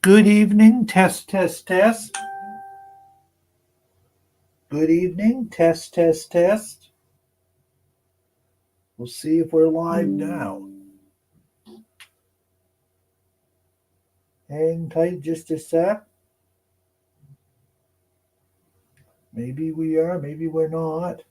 Good evening, test, test, test. Good evening, test, test, test. We'll see if we're live now. Hang tight just a sec. Maybe we are, maybe we're not.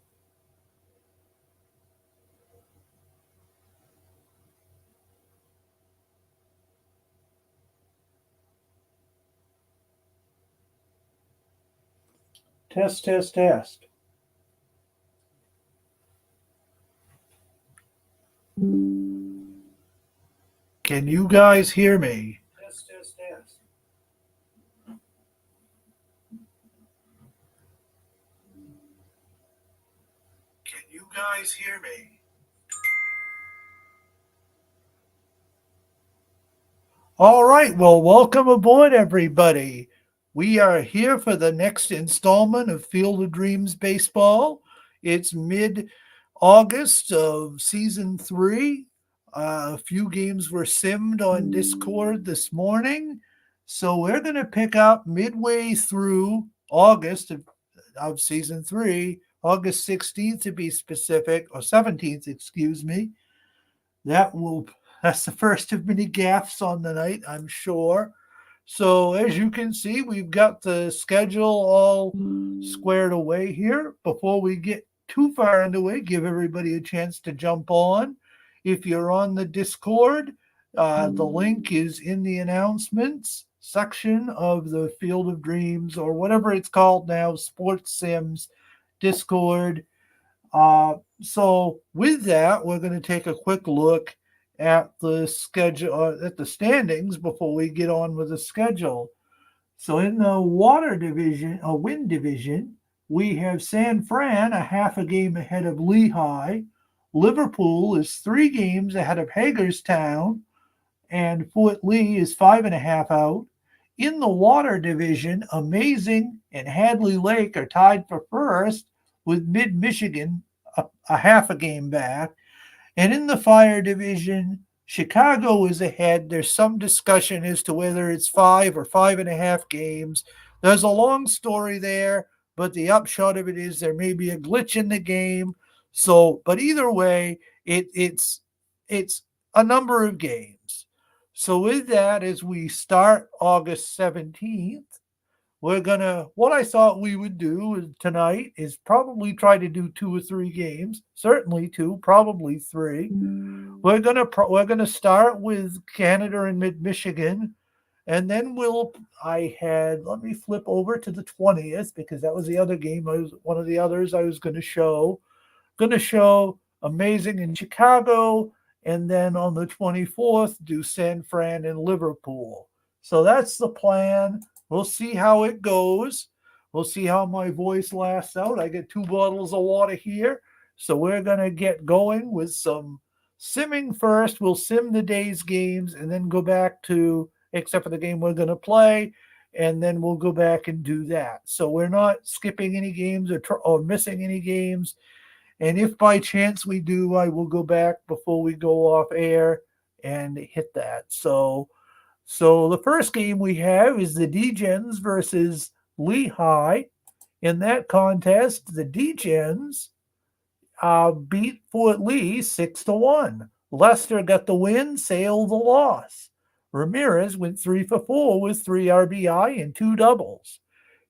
Test, test, test. Can you guys hear me? Test, test, test. Can you guys hear me? All right, well, welcome aboard, everybody. We are here for the next installment of Field of Dreams Baseball. It's mid August of season 3. A few games were simmed on Discord this morning. So we're going to pick up midway through August of season 3, August 16th to be specific, or 17th, excuse me. That's the first of many gaffes on the night, I'm sure. So as you can see, we've got the schedule all squared away here. Before we get too far into it, give everybody a chance to jump on. If you're on the Discord, the link is in the announcements section of the Field of Dreams, or whatever it's called now, Sports Sims Discord. So with that, we're going to take a quick look at the schedule, at the standings before we get on with the schedule. So in the water division, wind division, we have San Fran a half a game ahead of Lehigh. Liverpool is 3 games ahead of Hagerstown, and Fort Lee is 5.5 out. In the water division, Amazing and Hadley Lake are tied for first, with Mid-Michigan a half a game back. And in the fire division, Chicago is ahead. There's some discussion as to whether it's 5 or 5.5 games. There's a long story there, but the upshot of it is there may be a glitch in the game. So, but either way, it's a number of games. So with that, as we start August 17th, what I thought we would do tonight is probably try to do 2 or 3 games, certainly 2, probably 3. We're gonna start with Canada and Mid-Michigan, and then let me flip over to the 20th, because that was the other game, one of the others I was going to show. Amazing in Chicago, and then on the 24th, do San Fran and Liverpool. So that's the plan. We'll see how it goes. We'll see how my voice lasts out. I get 2 bottles of water here. So we're going to get going with some simming first. We'll sim the day's games and then go back to, except for the game we're going to play, and then we'll go back and do that. So we're not skipping any games or missing any games. And if by chance we do, I will go back before we go off air and hit that. So the first game we have is the D-Gens versus Lehigh. In that contest, the D-Gens beat Fort Lee 6-1. Lester got the win, Sale the loss. Ramirez went 3 for 4 with 3 RBI and 2 doubles.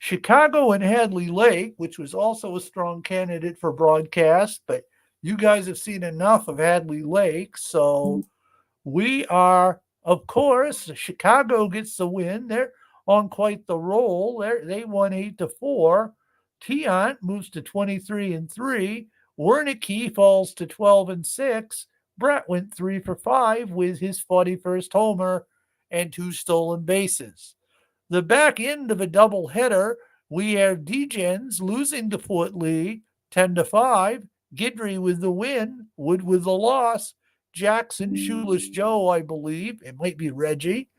Chicago and Hadley Lake, which was also a strong candidate for broadcast, but you guys have seen enough of Hadley Lake, so we are, of course, Chicago gets the win. They're on quite the roll. They won 8-4. Tiant moves to 23-3. Wernicke falls to 12-6. Brett went 3 for 5 with his 41st homer and 2 stolen bases. The back end of a doubleheader, we have D-Gens losing to Fort Lee 10-5. Guidry with the win, Wood with the loss. Jackson, Shoeless Joe, I believe, it might be Reggie,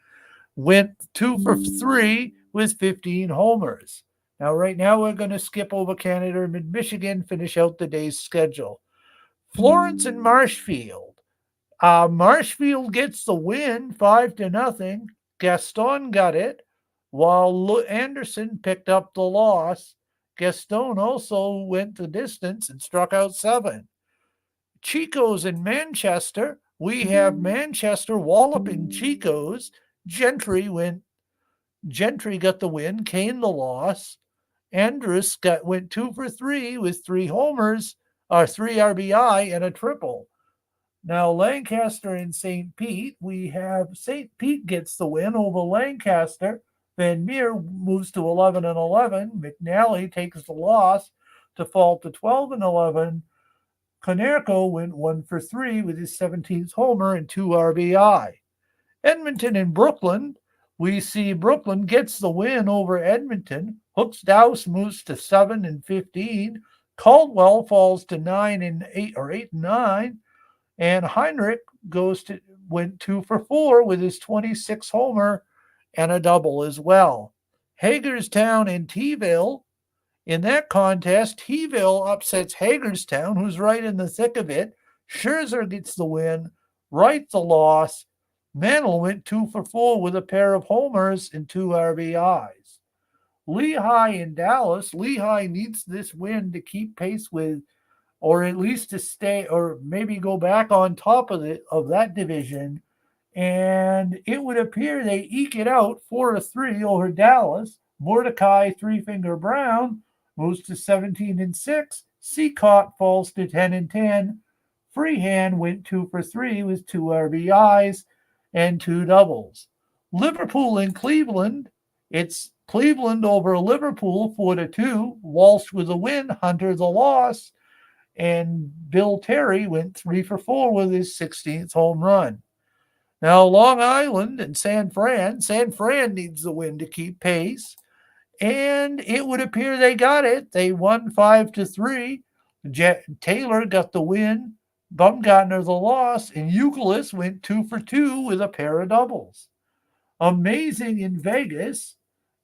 went 2 for 3 with 15 homers. Now, right now, we're going to skip over Canada and Mid-Michigan, finish out the day's schedule. Florence and Marshfield. Marshfield gets the win, 5-0. Gaston got it, while Anderson picked up the loss. Gaston also went the distance and struck out 7. Chico's in Manchester. We have Manchester walloping Chico's. Gentry got the win, Kane the loss. Andrus went 2 for 3 with 3 homers, or 3 RBI and a triple. Now Lancaster and St. Pete, we have St. Pete gets the win over Lancaster. Van Meer moves to 11-11. McNally takes the loss to fall to 12-11. Konerko went 1 for 3 with his 17th homer and 2 RBI. Edmonton and Brooklyn, we see Brooklyn gets the win over Edmonton. Hooks Douse moves to 7-15. Caldwell falls to 8-9. And Heinrich went 2 for 4 with his 26th homer and a double as well. Hagerstown and T-ville. In that contest, T-ville upsets Hagerstown, who's right in the thick of it. Scherzer gets the win, Wright the loss. Mantle went 2 for 4 with a pair of homers and 2 RBIs. Lehigh and Dallas. Lehigh needs this win to keep pace with, or at least to stay, or maybe go back on top of that division. And it would appear they eke it out 4-3 over Dallas. Mordecai Three-Finger Brown moves to 17-6. Seacott falls to 10-10. Freehand went 2 for 3 with 2 RBIs and 2 doubles. Liverpool and Cleveland. It's Cleveland over Liverpool 4-2. Walsh with a win, Hunter the loss. And Bill Terry went 3 for 4 with his 16th home run. Now, Long Island and San Fran. San Fran needs the win to keep pace. And it would appear they got it. They won 5-3. Taylor got the win. Bumgarner the loss. And Euclid went 2 for 2 with a pair of doubles. Amazing in Vegas.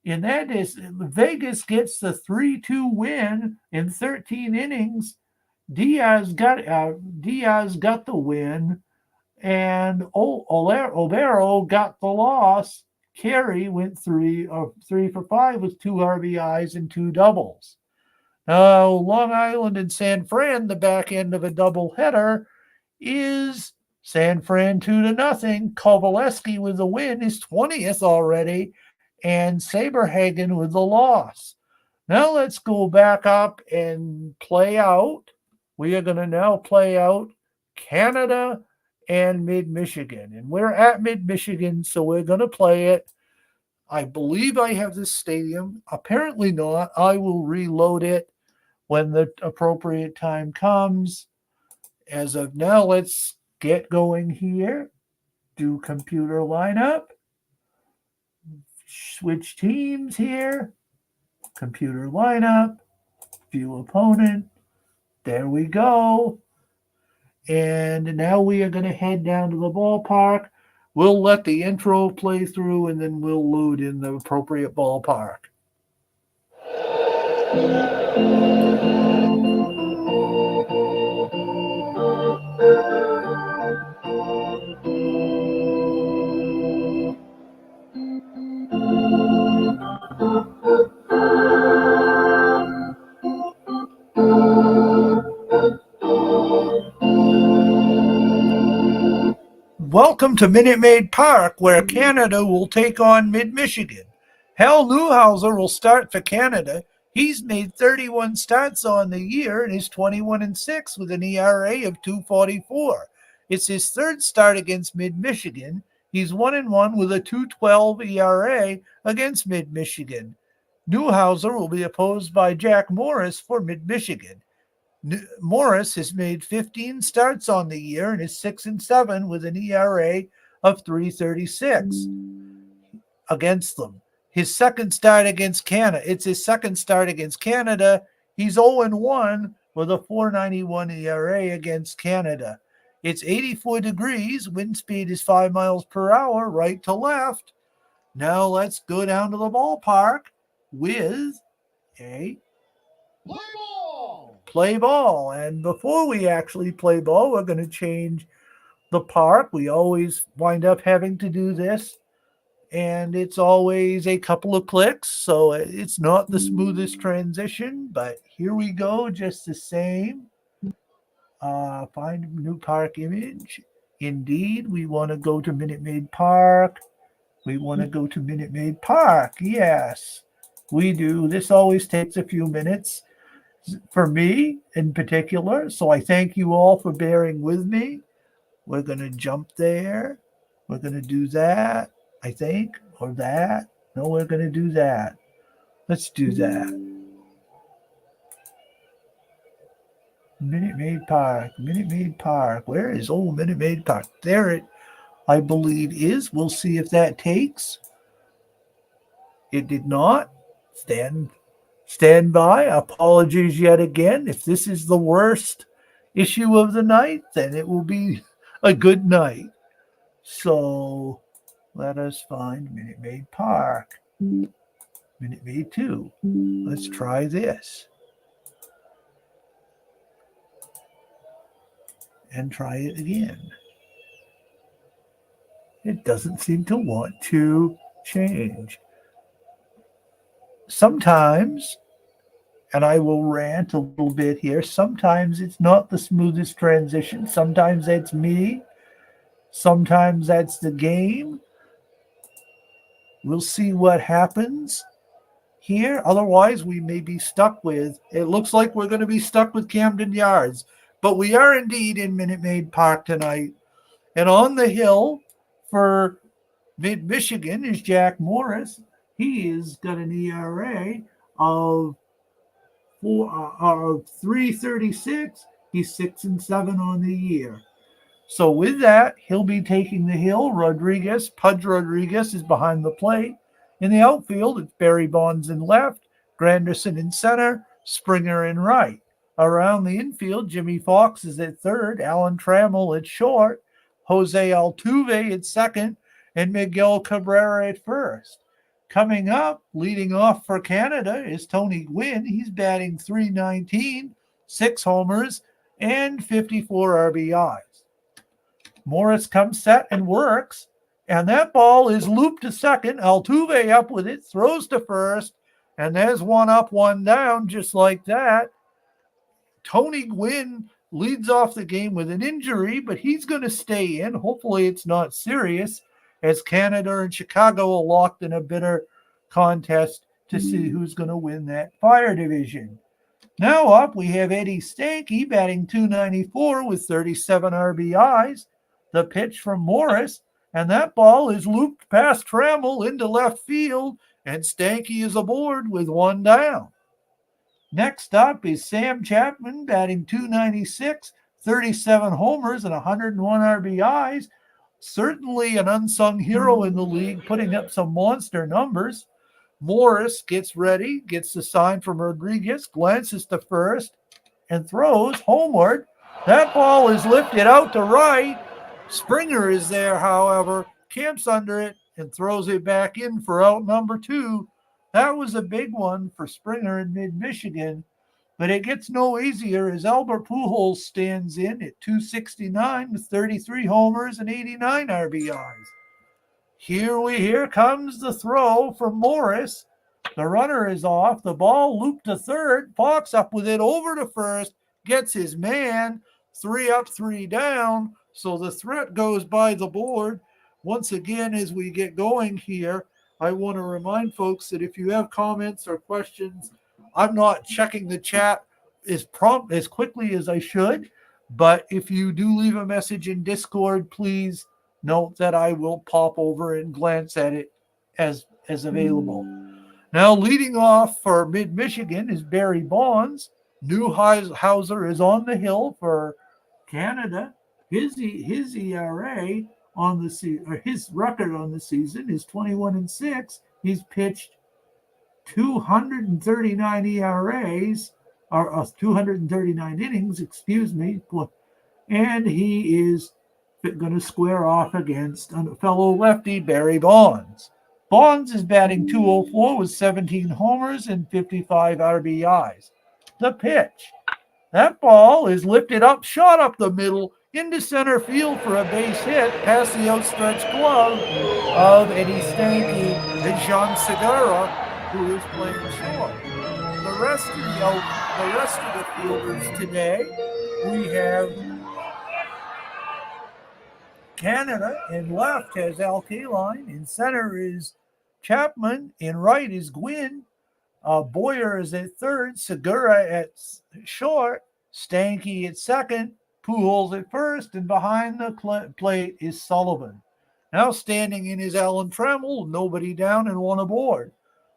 In that is, Vegas gets the 3-2 win in 13 innings. Diaz got the win, and Olero got the loss. Carey went 3 for 5 with 2 RBIs and 2 doubles. Now, Long Island and San Fran, the back end of a doubleheader, is San Fran 2-0. Kovaleski with the win, his 20th already, and Saberhagen with the loss. Now let's go back up and play out. We are going to now play out Canada and Mid-Michigan. And we're at Mid-Michigan, so we're going to play it. I believe I have this stadium. Apparently not. I will reload it when the appropriate time comes. As of now, let's get going here. Do computer lineup. Switch teams here. Computer lineup. View opponent. There we go. And now we are going to head down to the ballpark. We'll let the intro play through, and then we'll load in the appropriate ballpark. Welcome to Minute Maid Park, where Canada will take on Mid-Michigan. Hal Newhouser will start for Canada. He's made 31 starts on the year and is 21-6 with an ERA of 2.44. It's his third start against Mid-Michigan. He's 1-1 with a 2.12 ERA against Mid-Michigan. Newhouser will be opposed by Jack Morris for Mid-Michigan. Morris has made 15 starts on the year and is 6-7 with an ERA of 3.36 against them. His second start against Canada. It's his second start against Canada. He's 0-1 with a 4.91 ERA against Canada. It's 84 degrees. Wind speed is 5 miles per hour, right to left. Now let's go down to the ballpark with a play ball. And before we actually play ball, we're going to change the park. We always wind up having to do this. and it's always a couple of clicks, so it's not the smoothest transition, but here we go just the same. Find new park image. Indeed, we want to go to Minute Maid Park. We want to go to Minute Maid Park. Yes, we do. This always takes a few minutes for me in particular, so I thank you all for bearing with me. We're going to jump there. We're going to do that, I think, or that. No, we're going to do that. Let's do that. Minute Maid Park, Minute Maid Park. Where is old Minute Maid Park? There it, I believe, is. We'll see if that takes. It did not. Stand by. Apologies yet again. If this is the worst issue of the night, then it will be a good night. So let us find Minute Maid Park. Minute Maid 2. Let's try this. And try it again. It doesn't seem to want to change. Sometimes, and I will rant a little bit here, sometimes it's not the smoothest transition. Sometimes that's me. Sometimes that's the game. We'll see what happens here. Otherwise, we may be stuck with, it looks like we're going to be stuck with Camden Yards. But we are indeed in Minute Maid Park tonight. And on the hill for Mid-Michigan is Jack Morris. He has got an ERA of 3.36. He's 6-7 on the year. So with that, he'll be taking the hill. Pudge Rodriguez is behind the plate. In the outfield, it's Barry Bonds in left, Granderson in center, Springer in right. Around the infield, Jimmy Fox is at third, Alan Trammell at short, Jose Altuve at second, and Miguel Cabrera at first. Coming up, leading off for Canada is Tony Gwynn. He's batting .319, 6 homers, and 54 RBIs. Morris comes set and works, and that ball is looped to second. Altuve up with it, throws to first, and there's one up, one down, just like that. Tony Gwynn leads off the game with an injury, but he's going to stay in. Hopefully it's not serious, as Canada and Chicago are locked in a bitter contest to see who's going to win that Fire division. Now up, we have Eddie Stanky batting .294 with 37 RBIs. The pitch from Morris, and that ball is looped past Trammell into left field, and Stanky is aboard with one down. Next up is Sam Chapman batting .296, 37 homers and 101 RBIs. Certainly an unsung hero in the league, putting up some monster numbers. Morris gets ready, gets the sign from Rodriguez, glances to first, and throws homeward. That ball is lifted out to right. Springer is there, however, camps under it, and throws it back in for out number 2. That was a big one for Springer in Mid-Michigan, but it gets no easier as Albert Pujols stands in at .269 with 33 homers and 89 RBIs. Here comes the throw from Morris. The runner is off. The ball looped to third. Fox up with it over to first. Gets his man. 3 up, 3 down. So the threat goes by the board. Once again, as we get going here, I want to remind folks that if you have comments or questions, I'm not checking the chat as quickly as I should. But if you do leave a message in Discord, please note that I will pop over and glance at it as available. Now, leading off for Mid-Michigan is Barry Bonds. Newhouser is on the hill for Canada. His ERA on the season, or his record on the season, is 21-6. He's pitched 239 ERAs, or 239 innings, excuse me, and he is going to square off against a fellow lefty, Barry Bonds. Bonds is batting .204 with 17 homers and 55 RBIs. The pitch. That ball is lifted up, shot up the middle, into center field for a base hit past the outstretched glove of Eddie Stanky and Jean Segura, who is playing short. The rest of the fielders today, we have Canada. In left has Al Kaline. In center is Chapman. In right is Gwynn. Boyer is at third. Segura at short. Stanky at second. Pujols at first. And behind the plate is Sullivan. Now standing in is Alan Trammell. Nobody down and one aboard.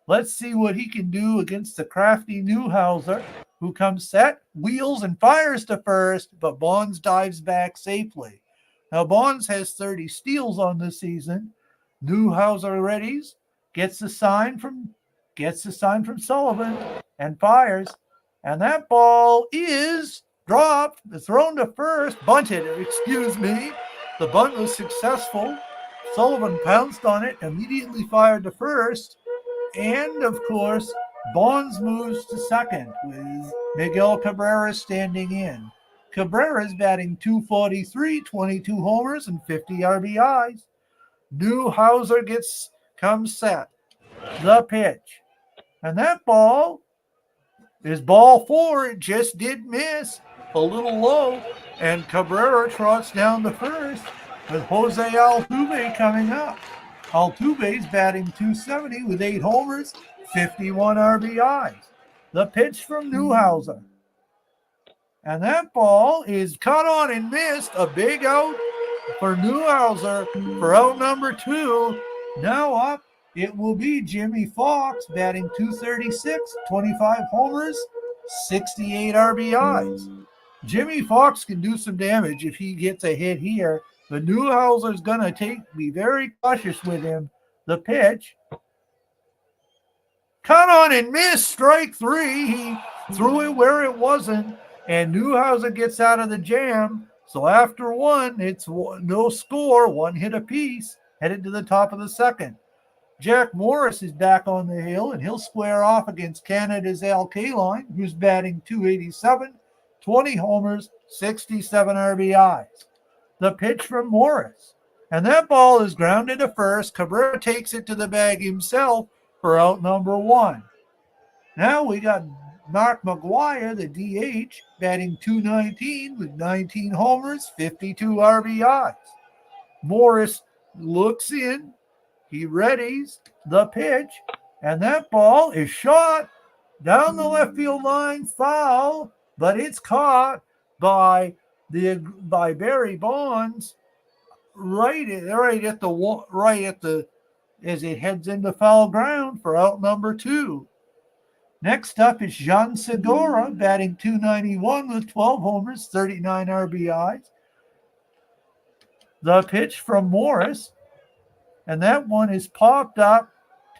Let's see what he can do against the crafty Newhouser, who comes set, wheels, and fires to first, but Bonds dives back safely. Now, Bonds has 30 steals on the season. Newhouser readies, gets the sign from Sullivan, and fires. And that ball is dropped, thrown to first, bunted, excuse me. The bunt was successful. Sullivan pounced on it, immediately fired to first. And, of course, Bonds moves to second with Miguel Cabrera standing in. Cabrera's batting .243, 22 homers, and 50 RBIs. Newhouser comes set. The pitch. And that ball is ball 4. It just did miss. A little low. And Cabrera trots down to first with Jose Altuve coming up. Altuve's batting .270 with 8 homers, 51 RBIs. The pitch from Newhouser. And that ball is cut on and missed. A big out for Newhouser for out number 2. Now up, it will be Jimmy Fox batting .236, 25 homers, 68 RBIs. Jimmy Fox can do some damage if he gets a hit here. But Newhouser's going to be very cautious with him. The pitch. Cut on and missed. Strike 3. He threw it where it wasn't. And Newhouser gets out of the jam. So after one, it's no score. 1 hit apiece. Headed to the top of the second. Jack Morris is back on the hill, and he'll square off against Canada's Al Kaline, who's batting .287, 20 homers, 67 RBIs. The pitch from Morris. And that ball is grounded to first. Cabrera takes it to the bag himself for out number 1. Now we got Mark McGwire, the DH, batting .219 with 19 homers, 52 RBIs. Morris looks in. He readies the pitch. And that ball is shot down the left field line, foul, but it's caught by Barry Bonds as it heads into foul ground for out number 2. Next up is Jean Segura batting .291 with 12 homers, 39 RBIs. The pitch from Morris, and that one is popped up,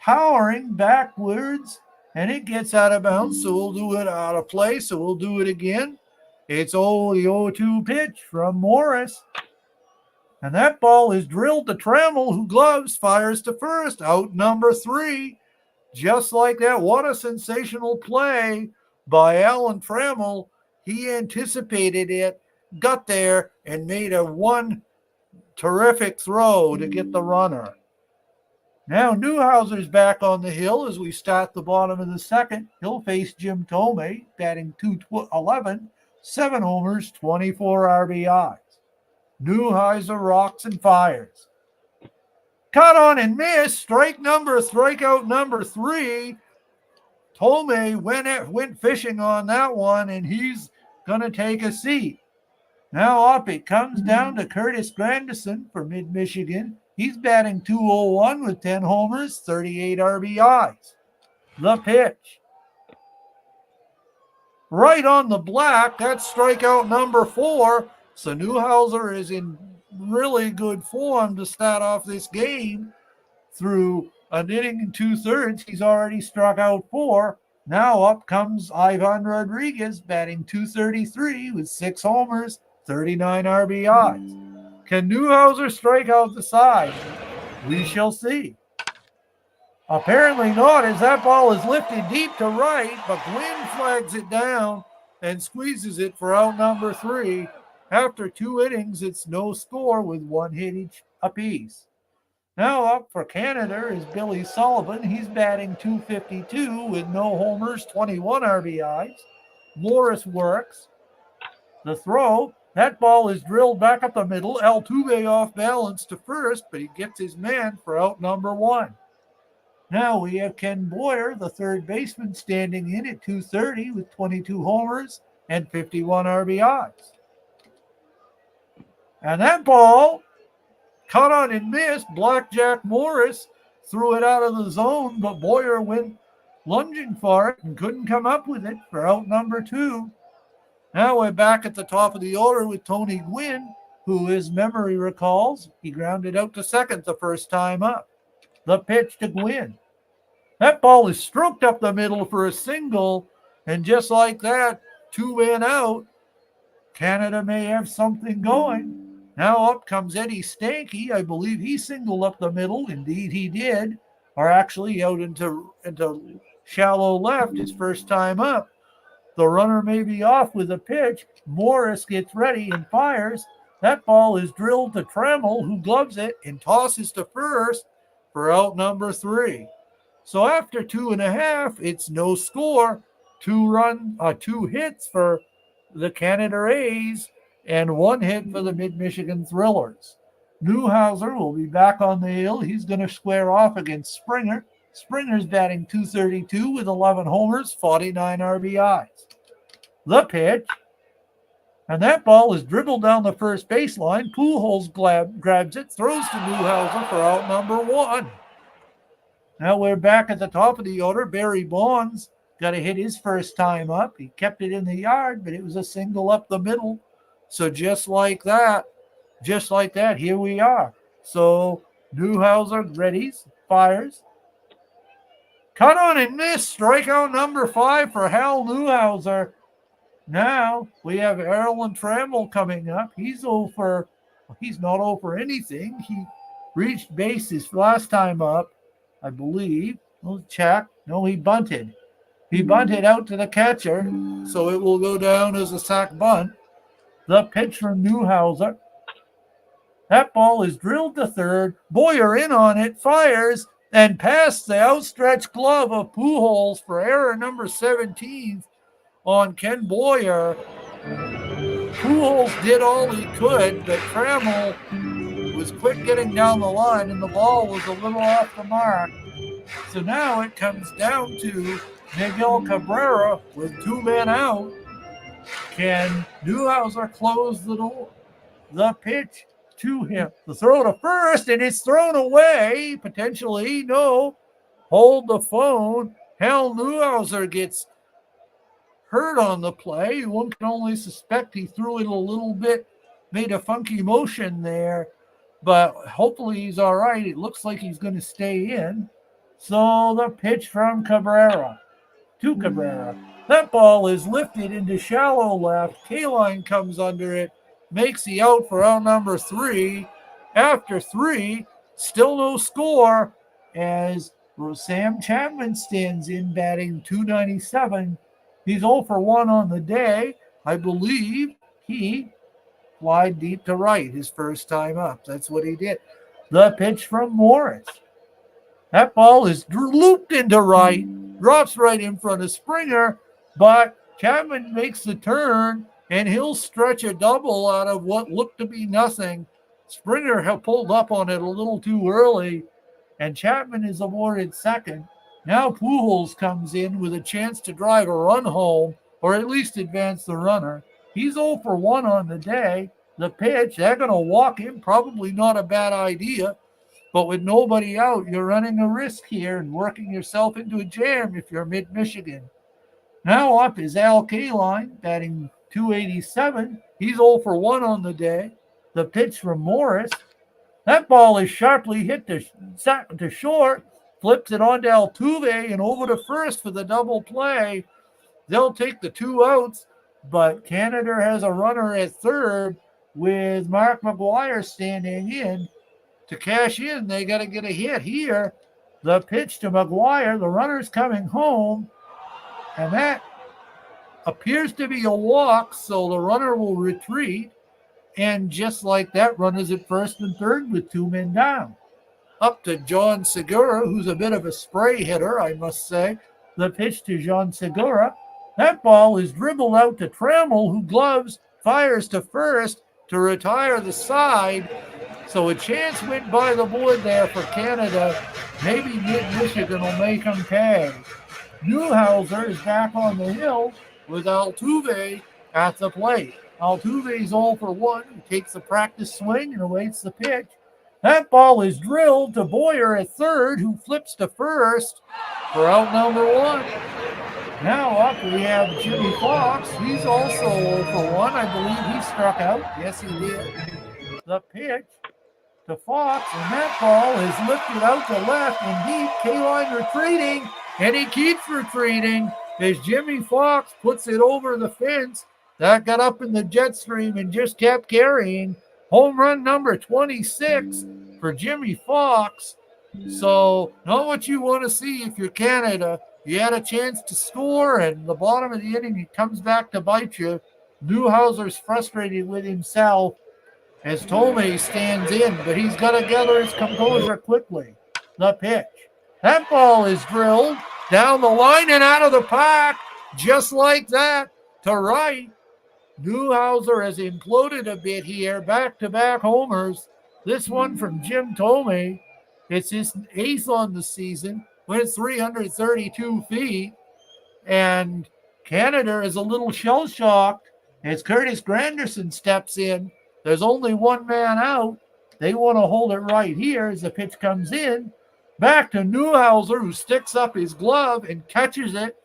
towering backwards, and it gets out of bounds, so we'll do it out of play, so we'll do it again. It's the 0-2 pitch from Morris. And that ball is drilled to Trammell, who gloves, fires to first, out number 3. Just like that, what a sensational play by Alan Trammell. He anticipated it, got there, and made a one terrific throw to get the runner. Now Newhouser's back on the hill as we start the bottom of the second. He'll face Jim Thome, batting .211, 7 homers, 24 RBIs. Newhouser rocks and fires. Cut on and miss. Strikeout number 3. Thome went fishing on that one, and he's going to take a seat. Now up, it comes down to Curtis Granderson for Mid-Michigan. He's batting .201 with 10 homers, 38 RBIs. The pitch. Right on the black, that's strikeout number 4. So Newhouser is in really good form to start off this game. Through an inning and 2/3, he's already struck out 4. Now up comes Ivan Rodriguez, batting .233 with 6 homers, 39 RBIs. Can Newhouser strike out the side? We shall see. Apparently not, as that ball is lifted deep to right, but Gwynn flags it down and squeezes it for out number 3. After 2 innings, it's no score with 1 hit each apiece. Now up for Canada is Billy Sullivan. He's batting .252 with no homers, 21 RBIs. Morris works. The throw, that ball is drilled back up the middle. Altuve off balance to first, but he gets his man for out number 1. Now we have Ken Boyer, the third baseman, standing in at .230 with 22 homers and 51 RBIs. And that ball, caught on and missed. Blackjack Morris threw it out of the zone, but Boyer went lunging for it and couldn't come up with it for out number 2. Now we're back at the top of the order with Tony Gwynn, who his memory recalls he grounded out to second the first time up. The pitch to Gwynn. That ball is stroked up the middle for a single, and just like that, 2 men out. Canada may have something going. Now up comes Eddie Stanky. I believe he singled up the middle. Indeed he did. Or actually out into shallow left his first time up. The runner may be off with a pitch. Morris gets ready and fires. That ball is drilled to Trammell, who gloves it and tosses to first for out number 3. So after 2.5, it's no score. 2 hits for the Canada A's and 1 hit for the Mid-Michigan Thrillers. Newhouser will be back on the hill. He's going to square off against Springer. Springer's batting .232 with 11 homers, 49 RBIs. The pitch, and that ball is dribbled down the first baseline. Pujols grabs it, throws to Newhouser for out number 1. Now we're back at the top of the order. Barry Bonds got to hit his first time up. He kept it in the yard, but it was a single up the middle. So just like that, here we are. So Newhouser readies, fires. Cut on and miss. Strikeout number 5 for Hal Newhouser. Now we have Erlen Trammell coming up. He's not over anything. He reached base his last time up, I believe. We'll check. No, he bunted. He bunted out to the catcher, so it will go down as a sac bunt. The pitch from Newhouser. That ball is drilled to third. Boyer in on it, fires, and past the outstretched glove of Pujols for error number 17 on Ken Boyer. Pujols did all he could, but Trammell was quick getting down the line, and the ball was a little off the mark. So now it comes down to Miguel Cabrera with 2 men out. Can Newhouser close the door? The pitch to him. The throw to first, and it's thrown away, potentially. No. Hold the phone. Hal Newhouser gets hurt on the play. One can only suspect he threw it a little bit, made a funky motion there, but hopefully he's all right. It looks like he's going to stay in. So the pitch from Cabrera to Cabrera. That ball is lifted into shallow left. K-line comes under it, makes the out for out number 3. After 3, still no score as Sam Chapman stands in batting .297. He's 0 for 1 on the day. I believe he flied deep to right his first time up. That's what he did. The pitch from Morris. That ball is looped into right, drops right in front of Springer, but Chapman makes the turn, and he'll stretch a double out of what looked to be nothing. Springer had pulled up on it a little too early, and Chapman is awarded second. Now Pujols comes in with a chance to drive a run home, or at least advance the runner. He's 0 for 1 on the day. The pitch, they're going to walk him, probably not a bad idea. But with nobody out, you're running a risk here and working yourself into a jam if you're Mid-Michigan. Now up is Al Kaline, batting .287. He's 0 for 1 on the day. The pitch from Morris. That ball is sharply hit to short, flips it onto Altuve and over to first for the double play. They'll take the 2 outs, but Canada has a runner at third with Mark McGuire standing in. To cash in, they got to get a hit here. The pitch to McGuire. The runner's coming home, and that appears to be a walk, so the runner will retreat. And just like that, runners at first and third with 2 men down. Up to John Segura, who's a bit of a spray hitter, I must say. The pitch to John Segura. That ball is dribbled out to Trammell, who gloves, fires to first to retire the side. So a chance went by the board there for Canada. Maybe Mid-Michigan will make them pay. Newhouser is back on the hill with Altuve at the plate. Altuve's all for one. He takes a practice swing and awaits the pitch. That ball is drilled to Boyer at third, who flips to first for out number one. Now up we have Jimmy Fox. He's also 0 for 1. I believe he struck out. Yes, he did. The pitch to Fox, and that ball is lifted out to left and deep. K-line retreating, and he keeps retreating as Jimmy Fox puts it over the fence. That got up in the jet stream and just kept carrying. Home run number 26 for Jimmy Fox. So not what you want to see if you're Canada. You had a chance to score, and the bottom of the inning, he comes back to bite you. Newhouser's frustrated with himself as Tomei stands in, but he's got to gather his composure quickly. The pitch. That ball is drilled down the line and out of the park, just like that, to right. Newhouser has imploded a bit here, back-to-back homers. This one from Jim Tomei. It's his 8th on the season, went 332 feet, and Canada is a little shell-shocked as Curtis Granderson steps in. There's only one man out. They want to hold it right here as the pitch comes in. Back to Newhouser, who sticks up his glove and catches it.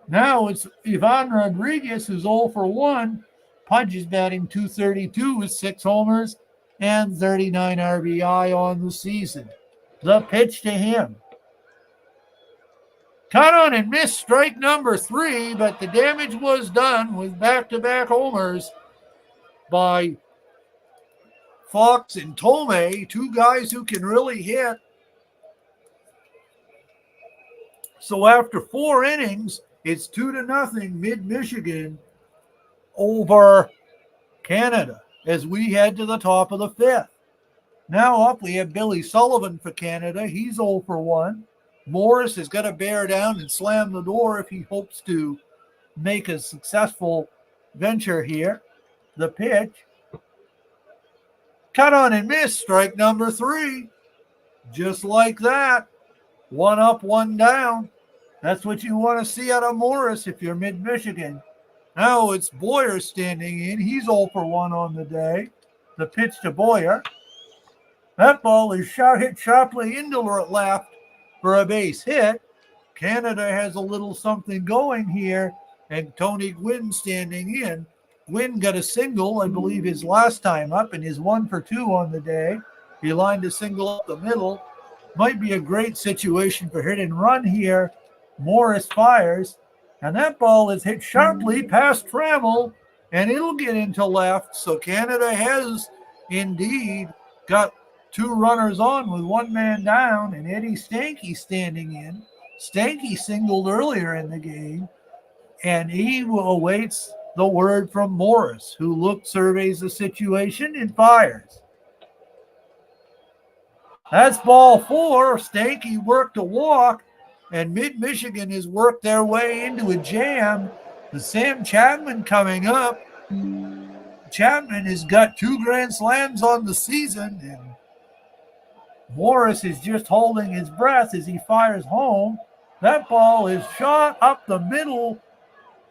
Now it's Ivan Rodriguez, who's 0 for 1. Pudge is batting .232 with 6 homers and 39 RBI on the season. The pitch to him. Cut on and missed, strike number 3, but the damage was done with back-to-back homers by Fox and Tomei, 2 guys who can really hit. So after 4 innings, it's 2-0 Mid-Michigan over Canada as we head to the top of the 5th. Now up, we have Billy Sullivan for Canada. He's 0 for 1. Morris has got to bear down and slam the door if he hopes to make a successful venture here. The pitch. Cut on and miss, strike number 3. Just like that. 1 up, 1 down. That's what you want to see out of Morris if you're Mid-Michigan. Now it's Boyer standing in. He's 0 for 1 on the day. The pitch to Boyer. That ball is hit sharply into left for a base hit. Canada has a little something going here, and Tony Gwynn standing in. Gwynn got a single, I believe, his last time up, and is 1 for 2 on the day. He lined a single up the middle. Might be a great situation for hit and run here. Morris fires, and that ball is hit sharply past Trammell, and it'll get into left. So Canada has indeed got 2 runners on with 1 man down, and Eddie Stanky standing in. Stanky singled earlier in the game, and he awaits the word from Morris, who surveys the situation and fires. That's ball 4. Stanky worked a walk, and Mid-Michigan has worked their way into a jam. The Sam Chapman coming up. Chapman has got 2 grand slams on the season, and Morris is just holding his breath as he fires home. That ball is shot up the middle,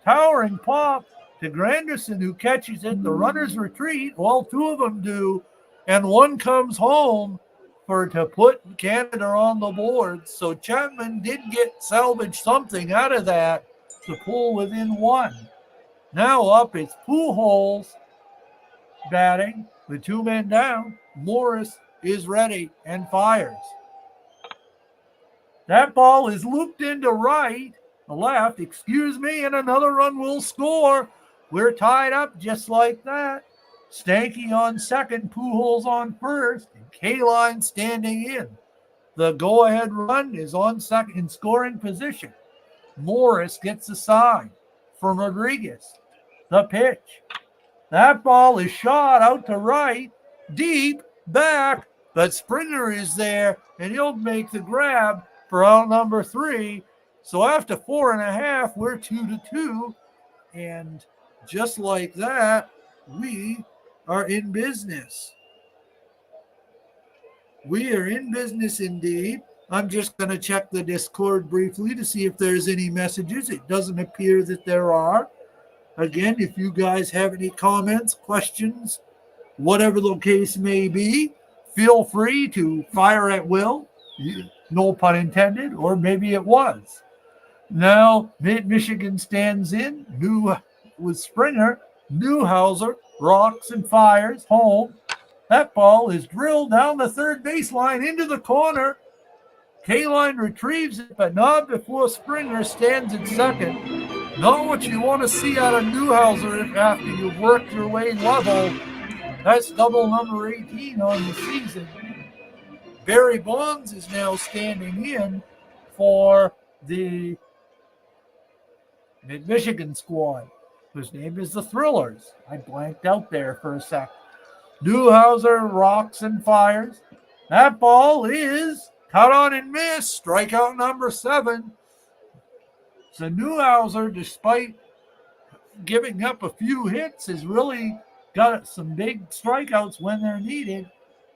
towering pop to Granderson, who catches it. The runners retreat. Well, 2 of them do, and 1 comes home to put Canada on the board. So Chapman did salvage something out of that to pull within 1. Now up, it's Pujols batting with 2 men down. Morris is ready and fires. That ball is looped into left, and another run will score. We're tied up just like that. Stanky on second, Pujols on first, and K-line standing in. The go-ahead run is on second in scoring position. Morris gets the sign from Rodriguez. The pitch. That ball is shot out to right, deep, back, but Springer is there, and he'll make the grab for out number 3. So after 4.5, we're 2-2. And just like that, we are in business. We are in business indeed. I'm just going to check the Discord briefly to see if there's any messages. It doesn't appear that there are. Again, if you guys have any comments, questions, whatever the case may be, feel free to fire at Will. No pun intended, or maybe it was. Now, Michigan stands in, with Springer, Newhouser, rocks and fires, home. That ball is drilled down the third baseline into the corner. K-Line retrieves it, but not before Springer stands in second. Not what you want to see out of Newhouser after you've worked your way level. That's double number 18 on the season. Barry Bonds is now standing in for the Mid-Michigan squad, whose name is the Thrillers. I blanked out there for a sec. Newhouser rocks and fires. That ball is cut on and missed. Strikeout number 7. So Newhouser, despite giving up a few hits, has really got some big strikeouts when they're needed.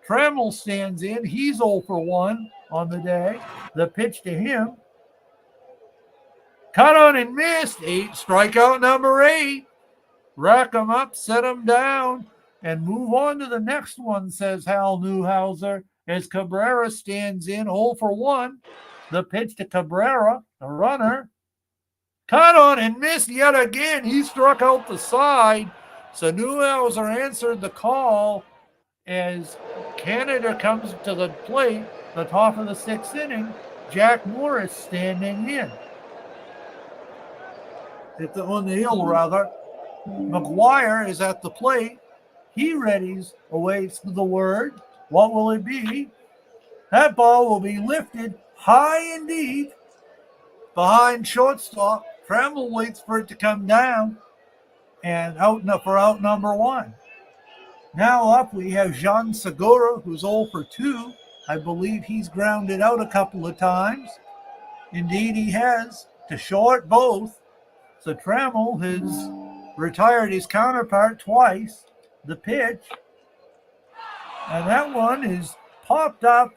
Trammell stands in. He's 0 for 1 on the day. The pitch to him. Cut on and missed. Strikeout number 8. Rack them up, set them down, and move on to the next one, says Hal Newhouser, as Cabrera stands in 0 for 1. The pitch to Cabrera, the runner. Cut on and missed yet again. He struck out the side. So Newhouser answered the call as Canada comes to the plate, the top of the 6th inning. Jack Morris standing in. On the hill, rather. McGuire is at the plate. He readies, awaits the word. What will it be? That ball will be lifted high and deep behind shortstop. Trammell waits for it to come down and out number 1. Now up we have Jean Segura, who's 0 for 2. I believe he's grounded out a couple of times. Indeed he has, to short both. So Trammell has retired his counterpart twice. The pitch. And that one is popped up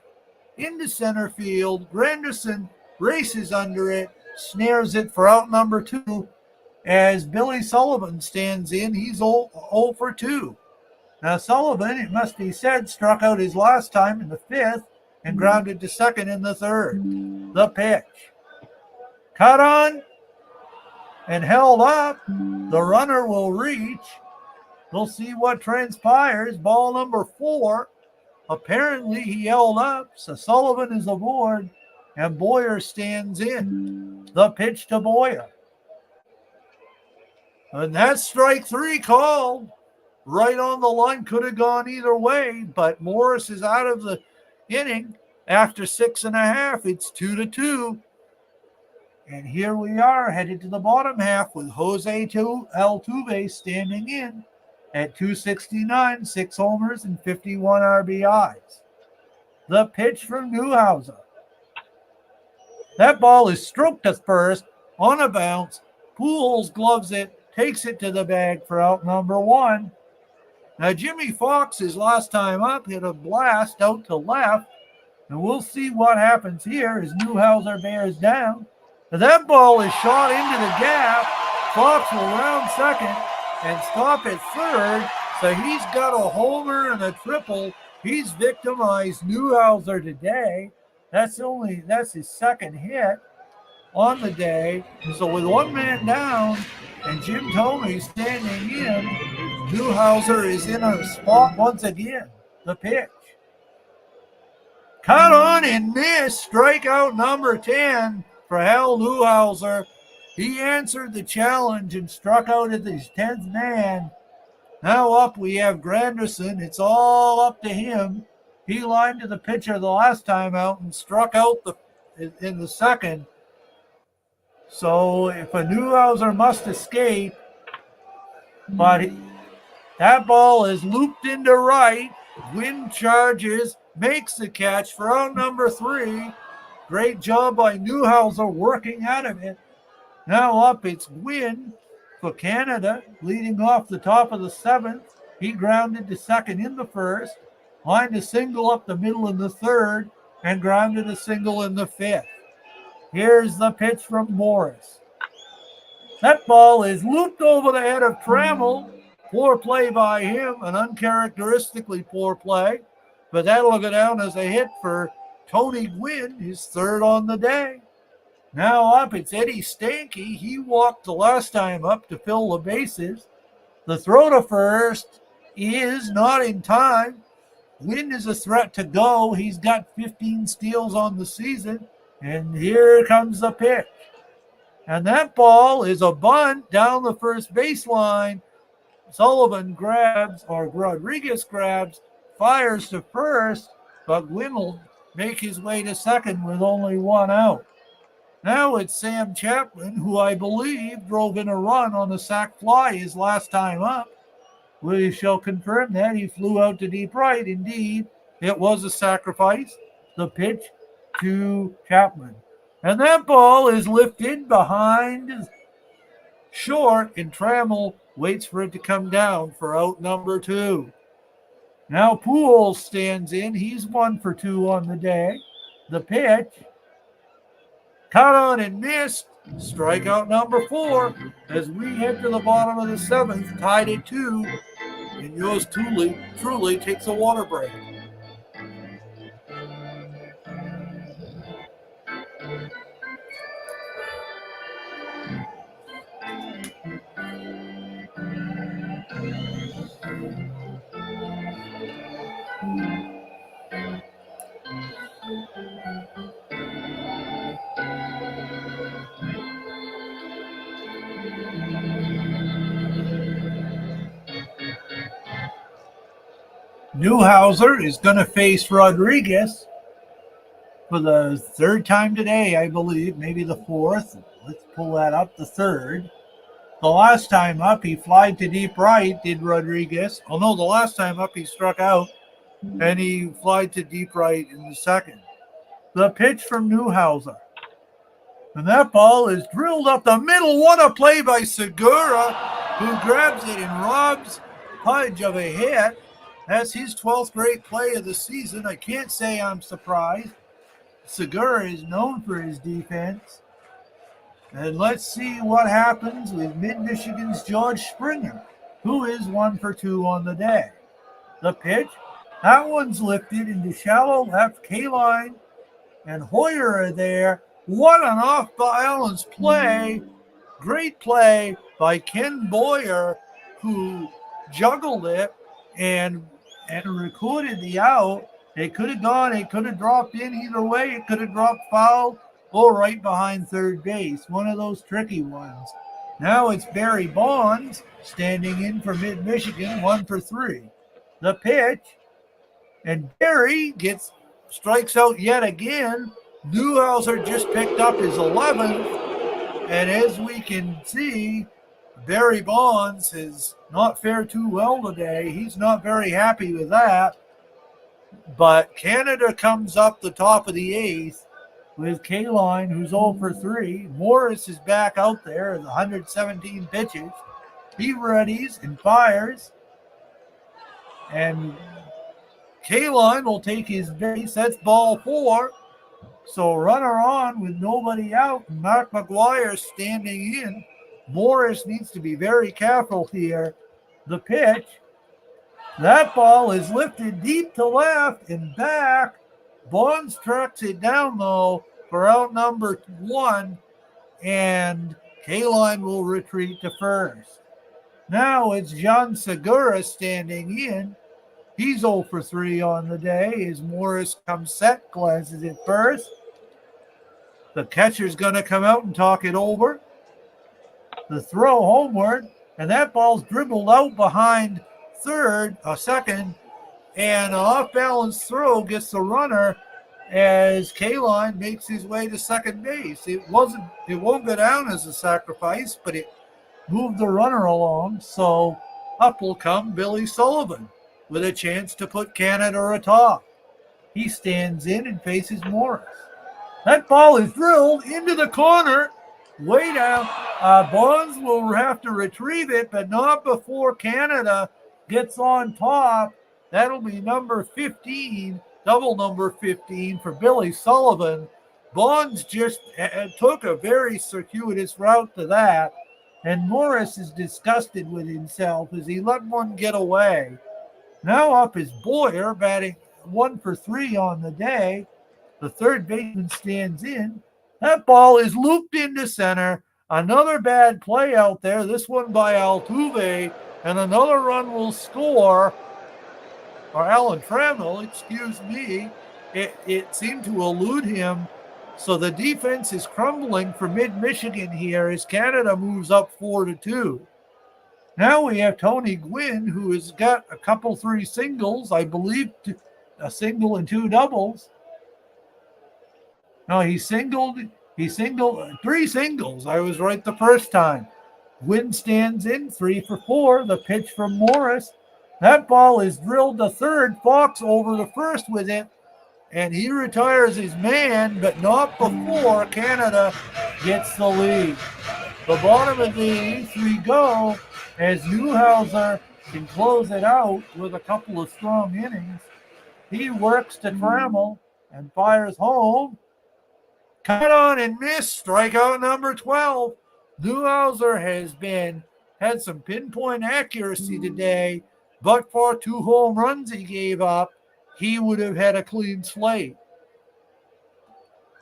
into center field. Granderson races under it, snares it for out number 2 as Billy Sullivan stands in. He's 0 for 2. Now Sullivan, it must be said, struck out his last time in the 5th and grounded to second in the 3rd. The pitch. Cut on and held up. The runner will reach. We'll see what transpires. Ball number 4. Apparently he held up, so Sullivan is aboard, and Boyer stands in. The pitch to Boyer. And that's strike 3 called. Right on the line, could have gone either way, but Morris is out of the inning after 6.5. It's 2-2. And here we are headed to the bottom half with Jose Altuve standing in at 269, 6 homers and 51 RBIs. The pitch from Newhouser. That ball is stroked to first on a bounce. Pujols gloves it, takes it to the bag for out number 1. Now Jimmy Fox, his last time up, hit a blast out to left. And we'll see what happens here as Newhouser bears down. Now that ball is shot into the gap. Fox will round second and stop at third. So he's got a homer and a triple. He's victimized Newhouser today. That's his second hit on the day. So with one man down and Jim Thome standing in, Newhouser is in a spot once again. The pitch. Cut on and missed. Strikeout number 10 for Hal Newhouser. He answered the challenge and struck out at his 10th man. Now up we have Granderson. It's all up to him. He lined to the pitcher the last time out and struck out in the second. So if a Newhouser must escape, but That ball is looped into right. Gwynn charges, makes the catch for out number 3. Great job by Newhouser working out of it. Now up, it's Gwynn for Canada, leading off the top of the 7th. He grounded to second in the 1st, lined a single up the middle in the 3rd, and grounded a single in the 5th. Here's the pitch from Morris. That ball is looped over the head of Trammell. Poor play by him, an uncharacteristically poor play, but that'll go down as a hit for Tony Gwynn, his 3rd on the day. Now up, it's Eddie Stanky. He walked the last time up to fill the bases. The throw to first is not in time. Gwynn is a threat to go. He's got 15 steals on the season, and here comes the pitch. And that ball is a bunt down the first baseline. Sullivan grabs, or Rodriguez grabs, fires to first, but Gwynn will make his way to second with only 1 out. Now it's Sam Chapman, who I believe drove in a run on the sac fly his last time up. We shall confirm that. He flew out to deep right. Indeed, it was a sacrifice. The pitch to Chapman. And that ball is lifted behind short, and Trammell waits for it to come down for out number 2. Now Poole stands in. He's 1 for 2 on the day. The pitch, cut on and missed. Strikeout number 4 as we head to the bottom of the 7th, tied at 2. And yours truly takes a water break. Newhouser is going to face Rodriguez for the 3rd time today, I believe, maybe the 4th. Let's pull that up, the 3rd. The last time up, he flied to deep right, did Rodriguez. Oh, no, the last time up, he struck out, and he flied to deep right in the 2nd. The pitch from Newhouser. And that ball is drilled up the middle. What a play by Segura, who grabs it and robs Pudge of a hit. That's his 12th great play of the season. I can't say I'm surprised. Segura is known for his defense. And let's see what happens with Mid-Michigan's George Springer, who is 1 for 2 on the day. The pitch, that one's lifted into shallow left. Kaline and Hoyer are there. What an off-balance play. Great play by Ken Boyer, who juggled it and recorded the out. It could have gone, it could have dropped in either way. It could have dropped foul or right behind third base. One of those tricky ones. Now it's Barry Bonds standing in for Mid-Michigan, 1 for 3. The pitch, and Barry strikes out yet again. Newhouser just picked up his 11th, and as we can see, Barry Bonds has not fared too well today. He's not very happy with that. But Canada comes up the top of the 8th with Kaline, who's 0 for 3. Morris is back out there at 117 pitches. He readies and fires. And Kaline will take his base. That's ball 4. So runner on with nobody out. Mark McGuire standing in. Morris needs to be very careful here. The pitch. That ball is lifted deep to left and back. Bonds tracks it down, though, for out number 1. And Kaline will retreat to first. Now it's John Segura standing in. He's 0 for 3 on the day as Morris comes set, glances at first. The catcher's going to come out and talk it over. The throw homeward, and that ball's dribbled out behind second, and an off-balance throw gets the runner as Kaline makes his way to second base. It won't go down as a sacrifice, but it moved the runner along. So Up will come Billy Sullivan with a chance to put Canada atop. He stands in and faces Morris. That ball is drilled into the corner, way down. Bonds will have to retrieve it, but not before Canada gets on top. That'll be number 15, double number 15 for Billy Sullivan. Bonds just took a very circuitous route to that, and Morris is disgusted with himself as he let one get away. Now up is Boyer, batting 1 for 3 on the day. The third baseman stands in. That ball is looped into center. Another bad play out there, this one by Altuve, and another run will score. Or Alan Trammell, excuse me. It seemed to elude him. So the defense is crumbling for Mid-Michigan here as Canada moves up 4-2. Now we have Tony Gwynn, who has got a couple 3 singles, I believe a single and 2 doubles. No, he singled 3 singles. I was right the first time. Gwynn stands in 3 for 4. The pitch from Morris. That ball is drilled to third. Fox over to first with it. And he retires his man, but not before Canada gets the lead. The bottom of the 8th we go as Newhouser can close it out with a couple of strong innings. He works to Trammell and fires home. Cut on and miss, strikeout number 12. Newhouser had some pinpoint accuracy today, but for 2 home runs he gave up, he would have had a clean slate.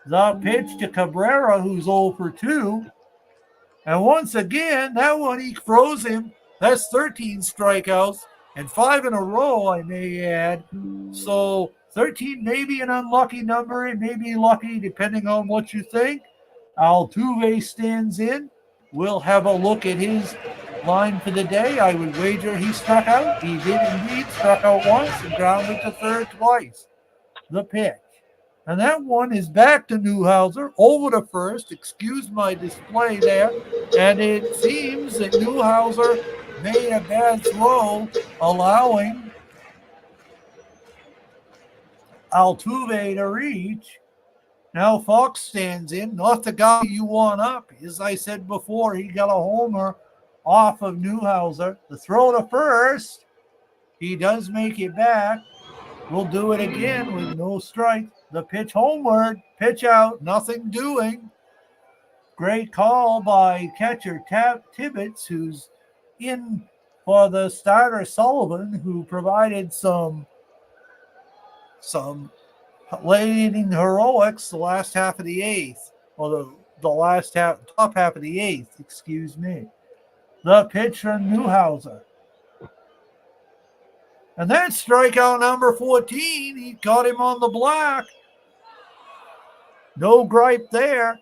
The pitch to Cabrera, who's 0 for 2. And once again, that one he froze him. That's 13 strikeouts and 5 in a row, I may add. So 13 may be an unlucky number. It may be lucky, depending on what you think. Altuve stands in. We'll have a look at his line for the day. I would wager he struck out. He did indeed, struck out once and grounded to third twice. The pitch. And that one is back to Newhouser, over to first. Excuse my display there. And it seems that Newhouser made a bad throw, allowing Altuve to reach. Now Fox stands in, not the guy you want up. As I said before, he got a homer off of Newhouser. The throw to first. He does make it back. We'll do it again with no strike. The pitch homeward, pitch out, nothing doing. Great call by catcher Tibbetts, who's in for the starter Sullivan, who provided some late-inning heroics the last half of the 8th, or the last half, top half of the 8th, excuse me. The pitch from Newhouser. And that's strikeout number 14. He caught him on the block. No gripe there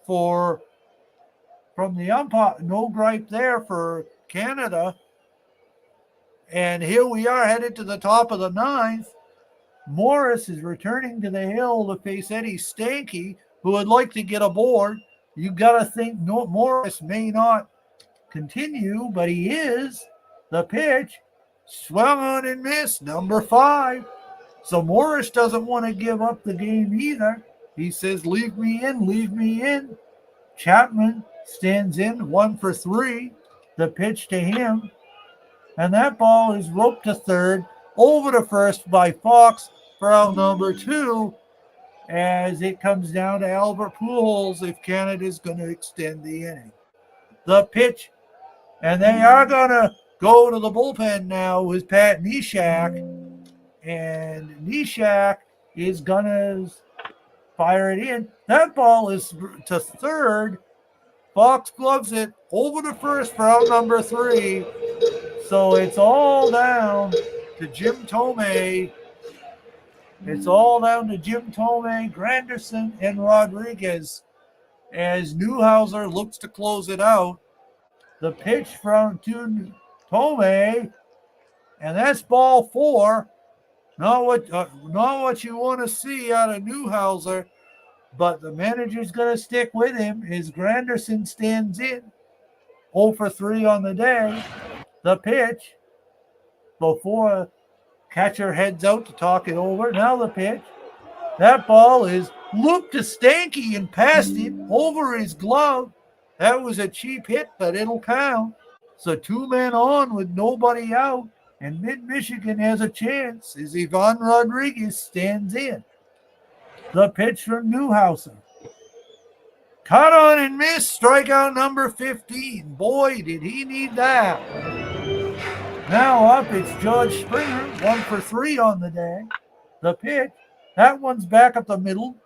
from the umpire. No gripe there for Canada. And here we are headed to the top of the 9th. Morris is returning to the hill to face Eddie Stanky, who would like to get aboard. You've got to think Morris may not continue, but he is. The pitch, swung on and missed, number 5. So Morris doesn't want to give up the game either. He says, leave me in, leave me in. Chapman stands in, 1 for 3. The pitch to him. And that ball is roped to third, over to first by Fox for out number 2, as it comes down to Albert Pujols if Canada's going to extend the inning. The pitch, and they are going to go to the bullpen now with Pat Neshek, and Neshek is going to fire it in. That ball is to third. Fox gloves it over to first for out number 3. So it's all down to Jim Thome. It's all down to Jim Thome, Granderson, and Rodriguez as Newhouser looks to close it out. The pitch from Thome, and that's ball 4. Not what you want to see out of Newhouser, but the manager's going to stick with him as Granderson stands in. 0 for 3 on the day. The pitch before catcher heads out to talk it over. Now the pitch. That ball is looped to Stanky and past him over his glove. That was a cheap hit, but it'll count. So 2 men on with nobody out, and Mid-Michigan has a chance as Ivan Rodriguez stands in. The pitch from Newhouser. Cut on and miss, strikeout number 15. Boy, did he need that. Now up, it's George Springer, 1 for 3 on the day. The pitch, that one's back up the middle.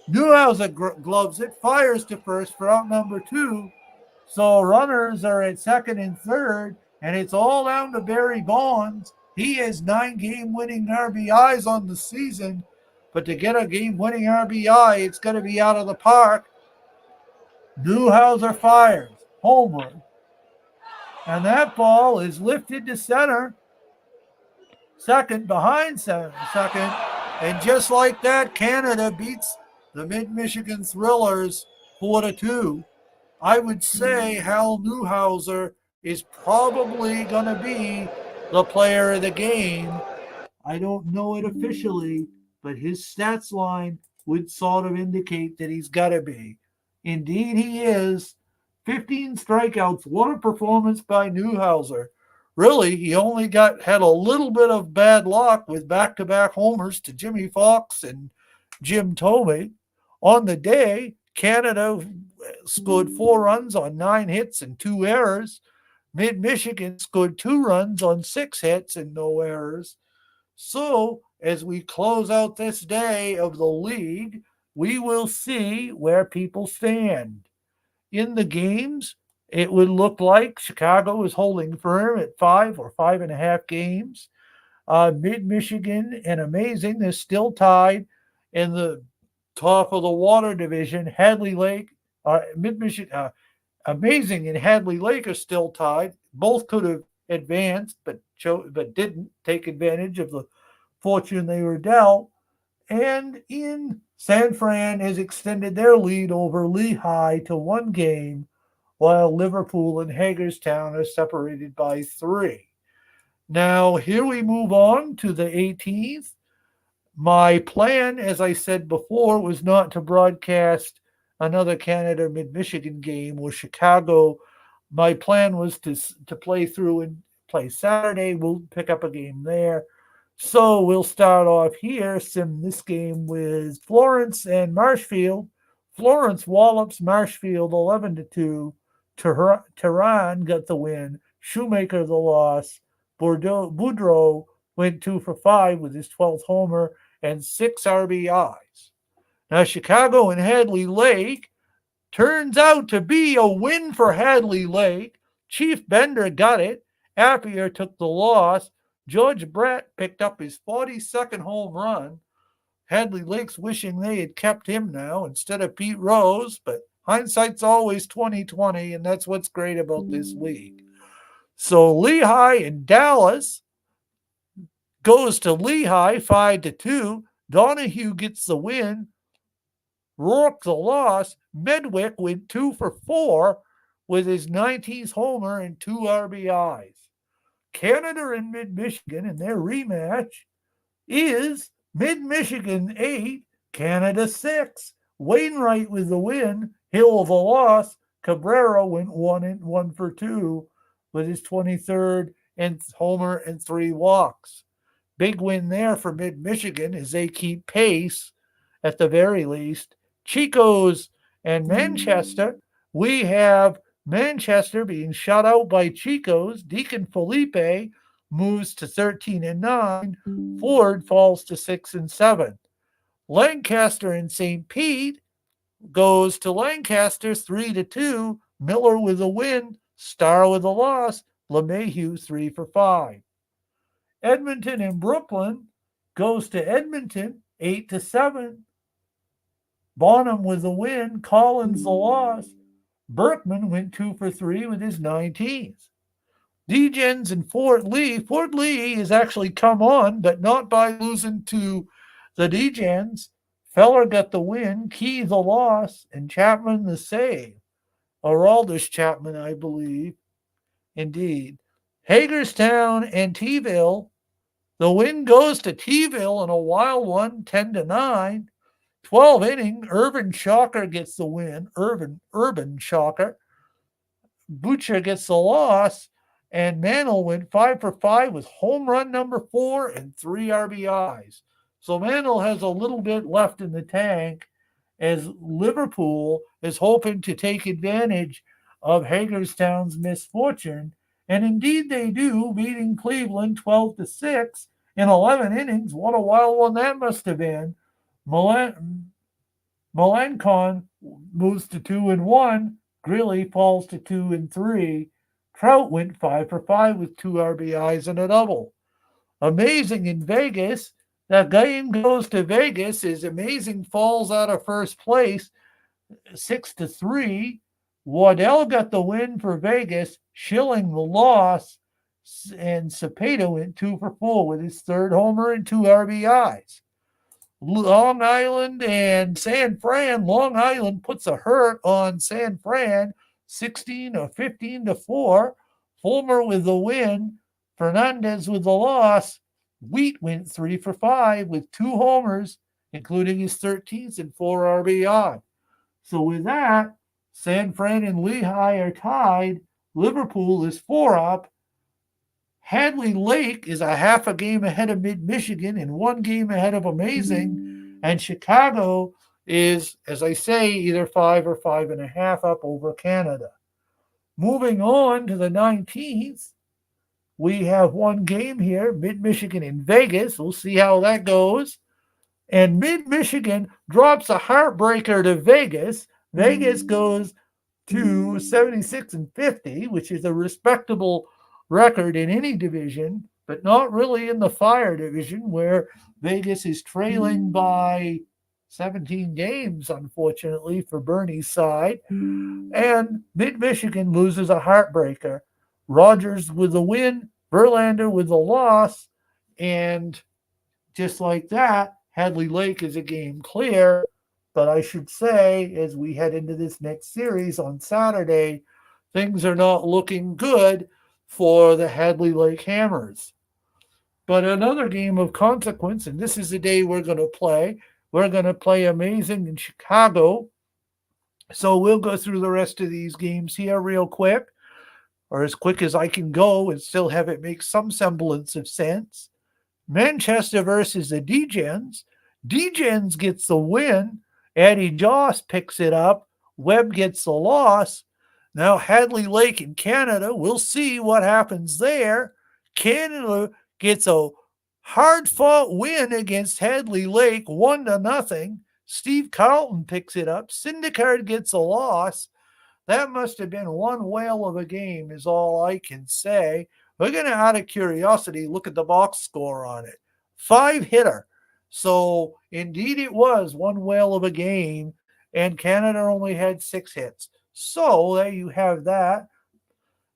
Newhouser gloves it, fires to first for out number 2. So runners are at second and third, and it's all down to Barry Bonds. He has 9 game-winning RBIs on the season, but to get a game-winning RBI, it's going to be out of the park. Newhouser fires, homer, and that ball is lifted to center. Second, behind second, and just like that, Canada beats the Mid-Michigan Thrillers 4-2. I would say Hal Newhouser is probably going to be the player of the game. I don't know it officially, but his stats line would sort of indicate that he's got to be. Indeed, he is. 15 strikeouts. What a performance by Newhouser. Really, he only had a little bit of bad luck with back-to-back homers to Jimmy Fox and Jim Thome. On the day, Canada scored 4 runs on 9 hits and 2 errors. Mid-Michigan scored 2 runs on 6 hits and no errors. So, as we close out this day of the league, we will see where people stand. In the games, it would look like Chicago is holding firm at 5 or 5.5 games. Mid-Michigan and Amazing is still tied in the top of the water division. Hadley Lake, Mid-Michigan, Amazing and Hadley Lake are still tied. Both could have advanced, but didn't take advantage of the fortune they were dealt. And in San Fran has extended their lead over Lehigh to 1 game, while Liverpool and Hagerstown are separated by 3. Now, here we move on to the 18th. My plan, as I said before, was not to broadcast another Canada Mid-Michigan game with Chicago. My plan was to play through and play Saturday. We'll pick up a game there. So we'll start off here, sim this game with Florence and Marshfield. Florence wallops Marshfield 11-2. Tehran got the win. Shoemaker the loss. Boudreau went 2 for 5 with his 12th homer and 6 RBIs. Now Chicago and Hadley Lake turns out to be a win for Hadley Lake. Chief Bender got it. Appier took the loss. George Brett picked up his 42nd home run. Hadley Lake's wishing they had kept him now instead of Pete Rose, but hindsight's always 20/20, and that's what's great about this league. So Lehigh and Dallas goes to Lehigh 5-2. Donahue gets the win. Rourke the loss. Medwick went 2 for 4 with his 19th homer and 2 RBIs. Canada and Mid-Michigan in their rematch is Mid-Michigan 8, Canada 6. Wainwright with the win. Hill the loss. Cabrera went 1 for 2 with his 23rd and homer and 3 walks. Big win there for Mid-Michigan as they keep pace at the very least. Chico's and Manchester, we have Manchester being shut out by Chico's. Deacon Felipe moves to 13-9. Ford falls to 6-7. Lancaster and St. Pete goes to Lancaster 3-2. Miller with a win. Starr with a loss. LeMahieu 3 for 5. Edmonton and Brooklyn goes to Edmonton 8-7. Bonham with the win. Collins the loss. Berkman went 2 for 3 with his 19th. Degens and Fort Lee. Fort Lee has actually come on, but not by losing to the Degens. Feller got the win. Key the loss. And Chapman the save. Araldus Chapman, I believe. Indeed. Hagerstown and T-ville. The win goes to T-ville in a wild one, 10-9. 12 inning, Urban Shocker gets the win. Urban Shocker. Butcher gets the loss, and Mantle went 5 for 5 with home run number 4 and 3 RBIs. So Mantle has a little bit left in the tank as Liverpool is hoping to take advantage of Hagerstown's misfortune. And indeed they do, beating Cleveland 12-6 in 11 innings. What a wild one that must have been. Melancon moves to 2-1. Greeley falls to 2-3. Trout went 5 for 5 with 2 RBIs and a double. Amazing in Vegas. That game goes to Vegas. Is Amazing falls out of first place 6-3. Waddell got the win for Vegas, Schilling the loss, and Cepeda went 2 for 4 with his third homer and 2 RBIs. Long Island and San Fran. Long Island puts a hurt on San Fran, 16 or 15-4. Fulmer with the win, Fernandez with the loss. Wheat went 3 for 5 with 2 homers, including his 13th and 4 RBI. So with that, San Fran and Lehigh are tied. Liverpool is 4 up. Hadley Lake is a half a game ahead of Mid-Michigan and 1 game ahead of Amazing. And Chicago is, as I say, either 5 or 5.5 up over Canada. Moving on to the 19th, we have 1 game here, Mid-Michigan in Vegas. We'll see how that goes. And Mid-Michigan drops a heartbreaker to Vegas. Vegas goes to 76-50, which is a respectable record in any division, but not really in the Fire division, where Vegas is trailing by 17 games, unfortunately, for Bernie's side. And Mid-Michigan loses a heartbreaker. Rogers with the win, Verlander with the loss, and just like that, Hadley Lake is a game clear. But I should say, as we head into this next series on Saturday, things are not looking good for the Hadley Lake Hammers. But another game of consequence, and this is the day we're going to play. We're going to play Amazing in Chicago. So we'll go through the rest of these games here real quick, or as quick as I can go and still have it make some semblance of sense. Manchester versus the D-Gens. D-Gens gets the win. Eddie Joss picks it up. Webb gets the loss. Now Hadley Lake in Canada, we'll see what happens there. Canada gets a hard-fought win against Hadley Lake, 1-0. Steve Carlton picks it up. Syndicard gets a loss. That must have been one whale of a game is all I can say. We're going to, out of curiosity, look at the box score on it. 5-hitter. So, indeed it was one whale of a game, and Canada only had 6 hits. So, there you have that.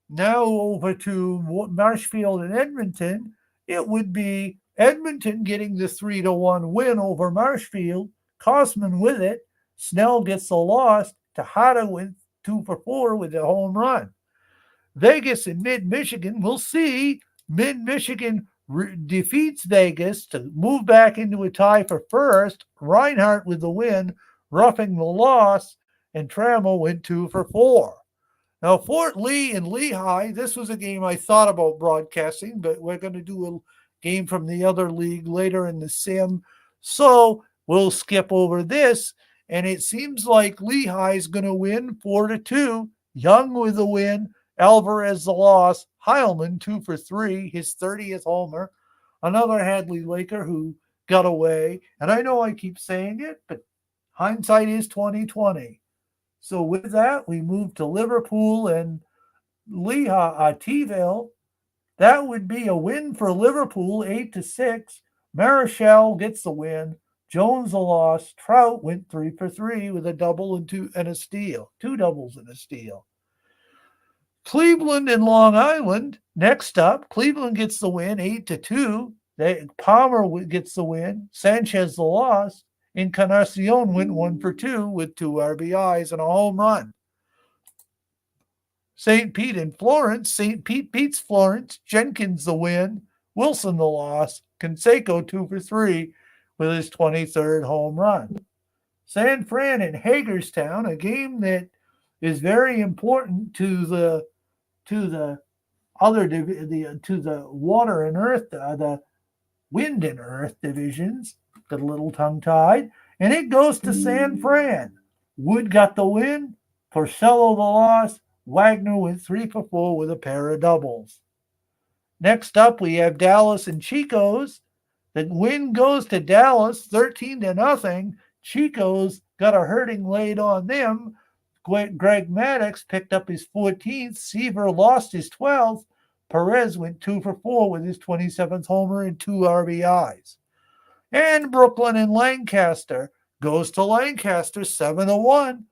Now over to Marshfield and Edmonton. It would be Edmonton getting the 3-1 win over Marshfield. Kosman with it. Snell gets the loss. Tejada went 2-for-4 with a home run. Vegas and Mid-Michigan, we'll see. Mid-Michigan defeats Vegas to move back into a tie for first. Reinhardt with the win, roughing the loss, and Trammell went 2-for-4. Now, Fort Lee and Lehigh, this was a game I thought about broadcasting, but we're going to do a game from the other league later in the sim. So we'll skip over this, and it seems like Lehigh is going to win 4-2. Young with the win, Alvarez the loss, Heilman 2-for-3, his 30th homer. Another Hadley Laker who got away. And I know I keep saying it, but hindsight is 2020. So with that, we move to Liverpool and Lehigh, T-ville. That would be a win for Liverpool, 8-6. Marichal gets the win. Jones a loss. Trout went 3-for-3 with a double and a steal. 2 doubles and a steal. Cleveland and Long Island, next up. Cleveland gets the win, 8-2. Palmer gets the win. Sanchez the loss. Encarnacion went 1-for-2 with 2 RBIs and a home run. St. Pete and Florence. St. Pete beats Florence. Jenkins the win. Wilson the loss. Canseco 2 for 3 with his 23rd home run. San Fran and Hagerstown, a game that is very important to the other to the water and earth, the wind and earth divisions. Got a little tongue tied, and it goes to San Fran. Wood got the win. Porcello the loss. Wagner went 3 for 4 with a pair of doubles. Next up, we have Dallas and Chico's. The win goes to Dallas, 13 to nothing. Chico's got a hurting laid on them. Greg Maddox picked up his 14th. Seaver lost his 12th. Perez went 2 for 4 with his 27th homer and 2 RBIs. And Brooklyn and Lancaster goes to Lancaster, 7 to 1.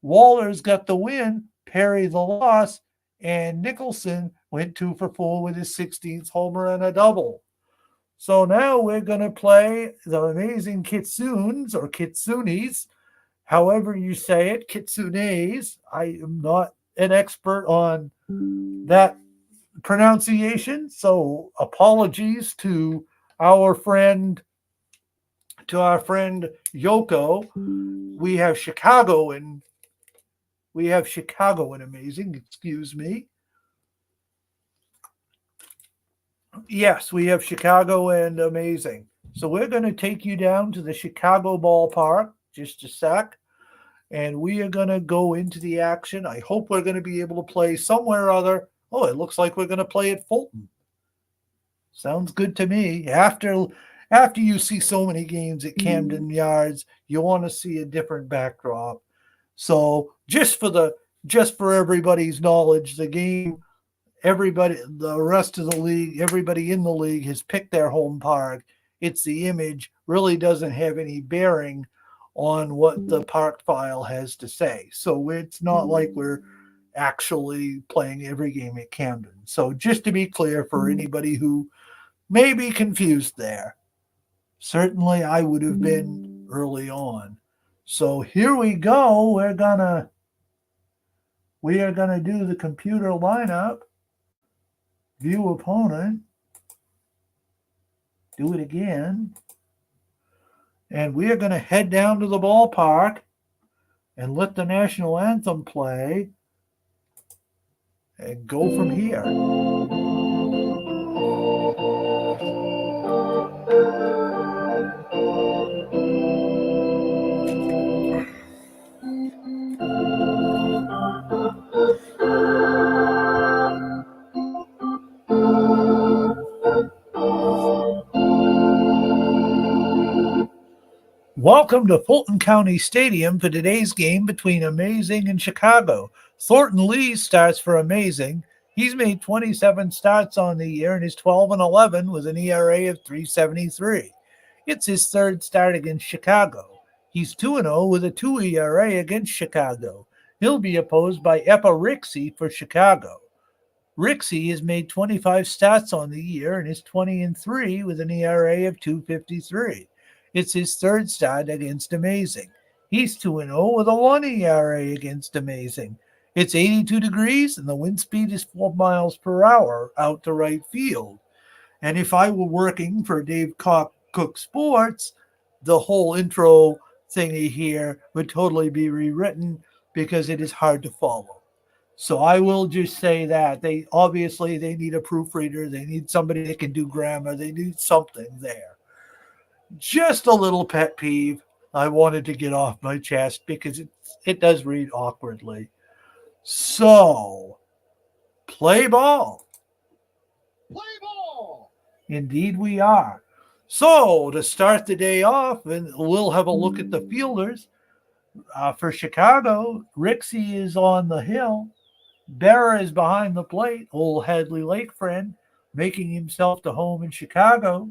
Waller's got the win. Perry the loss. And Nicholson went 2 for 4 with his 16th homer and a double. So now we're going to play the amazing Kitsunes or Kitsunis, however you say it, Kitsunes. I am not an expert on that pronunciation, so apologies to our friend Yoko. We have Chicago and amazing, excuse me. Yes, we have Chicago and amazing. So we're going to take you down to the Chicago ballpark, just a sec, and we are going to go into the action. I hope we're going to be able to play somewhere or other. Oh, it looks like we're going to play at Fulton. Sounds good to me. After you see so many games at Camden Yards, you want to see a different backdrop. So just for everybody's knowledge, the game, the rest of the league, everybody in the league has picked their home park. It's the image, really doesn't have any bearing on what the park file has to say. So it's not like we're actually playing every game at Camden. So just to be clear for anybody who may be confused there, certainly I would have been early on. So here we go. We are gonna do the computer lineup. View opponent, do it again, and we are going to head down to the ballpark and let the national anthem play and go from here. Welcome to Fulton County Stadium for today's game between Amazing and Chicago. Thornton Lee starts for Amazing. He's made 27 starts on the year and is 12-11 with an ERA of 3.73. It's his third start against Chicago. He's 2-0 with a 2 ERA against Chicago. He'll be opposed by Epa Rixey for Chicago. Rixey has made 25 starts on the year and is 20-3 with an ERA of 2.53. It's his third start against Amazing. He's 2-0 with a 1 ERA against Amazing. It's 82 degrees and the wind speed is 4 miles per hour out to right field. And if I were working for Dave Cook Sports, the whole intro thingy here would totally be rewritten because it is hard to follow. So I will just say that they need a proofreader. They need somebody that can do grammar. They need something there. Just a little pet peeve I wanted to get off my chest because it does read awkwardly. So, play ball. Play ball. Indeed we are. So, to start the day off, and we'll have a look at the fielders. For Chicago, Rixey is on the hill. Berra is behind the plate, old Hadley Lake friend, making himself to home in Chicago.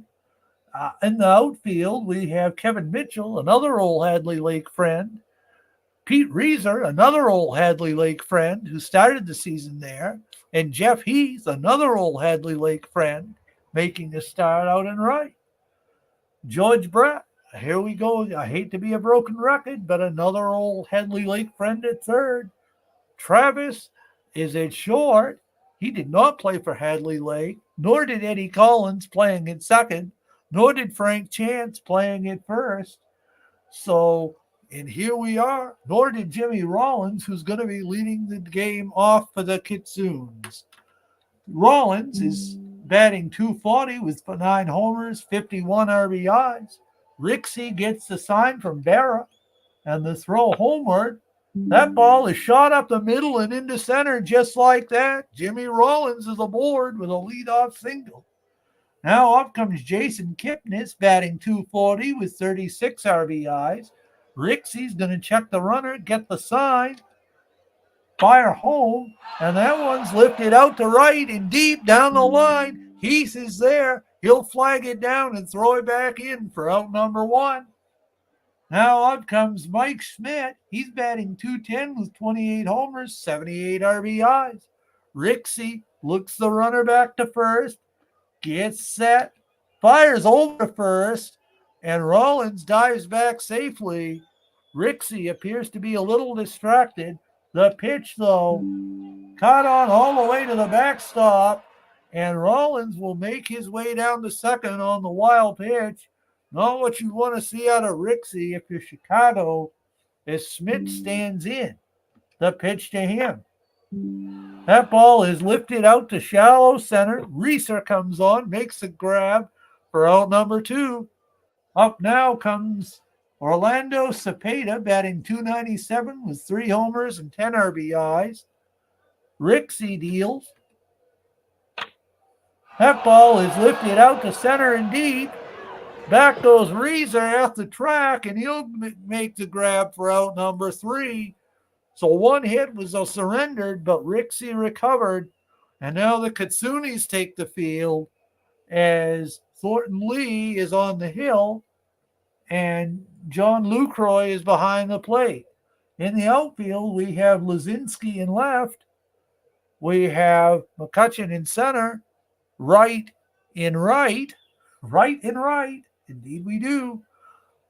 In the outfield, we have Kevin Mitchell, another old Hadley Lake friend. Pete Reeser, another old Hadley Lake friend who started the season there. And Jeff Heath, another old Hadley Lake friend, making a start out in right. George Brett, here we go. I hate to be a broken record, but another old Hadley Lake friend at third. Travis is at short. He did not play for Hadley Lake, nor did Eddie Collins playing at second, nor did Frank Chance playing at first. So, and here we are, nor did Jimmy Rollins, who's going to be leading the game off for the Kitsunes. Rollins is batting 240 with 9 homers, 51 RBIs. Rixey gets the sign from Barra and the throw homeward. That ball is shot up the middle and into center just like that. Jimmy Rollins is aboard with a leadoff single. Now up comes Jason Kipnis batting 240 with 36 RBIs. Rixey's going to check the runner, get the sign, fire home, and that one's lifted out to right and deep down the line. Heath is there. He'll flag it down and throw it back in for out number 1. Now up comes Mike Schmidt. He's batting 210 with 28 homers, 78 RBIs. Rixey looks the runner back to first, gets set, fires over to first, and Rollins dives back safely. Rixey appears to be a little distracted. The pitch, though, caught on all the way to the backstop, and Rollins will make his way down to second on the wild pitch. Not what you want to see out of Rixey if you're Chicago, as Schmidt stands in. The pitch to him. That ball is lifted out to shallow center. Reeser comes on, makes a grab for out number 2. Up now comes Orlando Cepeda, batting 297 with 3 homers and 10 RBIs. Rixey deals. That ball is lifted out to center and deep. Back goes Reeser at the track, and he'll make the grab for out number 3. So one hit was surrendered, but Rixey recovered. And now the Kitsunes take the field as Thornton Lee is on the hill and John Lucroy is behind the plate. In the outfield, we have Lazinski in left. We have McCutcheon in center, right in right. Indeed we do.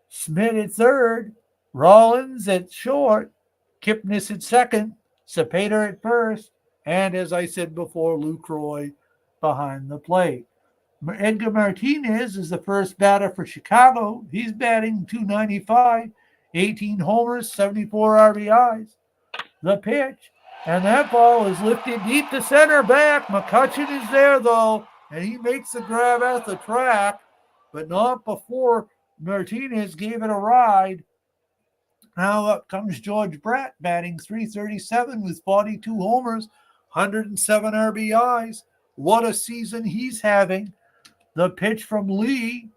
Schmidt at third, Rollins at short, Kipnis at second, Cepeda at first, and as I said before, Lucroy behind the plate. Edgar Martinez is the first batter for Chicago. He's batting 295, 18 homers, 74 RBIs. The pitch, and that ball is lifted deep to center back. McCutcheon is there, though, and he makes the grab at the track, but not before Martinez gave it a ride. Now up comes George Brett, batting 337 with 42 homers, 107 RBIs. What a season he's having. The pitch from Lee,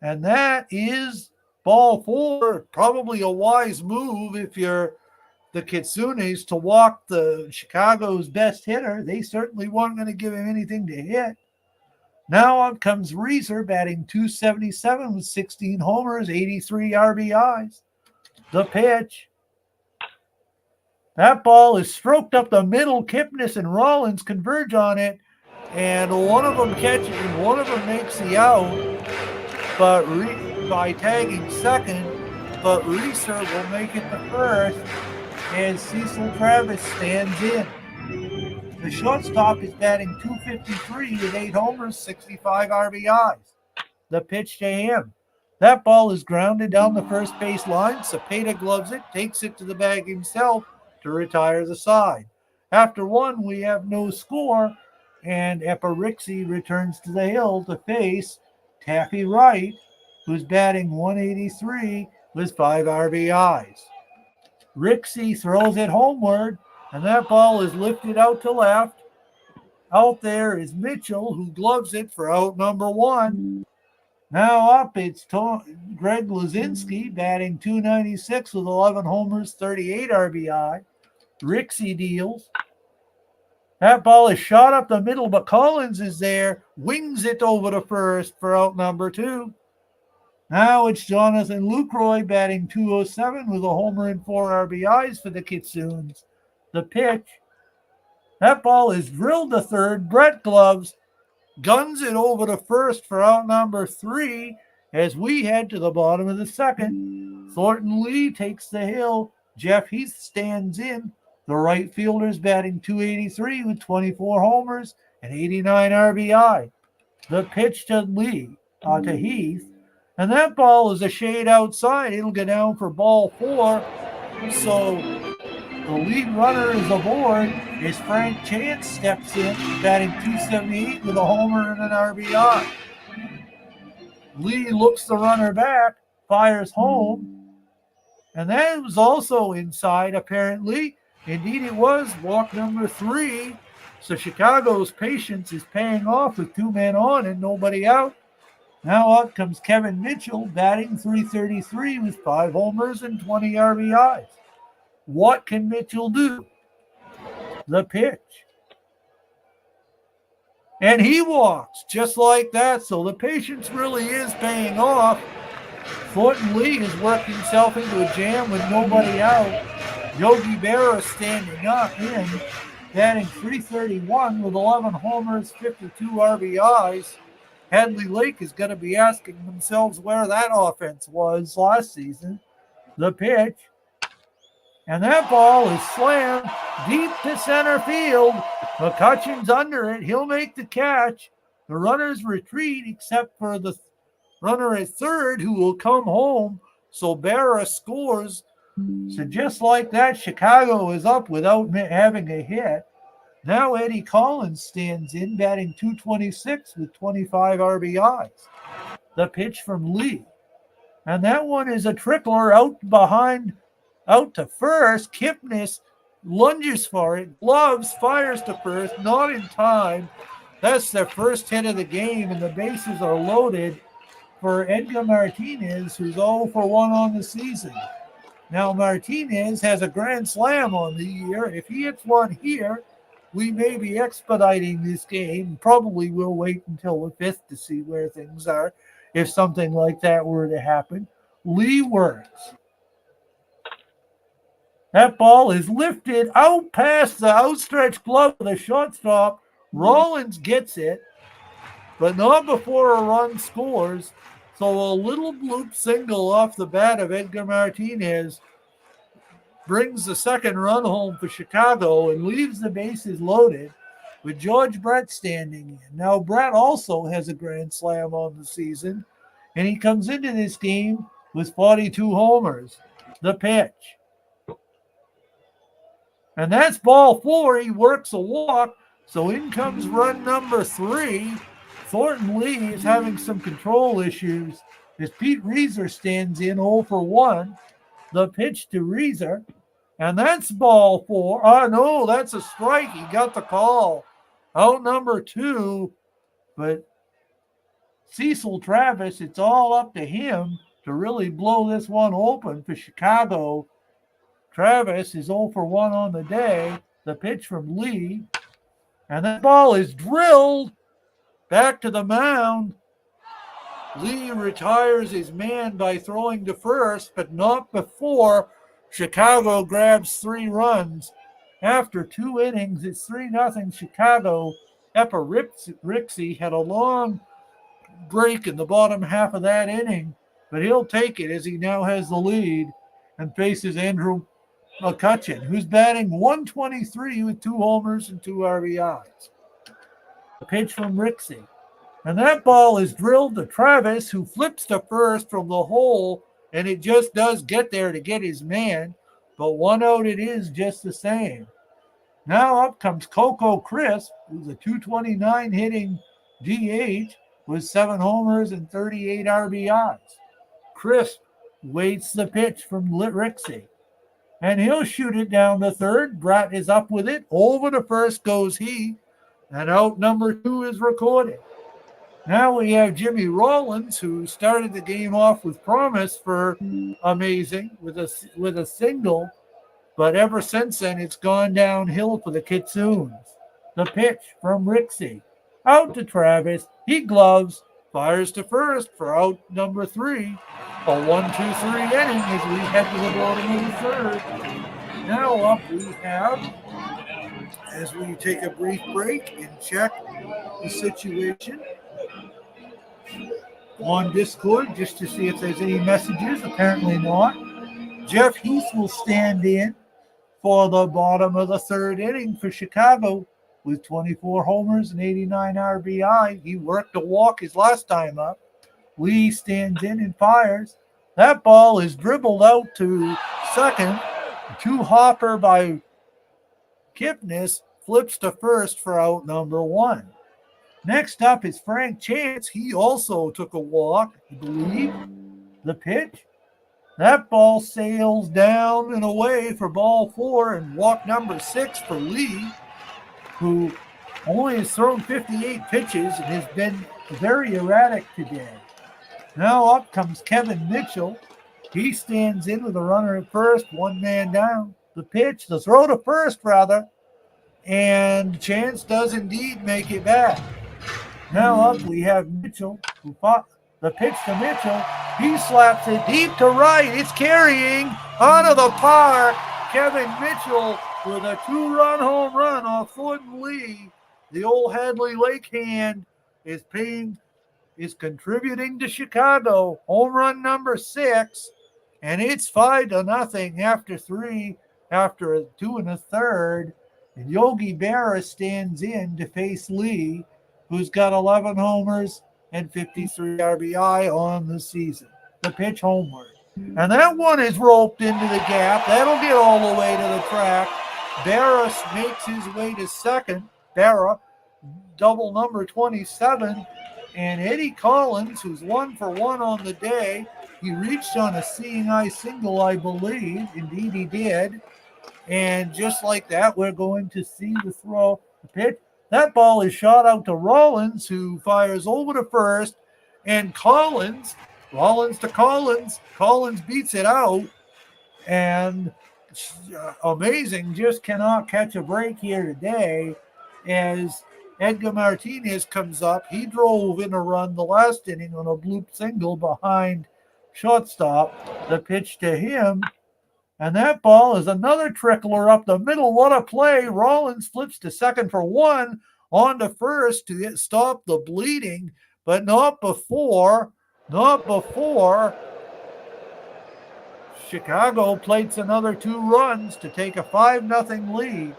and that is ball 4. Probably a wise move if you're the Kitsunes to walk the Chicago's best hitter. They certainly weren't going to give him anything to hit. Now up comes Reeser, batting 277 with 16 homers, 83 RBIs. The pitch. That ball is stroked up the middle. Kipnis and Rollins converge on it, and one of them catches and one of them makes the out, but by tagging second, but Reeser will make it to first, and Cecil Travis stands in. The shortstop is batting 253 with 8 homers, 65 RBIs. The pitch to him. That ball is grounded down the first base line. Cepeda gloves it, takes it to the bag himself to retire the side. After 1, we have no score, and Rixey returns to the hill to face Taffy Wright, who's batting 183 with 5 RBIs. Rixey throws it homeward, and that ball is lifted out to left. Out there is Mitchell, who gloves it for out number 1. Now up, it's Greg Lazinski, batting 296 with 11 homers, 38 RBI. Rixey deals. That ball is shot up the middle, but Collins is there, wings it over to first for out number 2. Now it's Jonathan Lucroy, batting 207 with a homer and 4 RBIs for the Kitsunes. The pitch. That ball is drilled to third. Brett gloves, guns it over to first for out number 3 as we head to the bottom of the second. Thornton Lee takes the hill. Jeff Heath stands in. The right fielder's batting .283 with 24 homers and 89 RBI. The pitch to to Heath, and that ball is a shade outside. It'll go down for ball 4. So the lead runner is aboard as Frank Chance steps in, batting .278 with a homer and an RBI. Lee looks the runner back, fires home, and that was also inside, apparently. Indeed, it was walk number 3. So Chicago's patience is paying off with 2 men on and nobody out. Now up comes Kevin Mitchell, batting .333 with 5 homers and 20 RBIs. What can Mitchell do? The pitch. And he walks just like that. So the patience really is paying off. Thornton Lee has worked himself into a jam with nobody out. Yogi Berra standing up in, batting .331 with 11 homers, 52 RBIs. Hadley Lake is going to be asking themselves where that offense was last season. The pitch. And that ball is slammed deep to center field. McCutcheon's under it. He'll make the catch. The runners retreat except for the runner at third who will come home. So Berra scores. So just like that, Chicago is up without having a hit. Now Eddie Collins stands in, batting .226 with 25 RBIs. The pitch from Lee. And that one is a trickler out to first. Kipnis lunges for it, gloves, fires to first, not in time. That's their first hit of the game, and the bases are loaded for Edgar Martinez, who's 0 for 1 on the season. Now Martinez has a grand slam on the year. If he hits one here, we may be expediting this game. Probably will wait until the 5th to see where things are if something like that were to happen. Lee works. That ball is lifted out past the outstretched glove of the shortstop. Rollins gets it, but not before a run scores. So a little bloop single off the bat of Edgar Martinez brings the second run home for Chicago and leaves the bases loaded with George Brett standing in. Now, Brett also has a grand slam on the season, and he comes into this game with 42 homers. The pitch. And that's ball 4. He works a walk, so in comes run number 3. Thornton Lee is having some control issues as Pete Reiser stands in 0 for 1. The pitch to Reiser, and that's ball 4. Oh, no, that's a strike. He got the call. Out number 2, but Cecil Travis, it's all up to him to really blow this one open for Chicago. Travis is 0 for 1 on the day. The pitch from Lee, and that ball is drilled back to the mound. Lee retires his man by throwing to first, but not before Chicago grabs 3 runs. After 2 innings, it's 3-0 Chicago. Epa Rixey had a long break in the bottom half of that inning, but he'll take it as he now has the lead and faces Andrew McCutcheon, who's batting .123 with 2 homers and 2 RBIs. A pitch from Rixey. And that ball is drilled to Travis, who flips to first from the hole, and it just does get there to get his man, but 1 out it is just the same. Now up comes Coco Crisp, who's a .229 hitting DH with 7 homers and 38 RBIs. Crisp waits the pitch from Rixey, and he'll shoot it down to third. Brett is up with it. Over to first goes he, and out number 2 is recorded. Now we have Jimmy Rollins, who started the game off with promise for amazing with a single, but ever since then it's gone downhill for the Kitsunes. The pitch from Rixey. Out to Travis. He gloves, fires to first for out number 3. A 1-2-3 inning as we head to the bottom of the third. Now up we have, as we take a brief break and check the situation on Discord just to see if there's any messages. Apparently not. Jeff Heath will stand in for the bottom of the third inning for Chicago with 24 homers and 89 RBI. He worked a walk his last time up. Lee stands in and fires. That ball is dribbled out to second. Two hopper by Kipnis, flips to first for out number one. Next up is Frank Chance. He also took a walk, I believe. The pitch. That ball sails down and away for ball four and walk number 6 for Lee, who only has thrown 58 pitches and has been very erratic today. Now up comes Kevin Mitchell. He stands in with a runner at first, one man down. The pitch, the throw to first rather, and Chance does indeed make it back. Now up we have Mitchell, who fought the pitch to Mitchell. He slaps it deep to right. It's carrying onto the park. Kevin Mitchell with a 2-run home run off Thornton Lee. The old Hadley Lake hand is contributing to Chicago. Home run number 6, and it's 5-0 after 3, after a 2 1/3. And Yogi Berra stands in to face Lee, who's got 11 homers and 53 RBI on the season. The pitch homeward. And that one is roped into the gap. That'll get all the way to the track. Barras makes his way to second. Berra, double number 27. And Eddie Collins, who's 1 for 1 on the day, he reached on a seeing eye single, I believe. Indeed, he did. And just like that, we're going to see the throw. The pitch. That ball is shot out to Rollins, who fires over to first. And Rollins to Collins. Collins beats it out. And amazing, just cannot catch a break here today as Edgar Martinez comes up. He drove in a run the last inning on a bloop single behind shortstop. The pitch to him. And that ball is another trickler up the middle. What a play. Rollins flips to second for 1, on to first to stop the bleeding, but not before Chicago plates another 2 runs to take a 5-0 lead.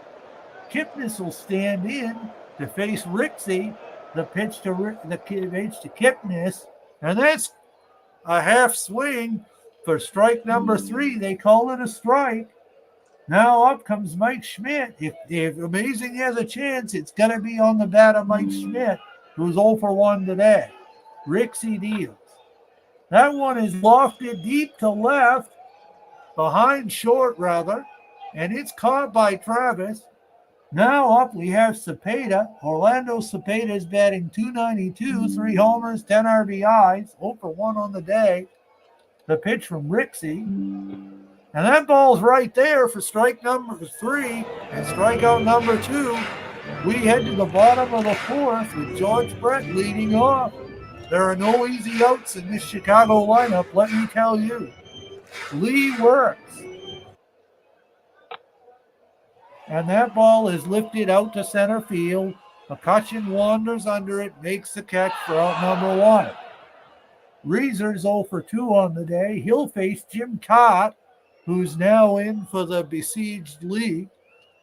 Kipnis will stand in to face Rixey. The pitch to Kipnis, and that's a half swing for strike number 3. They call it a strike. Now up comes Mike Schmidt. If Amazing has a chance, it's going to be on the bat of Mike Schmidt, who's 0 for 1 today. Rixey deals. That one is lofted deep to left, behind short rather, and it's caught by Travis. Now up we have Cepeda. Orlando Cepeda is batting .292, 3 homers, 10 RBIs, 0 for 1 on the day. The pitch from Rixey. And that ball's right there for strike number 3 and strikeout number 2. We head to the bottom of the 4th with George Brett leading off. There are no easy outs in this Chicago lineup, let me tell you. Lee works. And that ball is lifted out to center field. McCutcheon wanders under it, makes the catch for out number 1. Reeser's 0 for 2 on the day. He'll face Jim Cott, who's now in for the besieged Lee.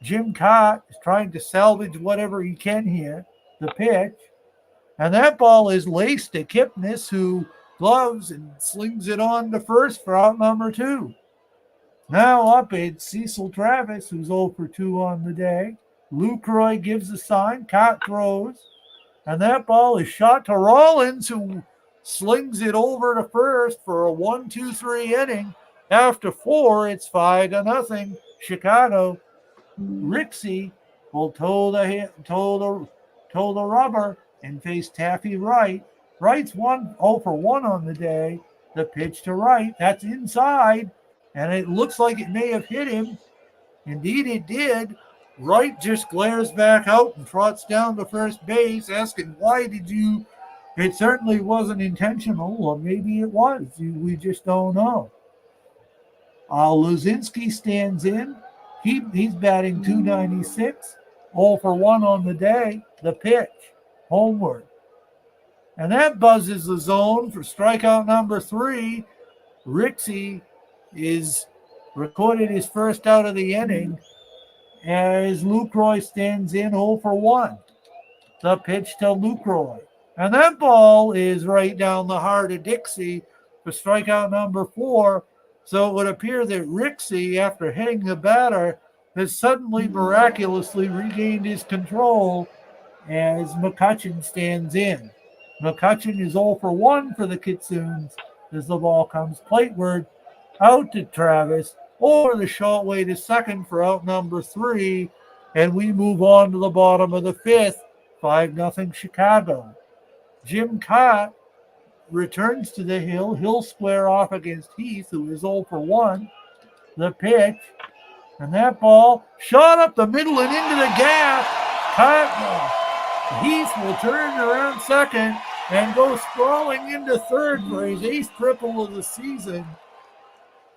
Jim Cott is trying to salvage whatever he can here. The pitch. And that ball is laced to Kipnis, who gloves and slings it on to first for out number 2. Now up it's Cecil Travis, who's 0 for 2 on the day. Lucroy gives the sign. Cott throws. And that ball is shot to Rollins, who slings it over to first for a 1-2-3 inning. After 4, it's 5-0 Chicago. Rixey will toe the rubber and face Taffy Wright. Wright's 0 for 1 on the day. The pitch to Wright. That's inside, and it looks like it may have hit him. Indeed, it did. Wright just glares back out and trots down to first base, asking, why did you? It certainly wasn't intentional, or maybe it was. We just don't know. Luzinski stands in. He's batting .296, 0 for 1 on the day. The pitch, homeward. And that buzzes the zone for strikeout number 3. Rixey is recorded his first out of the inning. as Lucroy stands in 0 for 1. The pitch to Lucroy. And that ball is right down the heart of Dixie for strikeout number 4. So it would appear that Rixey, after hitting the batter, has suddenly miraculously regained his control as McCutcheon stands in. McCutcheon is 0 for 1 for the Kitsunes as the ball comes plateward out to Travis over the short way to second for out number 3. And we move on to the bottom of the 5th, 5-0 Chicago. Jim Cott returns to the hill. He'll square off against Heath, who is 0 for 1. The pitch, and that ball shot up the middle and into the gap. Heath will turn around second and go sprawling into third for his 8th triple of the season.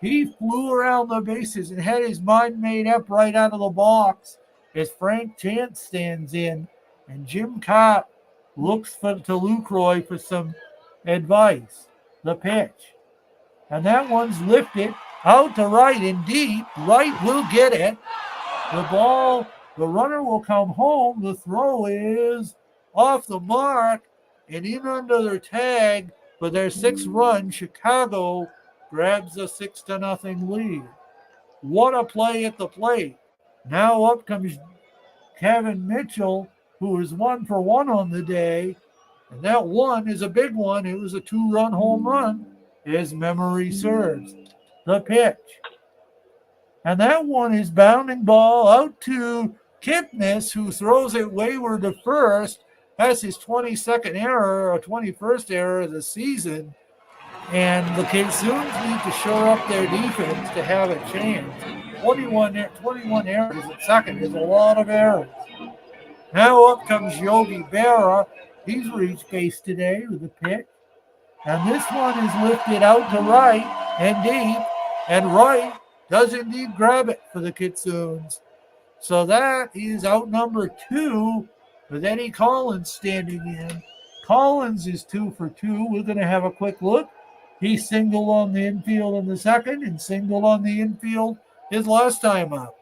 He flew around the bases and had his mind made up right out of the box as Frank Chance stands in, and Jim Cott looks to Lucroy for some advice. The pitch, and that one's lifted out to right and deep. Right will get it. The runner will come home. The throw is off the mark and in under their tag for their 6th run. Chicago grabs a 6-0 lead. What a play at the plate. Now up comes Kevin Mitchell, who is 1 for 1 on the day. And that one is a big one. It was a 2-run home run, as memory serves. The pitch. And that one is bounding ball out to Kipnis, who throws it wayward to first. That's his 22nd error or 21st error of the season. And the Kitsunes need to shore up their defense to have a chance. 21 errors at second is a lot of errors. Now up comes Yogi Berra. He's reached base today with a pitch. And this one is lifted out to right and deep. And right does indeed grab it for the Kitsunes. So that is out number 2 with Eddie Collins standing in. Collins is 2 for 2. We're going to have a quick look. He singled on the infield in the second and singled on the infield his last time up.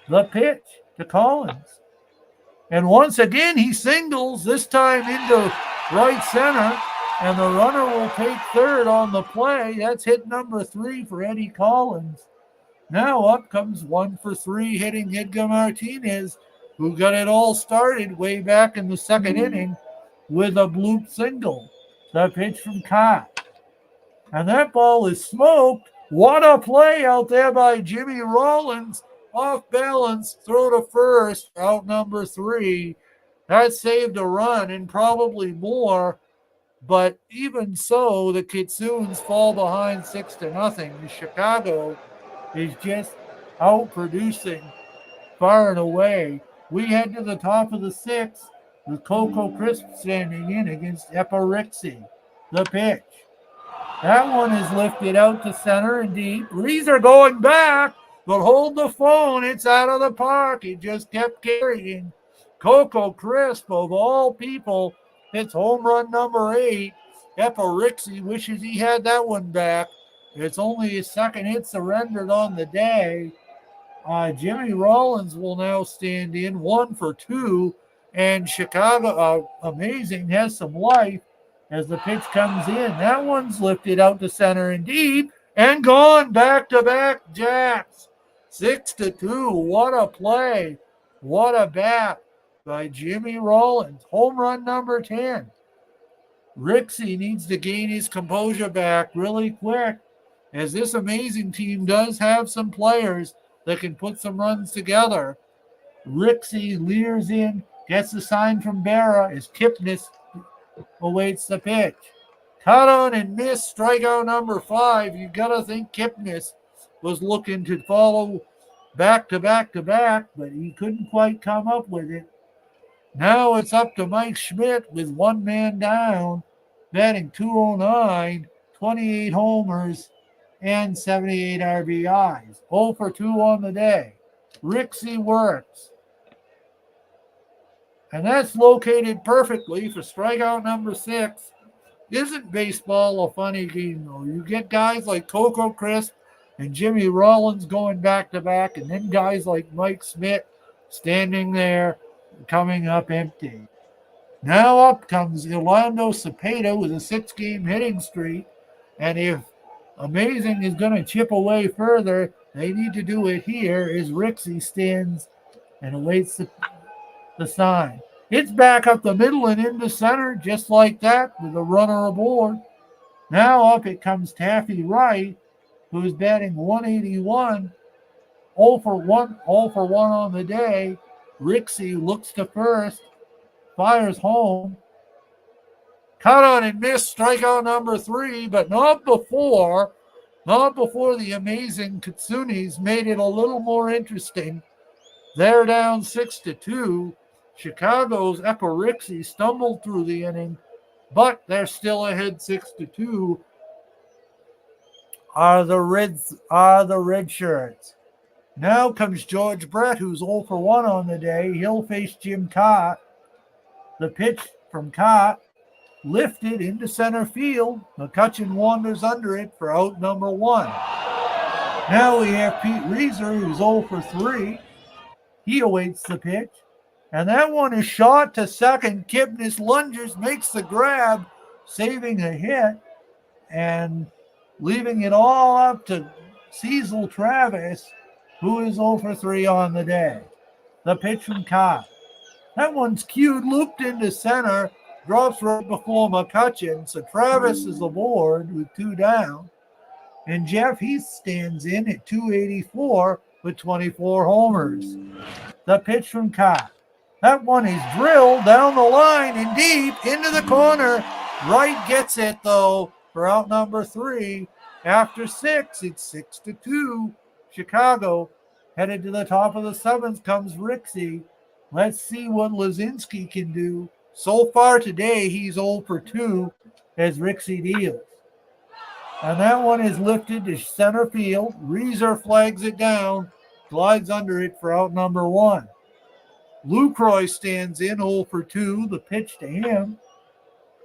The pitch to Collins. And once again, he singles, this time into right center, and the runner will take third on the play. That's hit number 3 for Eddie Collins. Now up comes 1 for 3 hitting Edgar Martinez, who got it all started way back in the second inning with a bloop single. The pitch from Cott. And that ball is smoked. What a play out there by Jimmy Rollins. Off balance, throw to first, out number 3. That saved a run and probably more. But even so, the Kitsunes fall behind 6-0. Chicago is just outproducing far and away. We head to the top of the 6th with Coco Crisp standing in against Eparixi. The pitch. That one is lifted out to center and deep. Reeser going back, but hold the phone. It's out of the park. He just kept carrying. Coco Crisp, of all people, hits home run number 8. Eparixi wishes he had that one back. It's only his second hit surrendered on the day. Jimmy Rollins will now stand in 1 for 2. And Chicago, amazing, has some life as the pitch comes in. That one's lifted out to center and deep and gone back-to-back jacks. 6-2. What a play. What a bat by Jimmy Rollins. Home run number 10. Rixey needs to gain his composure back really quick, as this amazing team does have some players that can put some runs together. Rixey leers in, gets the sign from Berra as Kipnis awaits the pitch. Cut on and miss, strikeout number 5. You got to think Kipnis was looking to follow back to back to back, but he couldn't quite come up with it. Now it's up to Mike Schmidt with 1 man down, batting .209, 28 homers, and 78 RBIs. 0 for 2 on the day. Rixey works. And that's located perfectly for strikeout number 6. Isn't baseball a funny game, though? You get guys like Coco Crisp and Jimmy Rollins going back to back, and then guys like Mike Smith standing there, coming up empty. Now up comes Orlando Cepeda with a 6-game hitting streak, and if Amazing is going to chip away further, they need to do it here as Rixey stands and awaits the sign. It's back up the middle and into center, just like that, with a runner aboard. Now up it comes Taffy Wright, who's batting 181, 0 for 1, 0 for 1 on the day. Rixey looks to first, fires home. Cut on and miss, strikeout number 3, but not before the amazing Kitsunis made it a little more interesting. They're down 6-2. Chicago's Epirixie stumbled through the inning, but they're still ahead 6-2. Are the red shirts. Now comes George Brett, who's 0 for 1 on the day. He'll face Jim Cott. The pitch from Cott lifted into center field. McCutcheon wanders under it for out number 1. Now we have Pete Reeser, who's 0 for 3. He awaits the pitch. And that one is shot to second. Kipnis lunges, makes the grab, saving a hit, and leaving it all up to Cecil Travis, who is 0 for 3 on the day. The pitch from Cott. That one's cued, looped into center, drops right before McCutcheon, so Travis is aboard with 2 down. And Jeff Heath stands in at 284 with 24 homers. The pitch from Cott. That one is drilled down the line and deep into the corner. Wright gets it, though, for out number 3. After 6, it's 6-2. Chicago headed to the top of the 7th comes Rixey. Let's see what Lazinski can do. So far today, he's 0 for 2 as Rixey deals. And that one is lifted to center field. Reeser flags it down, glides under it for out number 1. Lucroy stands in 0 for 2. The pitch to him.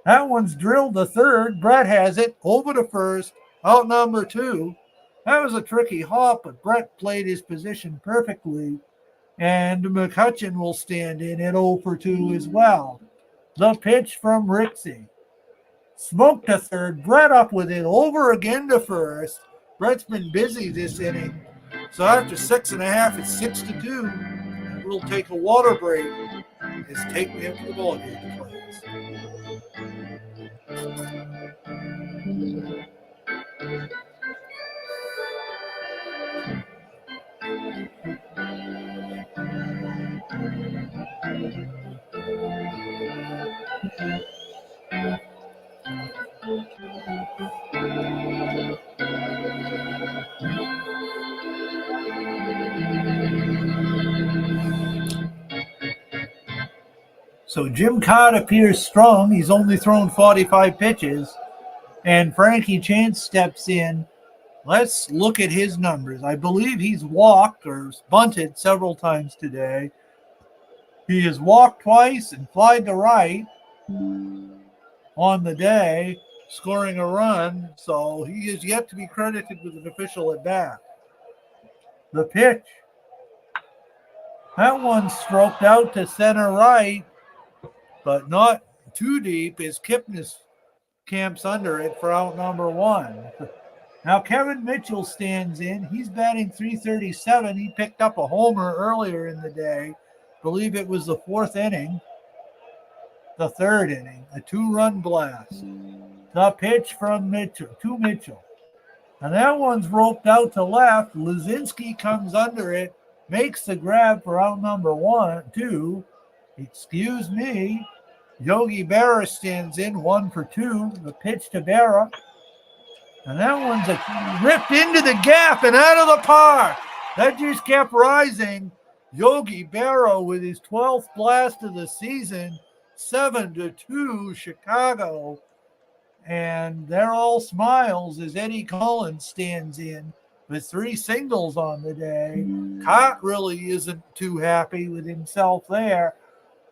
That one's drilled to third. Brett has it over to first. Out number 2. That was a tricky hop, but Brett played his position perfectly. And McCutcheon will stand in at 0 for 2 as well. The pitch from Rixey. Smoke to third. Brett up with it. Over again to first. Brett's been busy this inning. So after 6.5, it's 6-2. We'll take a water break. As Take Me Up to the Ballgame plays. So Jim Cott appears strong. He's only thrown 45 pitches. And Frankie Chance steps in. Let's look at his numbers. I believe he's walked or bunted several times today. He has walked twice and flied to right on the day, scoring a run. So he is yet to be credited with an official at bat. The pitch. That one stroked out to center right, but not too deep as Kipnis camps under it for out number 1. Now Kevin Mitchell stands in. He's batting .337. He picked up a homer earlier in the day. I believe it was the 4th inning. The 3rd inning. A 2-run blast. The pitch from Mitchell to Mitchell. And that one's roped out to left. Lazinski comes under it. Makes the grab for out number 2. Excuse me. Yogi Berra stands in 1 for 2. The pitch to Berra. And that one's ripped into the gap and out of the park. That just kept rising. Yogi Berra with his 12th blast of the season. 7-2 Chicago. And they're all smiles as Eddie Collins stands in with 3 singles on the day. Cott really isn't too happy with himself there.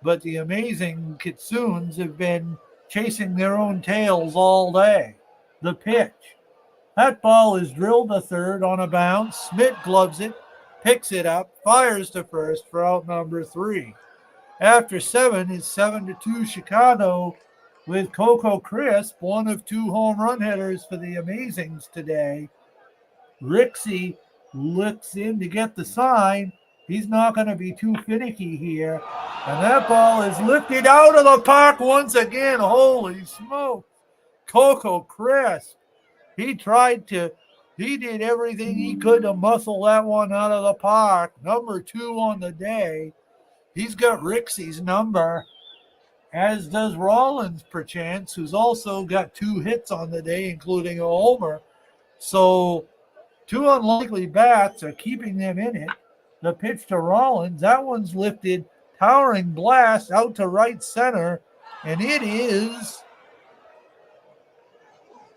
But the amazing Kitsunes have been chasing their own tails all day. The pitch. That ball is drilled to third on a bounce. Schmidt gloves it, picks it up, fires to first for out number 3. After 7, it's 7-2 Chicago with Coco Crisp, one of 2 home run hitters for the Amazings today. Rixey looks in to get the sign. He's not going to be too finicky here. And that ball is lifted out of the park once again. Holy smoke. Coco Crisp. He did everything he could to muscle that one out of the park. Number 2 on the day. He's got Rixey's number, as does Rollins, perchance, who's also got 2 hits on the day, including a homer. So 2 unlikely bats are keeping them in it. The pitch to Rollins, that one's lifted, towering blast out to right center, and it is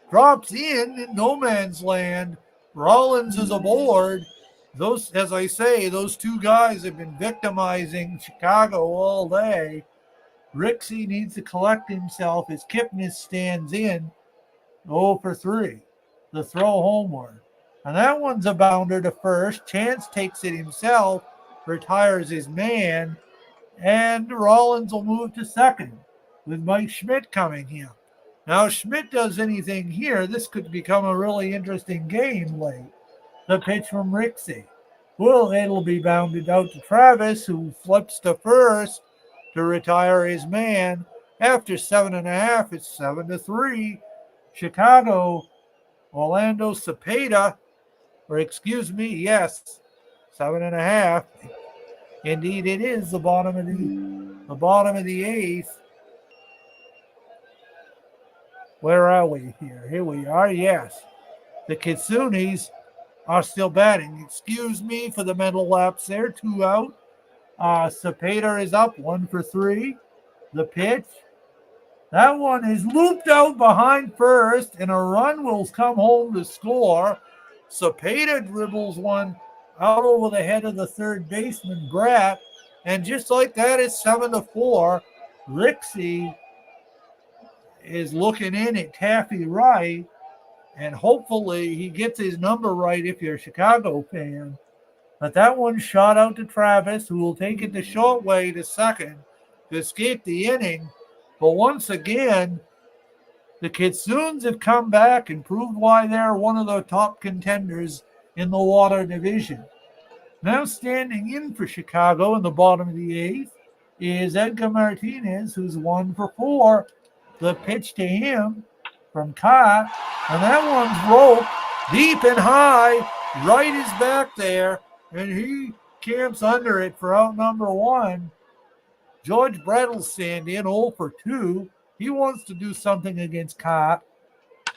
drops in no man's land. Rollins is aboard. Those, as I say, those 2 guys have been victimizing Chicago all day. Rixey needs to collect himself as Kipnis stands in 0 for 3. The throw homeward. And that one's a bounder to first. Chance takes it himself, retires his man, and Rollins will move to second with Mike Schmidt coming in. Now, if Schmidt does anything here, this could become a really interesting game late. The pitch from Rixey. Well, it'll be bounded out to Travis, who flips to first to retire his man. After 7.5, it's 7-3. Chicago, Orlando Cepeda, or excuse me, yes, 7.5. Indeed, it is the bottom of the 8th. Where are we here? Here we are, yes. The Kitsunes are still batting. Excuse me for the mental lapse there. 2 out. Cepeda is up 1 for 3. The pitch. That one is looped out behind first, and a run will come home to score. Cepeda dribbles one out over the head of the third baseman, Bratt, and just like that, it's 7-4. Rixey is looking in at Taffy Wright, and hopefully he gets his number right if you're a Chicago fan. But that one shot out to Travis, who will take it the short way to second to escape the inning. But once again, the Kitsunes have come back and proved why they're one of the top contenders in the Water Division. Now standing in for Chicago in the bottom of the 8th is Edgar Martinez, who's 1 for 4. The pitch to him from Cott, and that one's roped deep and high. Right is back there, and he camps under it for out number 1. George Brett will stand in 0 for 2. He wants to do something against Cott,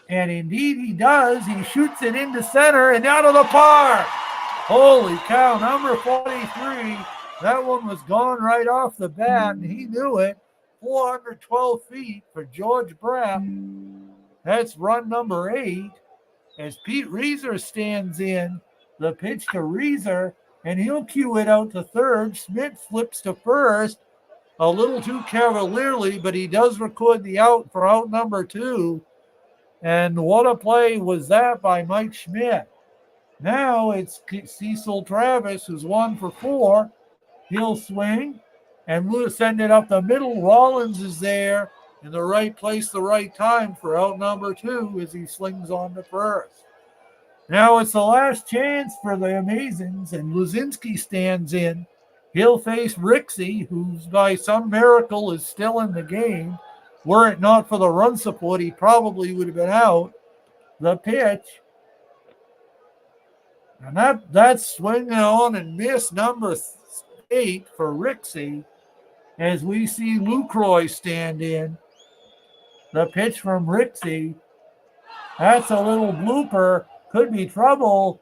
and indeed he does. He shoots it into center and out of the park. Holy cow, number 43. That one was gone right off the bat, and he knew it. 412 feet for George Brett. That's run number 8. As Pete Reeser stands in, the pitch to Reeser, and he'll cue it out to third. Schmidt flips to first, a little too cavalierly, but he does record the out for out number 2. And what a play was that by Mike Schmidt. Now it's Cecil Travis, who's 1 for 4. He'll swing, and we'll send it up the middle. Rollins is there in the right place, the right time for out number 2 as he slings on to first. Now it's the last chance for the Amazings, and Luzinski stands in. He'll face Rixey, who's by some miracle is still in the game. Were it not for the run support, he probably would have been out. The pitch. And that's swinging on and miss number 8 for Rixey as we see Lucroy stand in. The pitch from Rixey. That's a little blooper. Could be trouble.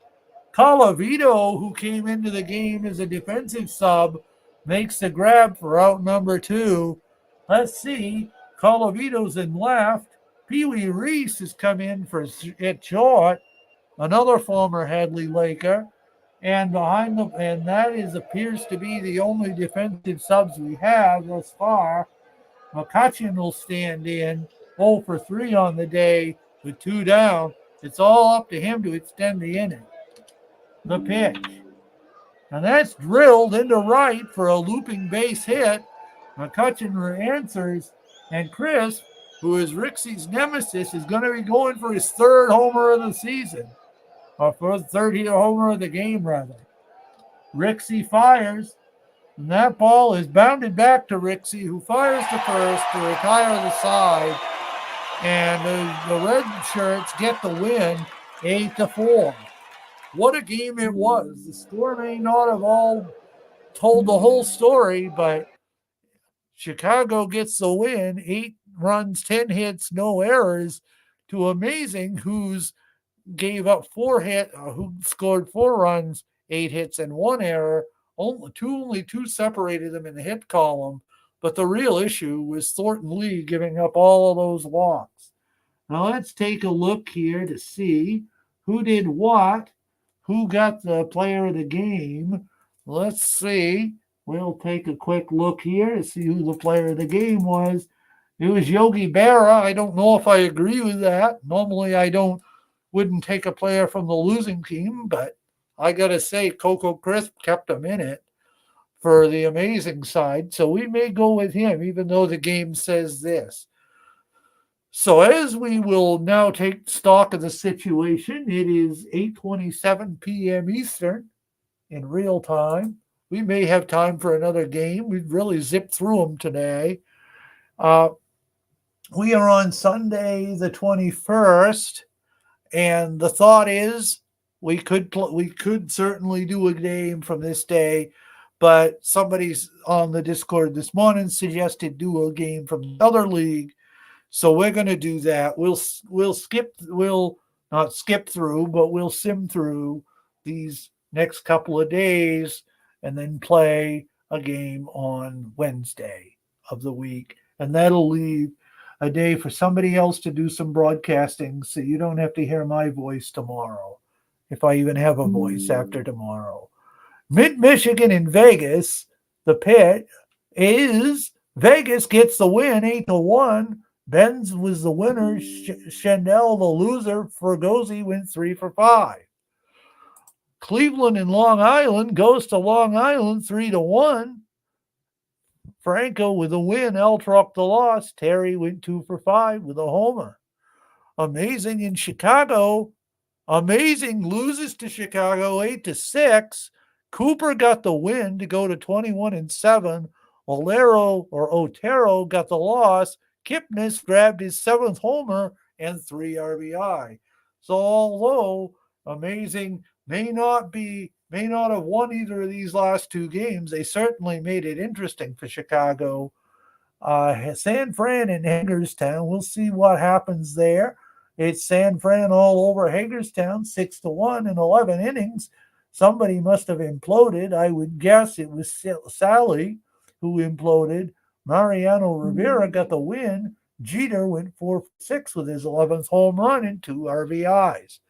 Colavito, who came into the game as a defensive sub, makes the grab for out number 2. Let's see. Colavito's in left. Pee Wee Reese has come in at short. Another former Hadley Laker. And behind them, and that appears to be the only defensive subs we have thus far. McCutcheon will stand in 0 for 3 on the day with 2 down. It's all up to him to extend the inning. The pitch. And that's drilled into right for a looping base hit. McCutcheon answers, and Chris, who is Rixey's nemesis, is going to be going for his third homer of the season, or for his third homer of the game, rather. Rixey fires, and that ball is bounded back to Rixey, who fires to first to retire the side. And the Red Shirts get the win 8-4. What a game it was. The score may not have all told the whole story, but Chicago gets the win, 8 runs, 10 hits, no errors, to Amazing, who's gave up who scored 4 runs, 8 hits, and 1 error. Only two separated them in the hit column, but the real issue was Thornton Lee giving up all of those walks. Now let's take a look here to see who did what, who got the player of the game. Let's see. We'll take a quick look here to see who the player of the game was. It was Yogi Berra. I don't know if I agree with that. Normally wouldn't take a player from the losing team, but I got to say Coco Crisp kept him in it for the Amazing side. So we may go with him, even though the game says this. So as we will now take stock of the situation, it is 8:27 p.m. Eastern in real time. We may have time for another game. We've really zipped through them today. We are on Sunday the 21st, and the thought is we could certainly do a game from this day, but somebody's on the Discord this morning suggested do a game from the other league. So we're going to do that. We'll not skip through, but we'll sim through these next couple of days and then play a game on Wednesday of the week. And that'll leave a day for somebody else to do some broadcasting so you don't have to hear my voice tomorrow, if I even have a voice after tomorrow. Mid-Michigan in Vegas, the pit is Vegas gets the win 8-1. Benz was the winner. Shendell the loser. Fergozzi went 3 for 5. Cleveland and Long Island goes to Long Island 3-1. Franco with a win. Eltrock the loss. Terry went 2 for 5 with a homer. Amazing in Chicago. Amazing loses to Chicago 8-6. Cooper got the win to go to 21-7. Otero got the loss. Kipnis grabbed his 7th homer and 3 RBI. So although Amazing may not have won either of these last 2 games, they certainly made it interesting for Chicago. San Fran and Hagerstown, we'll see what happens there. It's San Fran all over Hagerstown, 6-1 in 11 innings. Somebody must have imploded. I would guess it was Sally who imploded. Mariano Rivera got the win. Jeter went 4 for 6 with his 11th home run and 2 RBIs.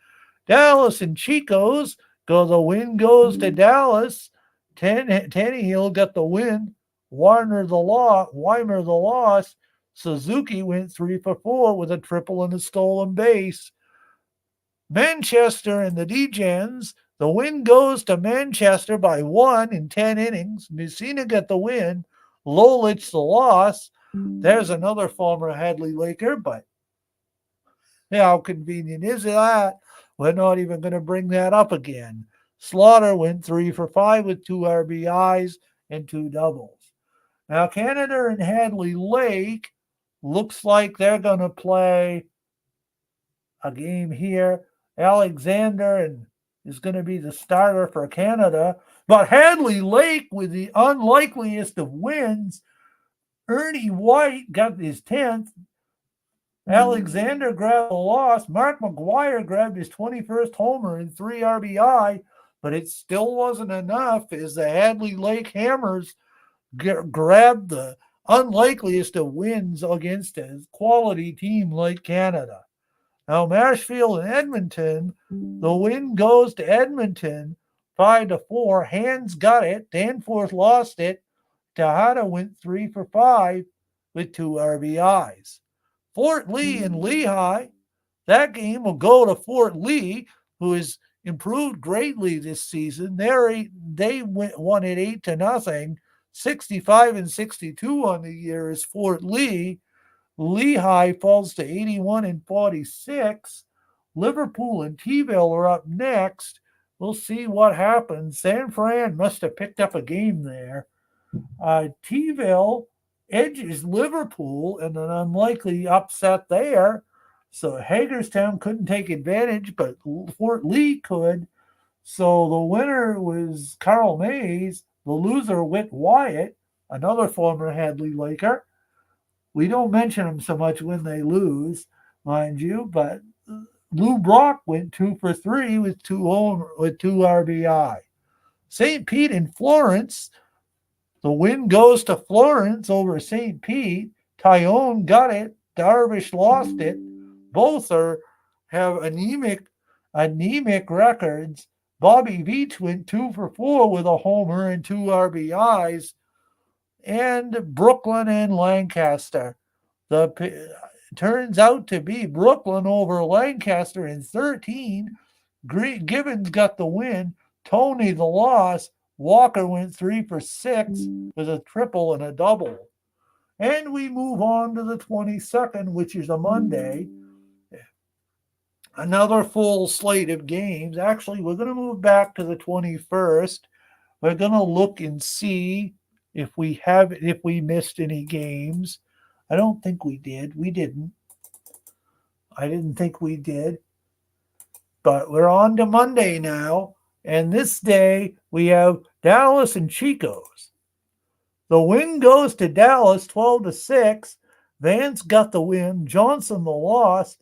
Dallas and Chico's the win goes to Dallas. Tannehill got the win. Weimer the loss. Suzuki went 3 for 4 with a triple and a stolen base. Manchester and the D-Gens, the win goes to Manchester by 1 in 10 innings. Messina got the win. Lolich the loss. There's another former Hadley Laker, but how convenient is that? We're not even going to bring that up again. Slaughter went 3 for 5 with 2 RBIs and 2 doubles. Now, Canada and Hadley Lake looks like they're going to play a game here. Alexander is going to be the starter for Canada. But Hadley Lake, with the unlikeliest of wins, Ernie White got his 10th. Alexander grabbed a loss. Mark McGuire grabbed his 21st homer and 3 RBI, but it still wasn't enough as the Hadley Lake Hammers grabbed the unlikeliest of wins against a quality team like Canada. Now, Marshfield and Edmonton, the win goes to Edmonton 5-4. Hands got it. Danforth lost it. Tejada went 3 for 5 with 2 RBIs. Fort Lee and Lehigh, That game will go to Fort Lee, who has improved greatly this season. They won it 8-0. 65-62 on the year is Fort Lee. Lehigh falls to 81-46. Liverpool and T-ville are up next. We'll see what happens. San Fran must have picked up a game there. T-ville edges Liverpool in an unlikely upset there. So Hagerstown couldn't take advantage, but Fort Lee could. So the winner was Carl Mays. The loser, Whit Wyatt, another former Hadley Laker. We don't mention them so much when they lose, mind you, but Lou Brock went 2 for 3 with two RBI. St. Pete and Florence. The win goes to Florence over St. Pete. Tyone got it. Darvish lost it. Both have anemic records. Bobby Veach went 2 for 4 with a homer and 2 RBIs. And Brooklyn and Lancaster. Turns out to be Brooklyn over Lancaster in 13. Gibbons got the win. Tony the loss. Walker went 3 for 6 with a triple and a double. And we move on to the 22nd, which is a Monday. Another full slate of games. Actually, we're going to move back to the 21st. We're going to look and see if we missed any games. I don't think we did. We didn't. I didn't think we did. But we're on to Monday now. And this day we have Dallas and Chico's. The win goes to Dallas 12-6. Vance got the win. Johnson the loss.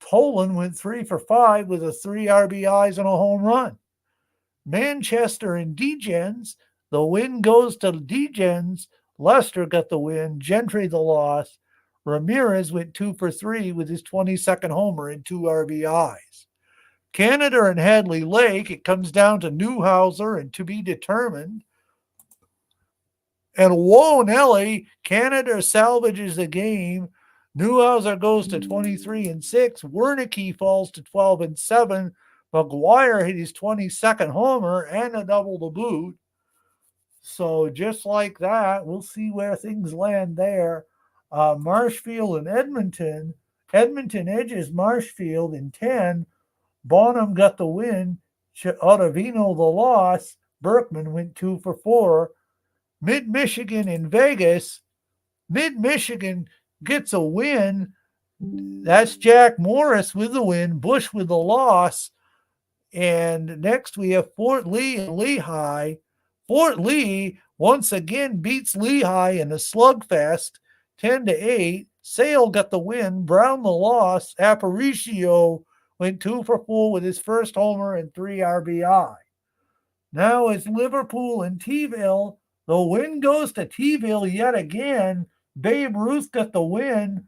Tolan went 3 for 5 with 3 RBIs and a home run. Manchester and Degens. The win goes to Degens. Lester got the win. Gentry the loss. Ramirez went 2 for 3 with his 22nd homer and 2 RBIs. Canada and Hadley Lake, it comes down to Newhouser and to be determined. And whoa, Nelly, Canada salvages the game. Newhouser goes to 23-6. Wernicke falls to 12-7. McGuire hit his 22nd homer and a double to boot. So just like that, we'll see where things land there. Marshfield and Edmonton. Edmonton edges Marshfield in 10. Bonham got the win. Ottavino the loss. Berkman went 2 for 4. Mid-Michigan in Vegas. Mid-Michigan gets a win. That's Jack Morris with the win. Bush with the loss. And next we have Fort Lee and Lehigh. Fort Lee once again beats Lehigh in a slugfest, 10-8. Sale got the win. Brown the loss. Aparicio went 2 for 4 with his first homer and 3 RBI. Now it's Liverpool and T-ville. The win goes to T-ville yet again. Babe Ruth got the win.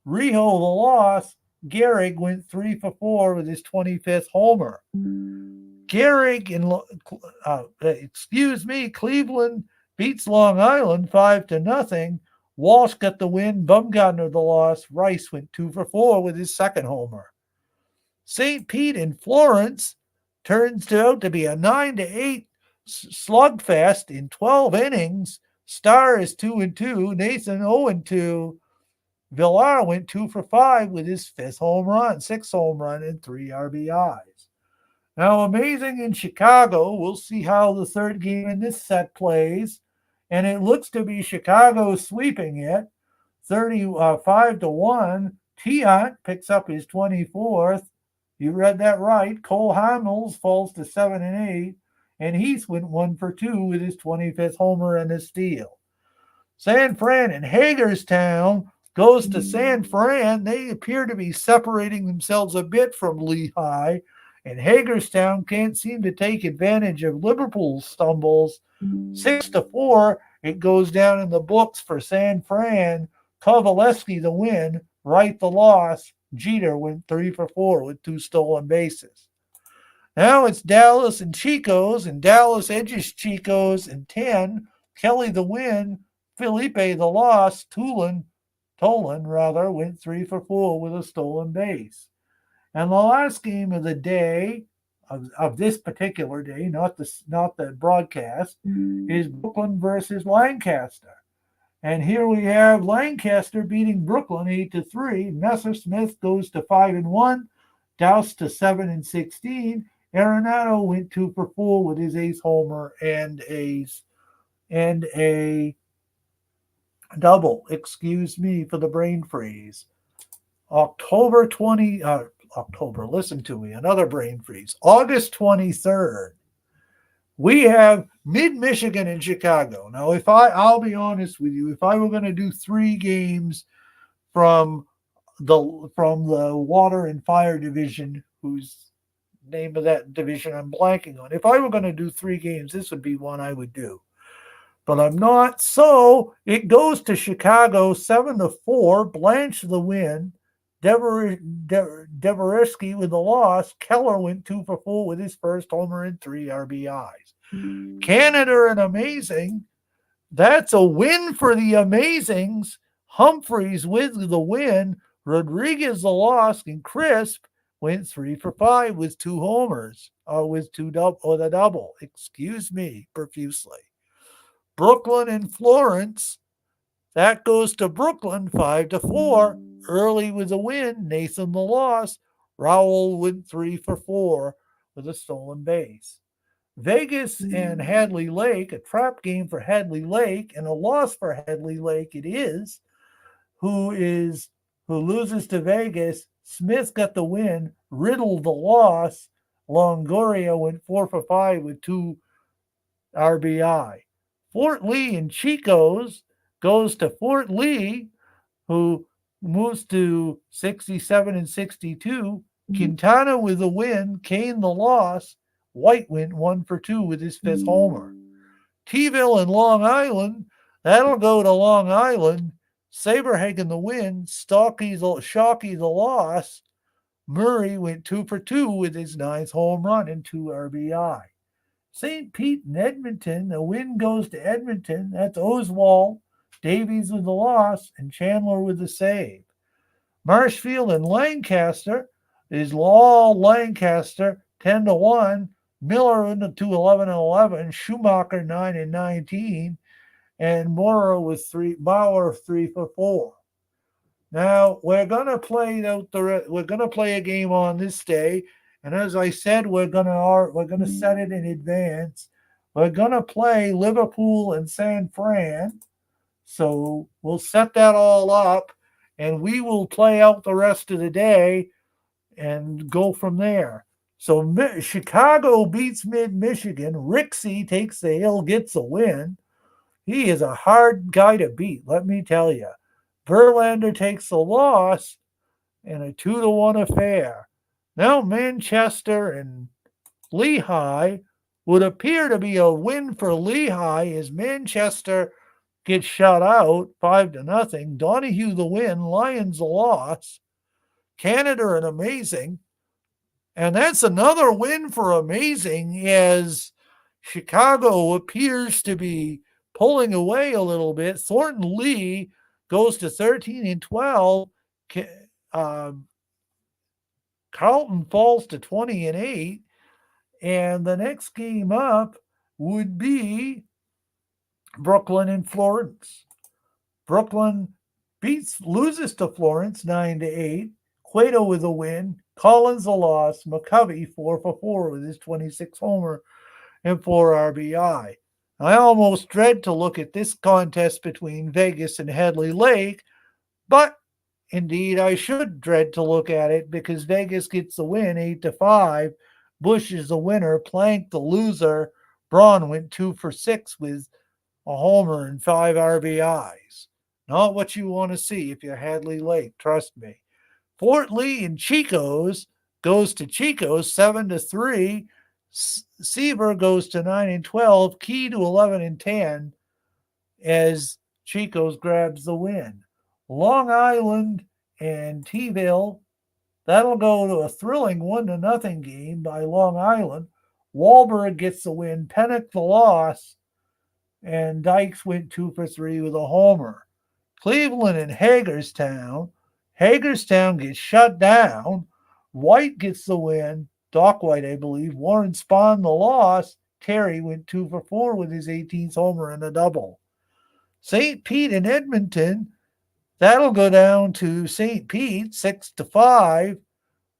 Rijo the loss. Gehrig went 3 for 4 with his 25th homer. Cleveland beats Long Island 5-0. Walsh got the win. Bumgarner the loss. Rice went 2 for 4 with his second homer. St. Pete and Florence turns out to be a 9-8 slugfest in 12 innings. Starr is 2-2. Nathan 0-2. Villar went 2 for 5 with his 6th home run, and 3 RBIs. Now, amazing in Chicago. We'll see how the third game in this set plays. And it looks to be Chicago sweeping it 35-1. Tiant picks up his 24th. You read that right. Cole Hamels falls to 7-8. And Heath went 1 for 2 with his 25th homer and a steal. San Fran and Hagerstown goes to San Fran. They appear to be separating themselves a bit from Lehigh. And Hagerstown can't seem to take advantage of Liverpool's stumbles. 6-4, it goes down in the books for San Fran. Kovaleski the win, Wright the loss. Jeter went 3 for 4 with 2 stolen bases. Now it's Dallas and Chico's, and Dallas edges Chico's in 10. Kelly the win, Felipe the loss. Tolan went 3 for 4 with a stolen base. And the last game of the day, of this particular day, not the broadcast, is Brooklyn versus Lancaster. And here we have Lancaster beating Brooklyn 8-3. Messersmith goes to 5-1. Douse to 7-16. Arenado went 2 for 4 with his ace homer and a double. Excuse me for the brain freeze. October 20. October. Listen to me. Another brain freeze. August 23rd. We have Mid Michigan and Chicago. Now, I'll be honest with you, if I were going to do 3 games from the Water and Fire Division, whose name of that division I'm blanking on, if I were going to do 3 games, this would be one I would do. But I'm not. So it goes to Chicago 7-4. Blanche the win. Devereski with the loss. Keller went 2 for 4 with his first homer and 3 RBIs. Canada and Amazing. That's a win for the Amazings. Humphreys with the win. Rodriguez the loss, and Crisp went 3 for 5 with 2 homers. With the double. Excuse me profusely. Brooklyn and Florence. That goes to Brooklyn 5-4. Early with the win. Nathan the loss. Rowell went 3 for 4 with a stolen base. Vegas and Hadley Lake, a trap game for Hadley Lake and a loss for Hadley Lake it is, who loses to Vegas. Smith got the win, Riddle the loss. Longoria went 4 for 5 with 2 RBI. Fort Lee and Chico's goes to Fort Lee, who moves to 67-62. Quintana with the win, Kane the loss. White went 1-for-2 with his 5th homer. T-ville and Long Island, that'll go to Long Island. Saberhagen the win, Shockey the loss. Murray went 2-for-2 with his 9th home run and 2 RBI. St. Pete and Edmonton, the win goes to Edmonton. That's Oswald. Davies with the loss, and Chandler with the save. Marshfield and Lancaster is all Lancaster 10-1. Miller into 11-11. Schumacher 9-19, and Bauer 3-for-4. Now we're gonna play a game on this day, and as I said, we're gonna set it in advance. We're gonna play Liverpool and San Fran. So we'll set that all up, and we will play out the rest of the day and go from there. So Chicago beats Mid-Michigan. Rixey takes the hill, gets a win. He is a hard guy to beat, let me tell you. Verlander takes the loss in a 2-1 affair. Now Manchester and Lehigh would appear to be a win for Lehigh as Manchester gets shut out 5-0. Donahue the win, Lions the loss. Canada and Amazing. And that's another win for Amazing as Chicago appears to be pulling away a little bit. Thornton Lee goes to 13-12. Carlton falls to 20-8. And the next game up would be Brooklyn and Florence. Brooklyn loses to Florence 9-8. Cueto with a win. Collins a loss. McCovey 4-for-4 with his 26th homer and 4 RBI. I almost dread to look at this contest between Vegas and Hadley Lake, but indeed I should dread to look at it because Vegas gets the win 8-5. Bush is the winner. Plank the loser. Braun went 2-for-6 with a homer and 5 RBIs. Not what you want to see if you're Hadley Lake, trust me. Fort Lee and Chico's goes to Chico's 7-3. Seaver goes to 9-12. Key to 11-10 as Chico's grabs the win. Long Island and T-ville, that'll go to a thrilling 1-0 game by Long Island. Wahlberg gets the win. Pennock the loss. And Dykes went 2-for-3 with a homer. Cleveland and Hagerstown. Hagerstown gets shut down. White gets the win. Doc White, I believe. Warren Spahn the loss. Terry went 2 for 4 with his 18th homer and a double. St. Pete and Edmonton, that'll go down to St. Pete 6-5.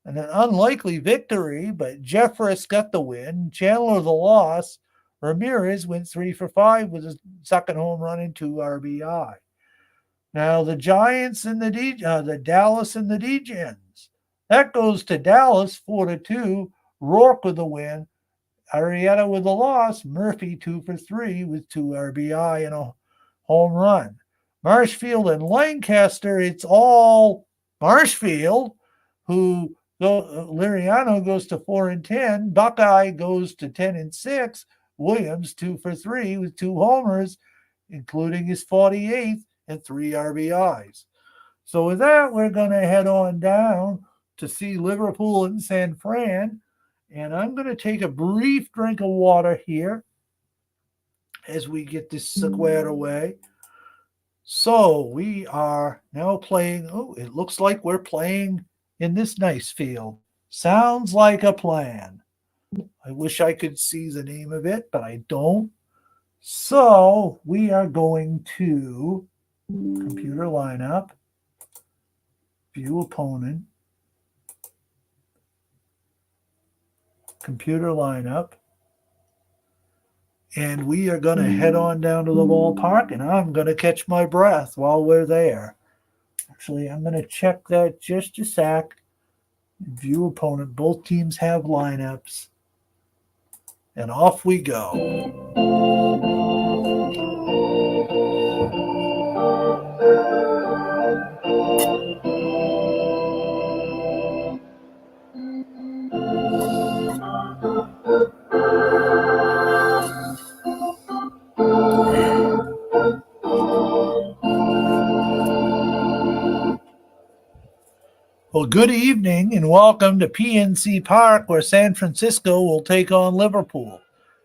And an unlikely victory, but Jeffress got the win. Chandler the loss. Ramirez went 3 for 5 with his second home run and 2 RBI. Now the Giants and the Dallas and the Degens. That goes to Dallas 4-2. Rourke with the win. Arrieta with the loss. Murphy 2 for 3 with 2 RBI and a home run. Marshfield and Lancaster, it's all Marshfield, who Liriano goes to 4-10. Buckeye goes to 10-6. Williams 2 for 3 with 2 homers, including his 48th and 3 RBIs. So with that, we're going to head on down to see Liverpool and San Fran. And I'm going to take a brief drink of water here as we get this squared away. So we are now playing. Oh, it looks like we're playing in this nice field. Sounds like a plan. I wish I could see the name of it, but I don't. So we are going to computer lineup, view opponent, computer lineup, and we are going to head on down to the ballpark, and I'm going to catch my breath while we're there. Actually, I'm going to check that just a sec. View opponent. Both teams have lineups. And off we go. Well, good evening and welcome to PNC Park, where San Francisco will take on Liverpool.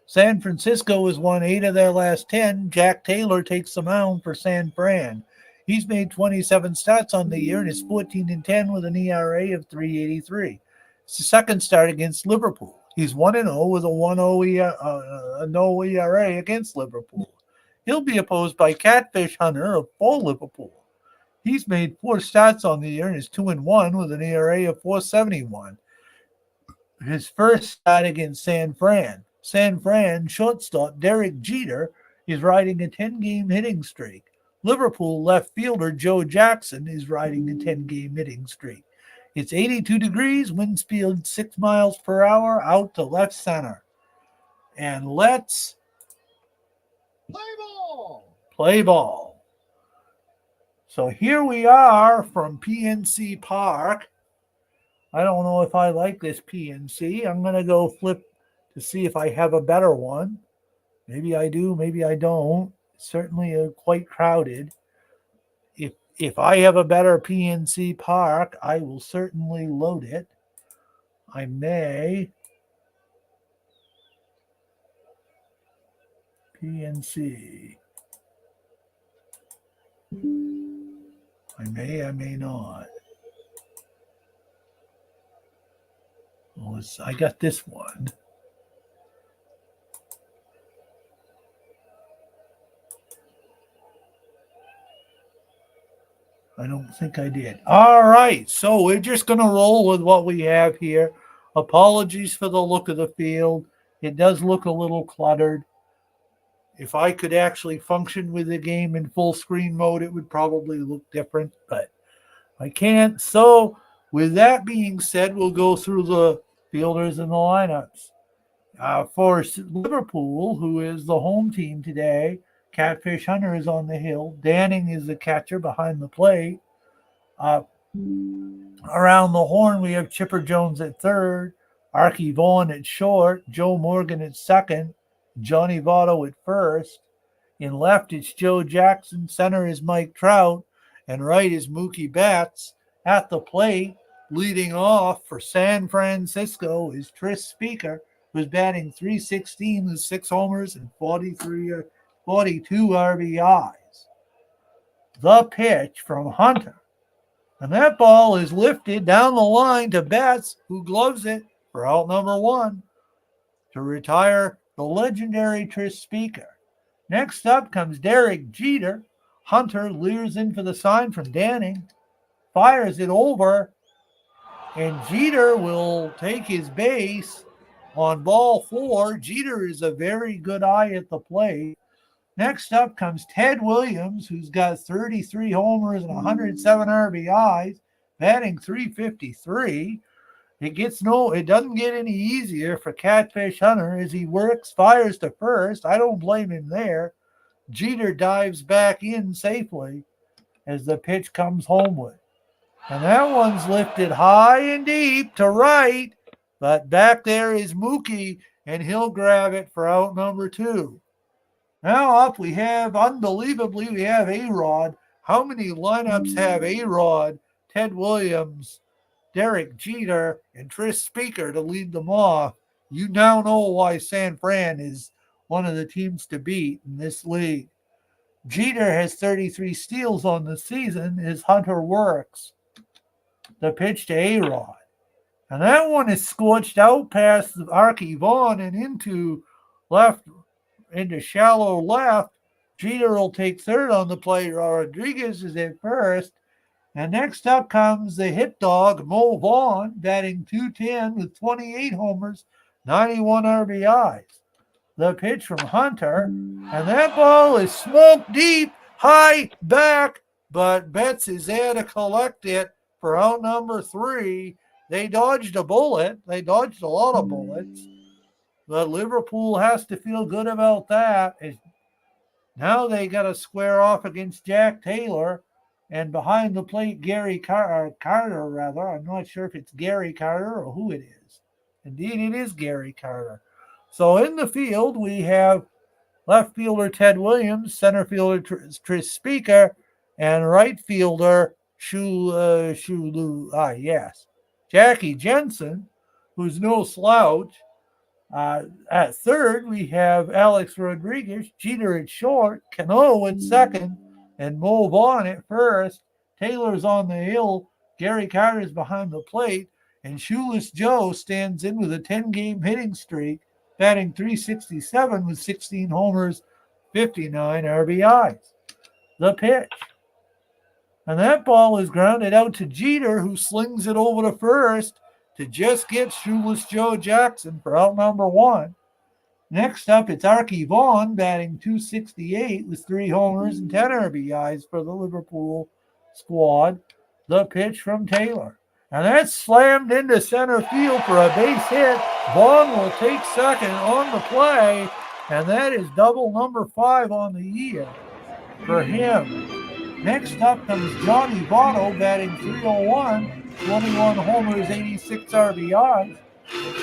San Francisco has won 8 of their last 10. Jack Taylor takes the mound for San Fran. He's made 27 starts on the year and is 14-10 with an ERA of 3.83. It's the second start against Liverpool. He's 1-0 with a 1-0 no ERA against Liverpool. He'll be opposed by Catfish Hunter of full Liverpool. He's made 4 starts on the year and is 2-1 with an ERA of 4.71. His first start against San Fran. San Fran shortstop Derek Jeter is riding a 10-game hitting streak. Liverpool left fielder Joe Jackson is riding a 10-game hitting streak. It's 82 degrees, wind speed 6 miles per hour, out to left center. And let's play ball. So here we are from PNC Park. I don't know if I like this PNC. I'm going to go flip to see if I have a better one. Maybe I do, maybe I don't. It's certainly quite crowded. If I have a better PNC Park, I will certainly load it. I may. PNC. I may not. Well, I got this one. I don't think I did. All right, so we're just going to roll with what we have here. Apologies for the look of the field. It does look a little cluttered. If I could actually function with the game in full screen mode, it would probably look different, but I can't. So with that being said, we'll go through the fielders and the lineups. For Liverpool, who is the home team today, Catfish Hunter is on the hill. Danning is the catcher behind the plate. Around the horn, we have Chipper Jones at third, Archie Vaughan at short, Joe Morgan at second, Johnny Votto at first. In left, it's Joe Jackson. Center is Mike Trout. And right is Mookie Betts. At the plate, leading off for San Francisco is Tris Speaker, who's batting .316 with 6 homers and 42 RBIs. The pitch from Hunter And that ball is lifted down the line to Betts, who gloves it for out number 1 to retire the legendary Tris Speaker. Next up comes Derek Jeter. Hunter leers in for the sign from Danning, fires it over, and Jeter will take his base on ball 4. Jeter is a very good eye at the plate. Next up comes Ted Williams, who's got 33 homers and 107 RBIs, batting .353. It doesn't get any easier for Catfish Hunter as he works, fires to first. I don't blame him there. Jeter dives back in safely as the pitch comes homeward. And that one's lifted high and deep to right, but back there is Mookie, and he'll grab it for out number 2. Now up we have A-Rod. How many lineups have A-Rod, Ted Williams, Derek Jeter, and Tris Speaker to lead them off? You now know why San Fran is one of the teams to beat in this league. Jeter has 33 steals on the season as Hunter works. The pitch to A-Rod. And that one is scorched out past Archie Vaughn and into shallow left. Jeter will take third on the play. Rodriguez is at first. And next up comes the hit dog, Mo Vaughn, batting .210 with 28 homers, 91 RBIs. The pitch from Hunter, and that ball is smoked deep, high back, but Betts is there to collect it for out number 3. They dodged a bullet. They dodged a lot of bullets. But Liverpool has to feel good about that. Now they got to square off against Jack Taylor. And behind the plate, Carter. I'm not sure if it's Gary Carter or who it is. Indeed, it is Gary Carter. So in the field, we have left fielder Ted Williams, center fielder Tris Speaker, and right fielder Jackie Jensen, who's no slouch. At third, we have Alex Rodriguez, Jeter at short, Cano at second, and Mo Vaughn at first. Taylor's on the hill. Gary Carter's behind the plate. And Shoeless Joe stands in with a 10-game hitting streak, batting .367 with 16 homers, 59 RBIs. The pitch. And that ball is grounded out to Jeter, who slings it over to first to just get Shoeless Joe Jackson for out number 1. Next up, it's Archie Vaughn, batting .268 with 3 homers and 10 RBIs for the Liverpool squad. The pitch from Taylor. And that's slammed into center field for a base hit. Vaughn will take second on the play, and that is double number 5 on the year for him. Next up comes Johnny Votto, batting .301, 21 homers, 86 RBIs.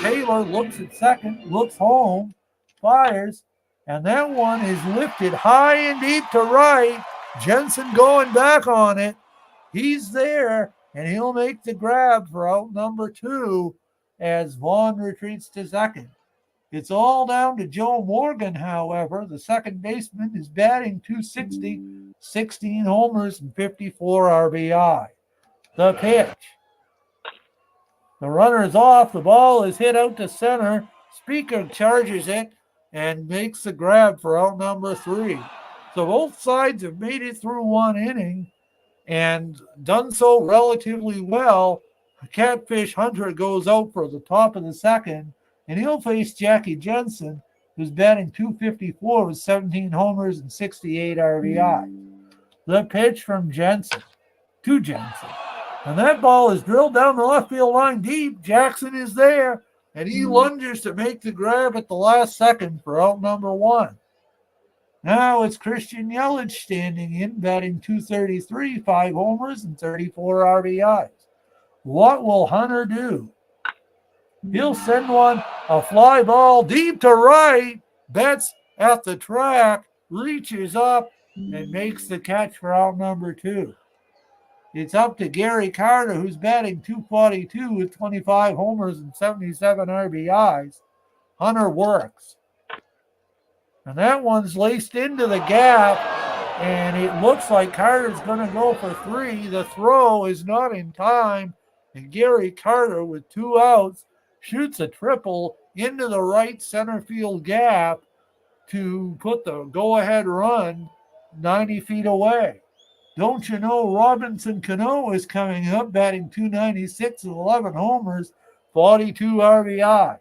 Taylor looks at second, looks home, fires, and that one is lifted high and deep to right. Jensen going back on it. He's there, and he'll make the grab for out number 2 as Vaughn retreats to second. It's all down to Joe Morgan, however. The second baseman is batting .260, 16 homers and 54 RBI. The pitch. The runner is off. The ball is hit out to center. Speaker charges it and makes the grab for out number 3. So both sides have made it through one inning and done so relatively well. Catfish Hunter goes out for the top of the second, and he'll face Jackie Jensen, who's batting .254 with 17 homers and 68 RBI. The pitch from Jensen to Jensen. And that ball is drilled down the left field line deep. Jackson is there, and he lunges to make the grab at the last second for out number 1. Now it's Christian Yelich standing in, batting .233, 5 homers and 34 RBIs. What will Hunter do? He'll send a fly ball deep to right. Betts at the track, reaches up, and makes the catch for out number 2. It's up to Gary Carter, who's batting .242 with 25 homers and 77 RBIs. Hunter works. And that one's laced into the gap, And it looks like Carter's going to go for 3. The throw is not in time. And Gary Carter, with 2 outs, shoots a triple into the right center field gap to put the go-ahead run 90 feet away. Don't you know Robinson Cano is coming up, batting .296 with 11 homers, 42 RBI.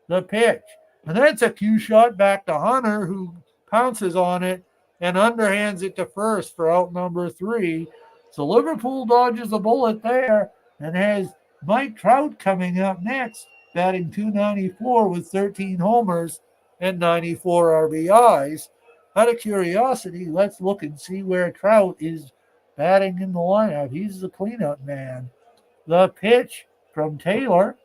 The pitch. And that's a cue shot back to Hunter, who pounces on it and underhands it to first for out number 3. So Liverpool dodges a bullet there and has Mike Trout coming up next, batting .294 with 13 homers and 94 RBIs. Out of curiosity, let's look and see where Trout is batting in the lineup. He's the cleanup man. The pitch from Taylor.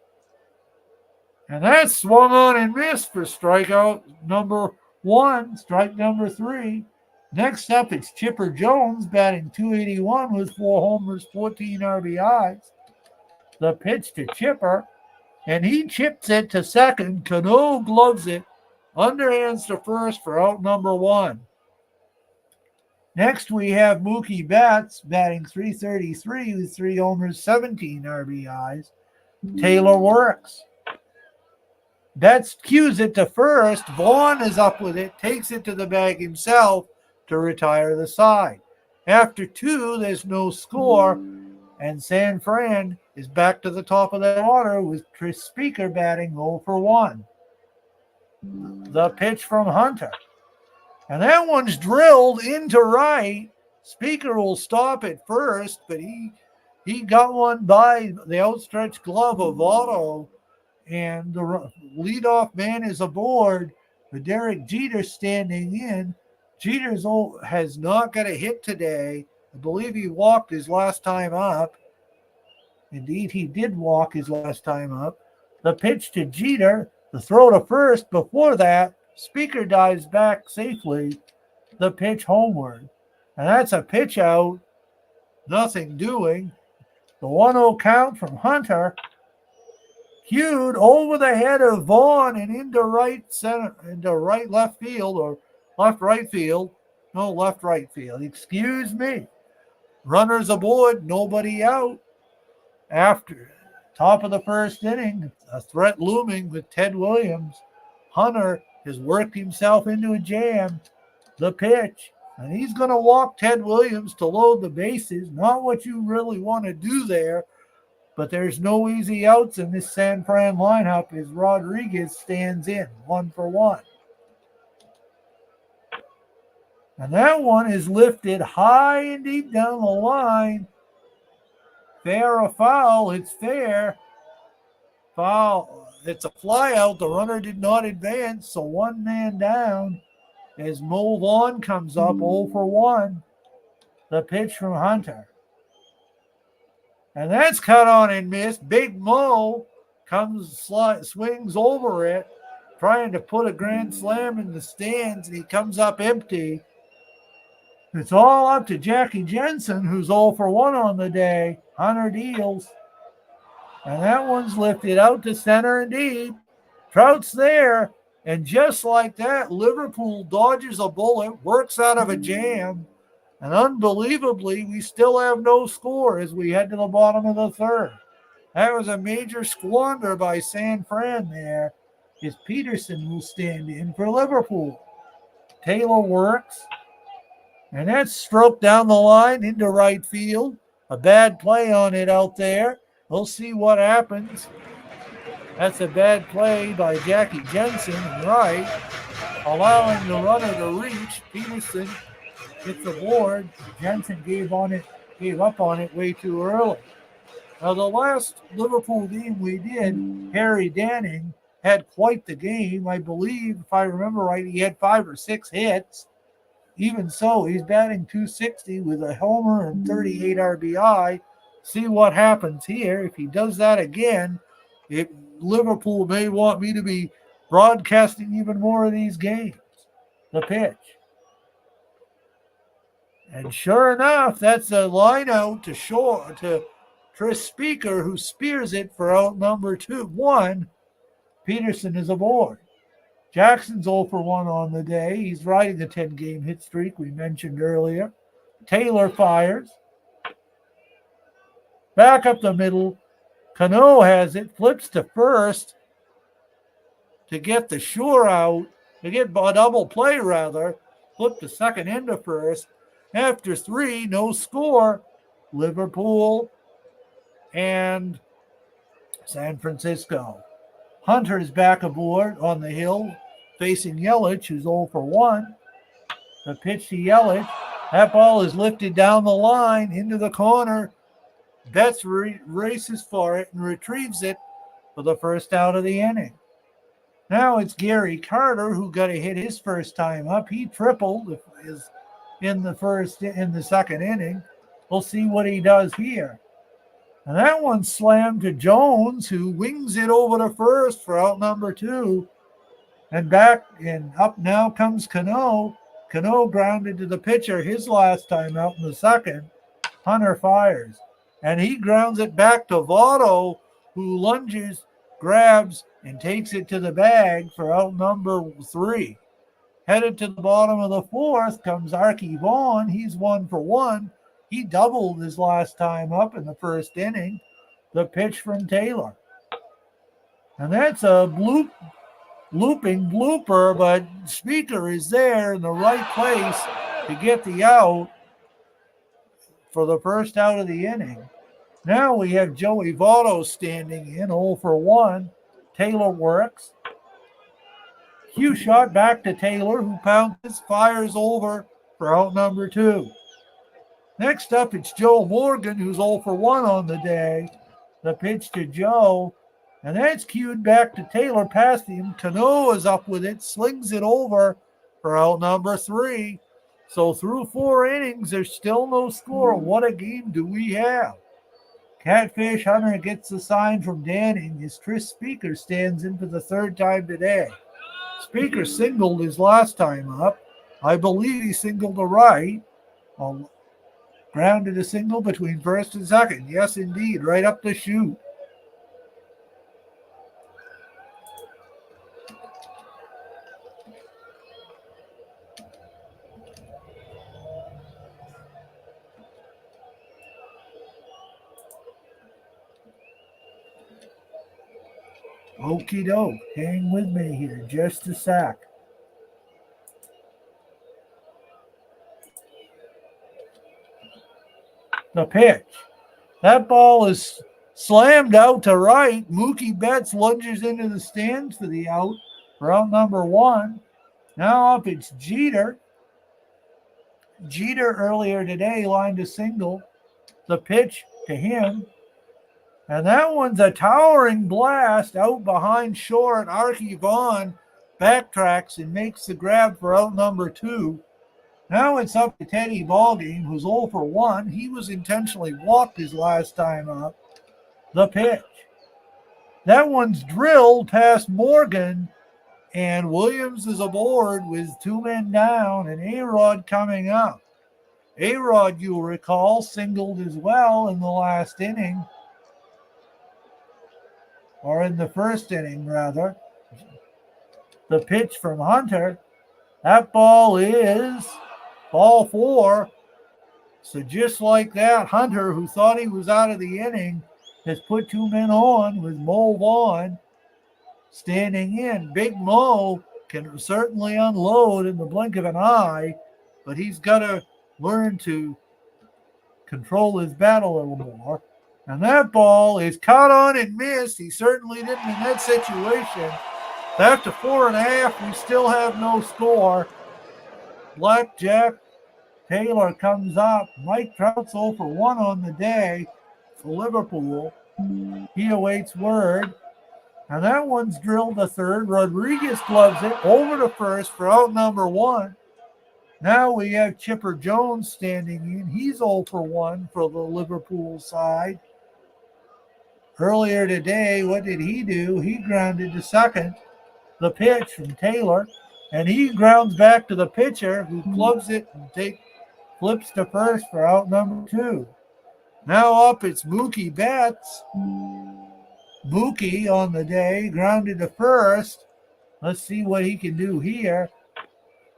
And that's swung on and missed for strikeout number 1, strike number 3. Next up, it's Chipper Jones batting .281 with 4 homers, 14 RBIs. The pitch to Chipper, and he chips it to second. Cano gloves it, underhands to first for out number 1. Next, we have Mookie Betts batting .333 with 3 homers, 17 RBIs. Taylor works. Betts cues it to first. Vaughn is up with it, takes it to the bag himself to retire the side. After 2, there's no score, and San Fran is back to the top of the order with Chris Speaker batting 0 for 1. The pitch from Hunter. And that one's drilled into right. Speaker will stop at first, but he got one by the outstretched glove of Otto. And the leadoff man is aboard, but Derek Jeter standing in. Jeter has not got a hit today. I believe he walked his last time up. Indeed, he did walk his last time up. The pitch to Jeter, the throw to first. Before that, Speaker dives back safely. The pitch homeward. And that's a pitch out. Nothing doing. The 1-0 count from Hunter. Cued over the head of Vaughn and into left field or left right field. No, left right field. Excuse me. Runners aboard, nobody out. After top of the first inning, a threat looming with Ted Williams. Hunter has worked himself into a jam. The pitch. And he's going to walk Ted Williams to load the bases. Not what you really want to do there. But there's no easy outs in this San Fran lineup as Rodriguez stands in 1 for 1. And that one is lifted high and deep down the line. Fair or foul? It's fair. Foul. It's a fly out. The runner did not advance, so 1 man down as Mo Vaughn comes up 0 for 1. The pitch from Hunter. And that's cut on and missed. Big Mo swings over it, trying to put a grand slam in the stands, and he comes up empty. It's all up to Jackie Jensen, who's 0 for 1 on the day. Hunter deals. And that one's lifted out to center and deep. Trout's there. And just like that, Liverpool dodges a bullet, works out of a jam. And unbelievably, we still have no score as we head to the bottom of the 3rd. That was a major squander by San Fran there, as Peterson will stand in for Liverpool. Taylor works, and that's stroked down the line into right field. A bad play on it out there. We'll see what happens. That's a bad play by Jackie Jensen in right, allowing the runner to reach. Peterson hits the board. Jensen gave up on it way too early. Now, the last Liverpool game we did, Harry Danning had quite the game. I believe, if I remember right, he had 5 or 6 hits. Even so, he's batting .260 with a homer and 38 RBI. See what happens here. If he does that again, Liverpool may want me to be broadcasting even more of these games. The pitch. And sure enough, that's a line out to Chris Speaker, who spears it for out number 1. Peterson is aboard. Jackson's 0 for 1 on the day. He's riding the 10-game hit streak we mentioned earlier. Taylor fires. Back up the middle. Cano has it, flips to first to get the sure out, to get a double play rather. Flip to second into first. After 3, no score. Liverpool and San Francisco. Hunter's back aboard on the hill, facing Yelich, who's 0 for 1. The pitch to Yelich. That ball is lifted down the line into the corner. Betts races for it and retrieves it for the first out of the inning. Now it's Gary Carter who got to hit his first time up. He tripled in the second inning. We'll see what he does here. And that one slammed to Jones, who wings it over to first for out number 2. And back and up now comes Cano. Cano grounded to the pitcher his last time out in the second. Hunter fires. And he grounds it back to Votto, who lunges, grabs, and takes it to the bag for out number 3. Headed to the bottom of the 4th comes Archie Vaughn. He's 1 for 1. He doubled his last time up in the first inning. The pitch from Taylor. And that's a looping blooper, but Speaker is there in the right place to get the out for the first out of the inning. Now we have Joey Votto standing in 0 for 1. Taylor works. Cue shot back to Taylor, who pounces, fires over for out number 2. Next up, it's Joe Morgan, who's 0 for 1 on the day. The pitch to Joe, and that's cued back to Taylor past him. Cano is up with it, slings it over for out number 3. So through 4 innings, there's still no score. What a game do we have? Catfish Hunter gets the sign from Danning as Chris Speaker stands in for the 3rd time today. Speaker singled his last time up. I believe he singled to right. Grounded a single between first and second. Yes, indeed, right up the chute. Okie doke. Hang with me here just a sec. The pitch. That ball is slammed out to right. Mookie Betts lunges into the stands for the out for out number 1. Now up it's Jeter. Jeter earlier today lined a single. The pitch to him. And that one's a towering blast out behind short. Archie Vaughn backtracks and makes the grab for out number 2. Now it's up to Teddy Ballgame, who's 0 for 1. He was intentionally walked his last time up. The pitch. That one's drilled past Morgan, and Williams is aboard with 2 men down, and A-Rod coming up. A-Rod, you'll recall, singled as well in the last inning, or in the first inning, rather. The pitch from Hunter. That ball is ball 4. So just like that, Hunter, who thought he was out of the inning, has put 2 men on with Mo Vaughn standing in. Big Mo can certainly unload in the blink of an eye, but he's got to learn to control his bat a little more. And that ball is caught on and missed. He certainly didn't in that situation. After 4.5, we still have no score. Blackjack Taylor comes up. Mike Trout's 0 for 1 on the day for Liverpool. He awaits word. And that one's drilled to third. Rodriguez gloves it over to first for out number 1. Now we have Chipper Jones standing in. He's 0 for 1 for the Liverpool side. Earlier today, what did he do? He grounded to second. The pitch from Taylor. And he grounds back to the pitcher, who gloves it and flips to first for out number 2. Now up, it's Mookie Betts. Mookie on the day grounded to first. Let's see what he can do here.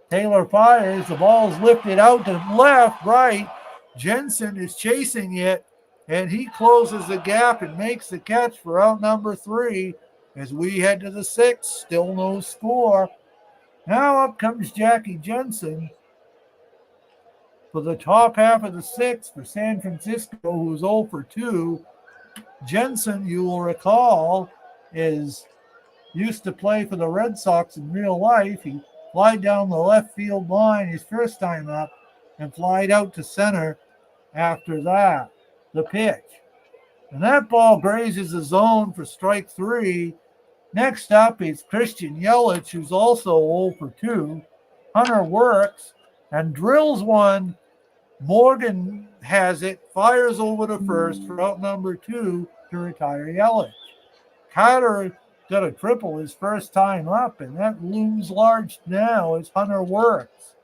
Taylor fires. The ball's lifted out to left, right. Jensen is chasing it, and he closes the gap and makes the catch for out number 3 as we head to the 6th. Still no score. Now up comes Jackie Jensen for the top half of the 6th for San Francisco, who's 0 for 2. Jensen, you will recall, used to play for the Red Sox in real life. He fly down the left field line his first time up and flied out to center after that. The pitch. And that ball grazes the zone for strike 3. Next up is Christian Yelich, who's also 0 for 2. Hunter works and drills one. Morgan has it, fires over to first for out number 2 to retire Yelich. Carter got a triple his first time up, and that looms large now as Hunter works.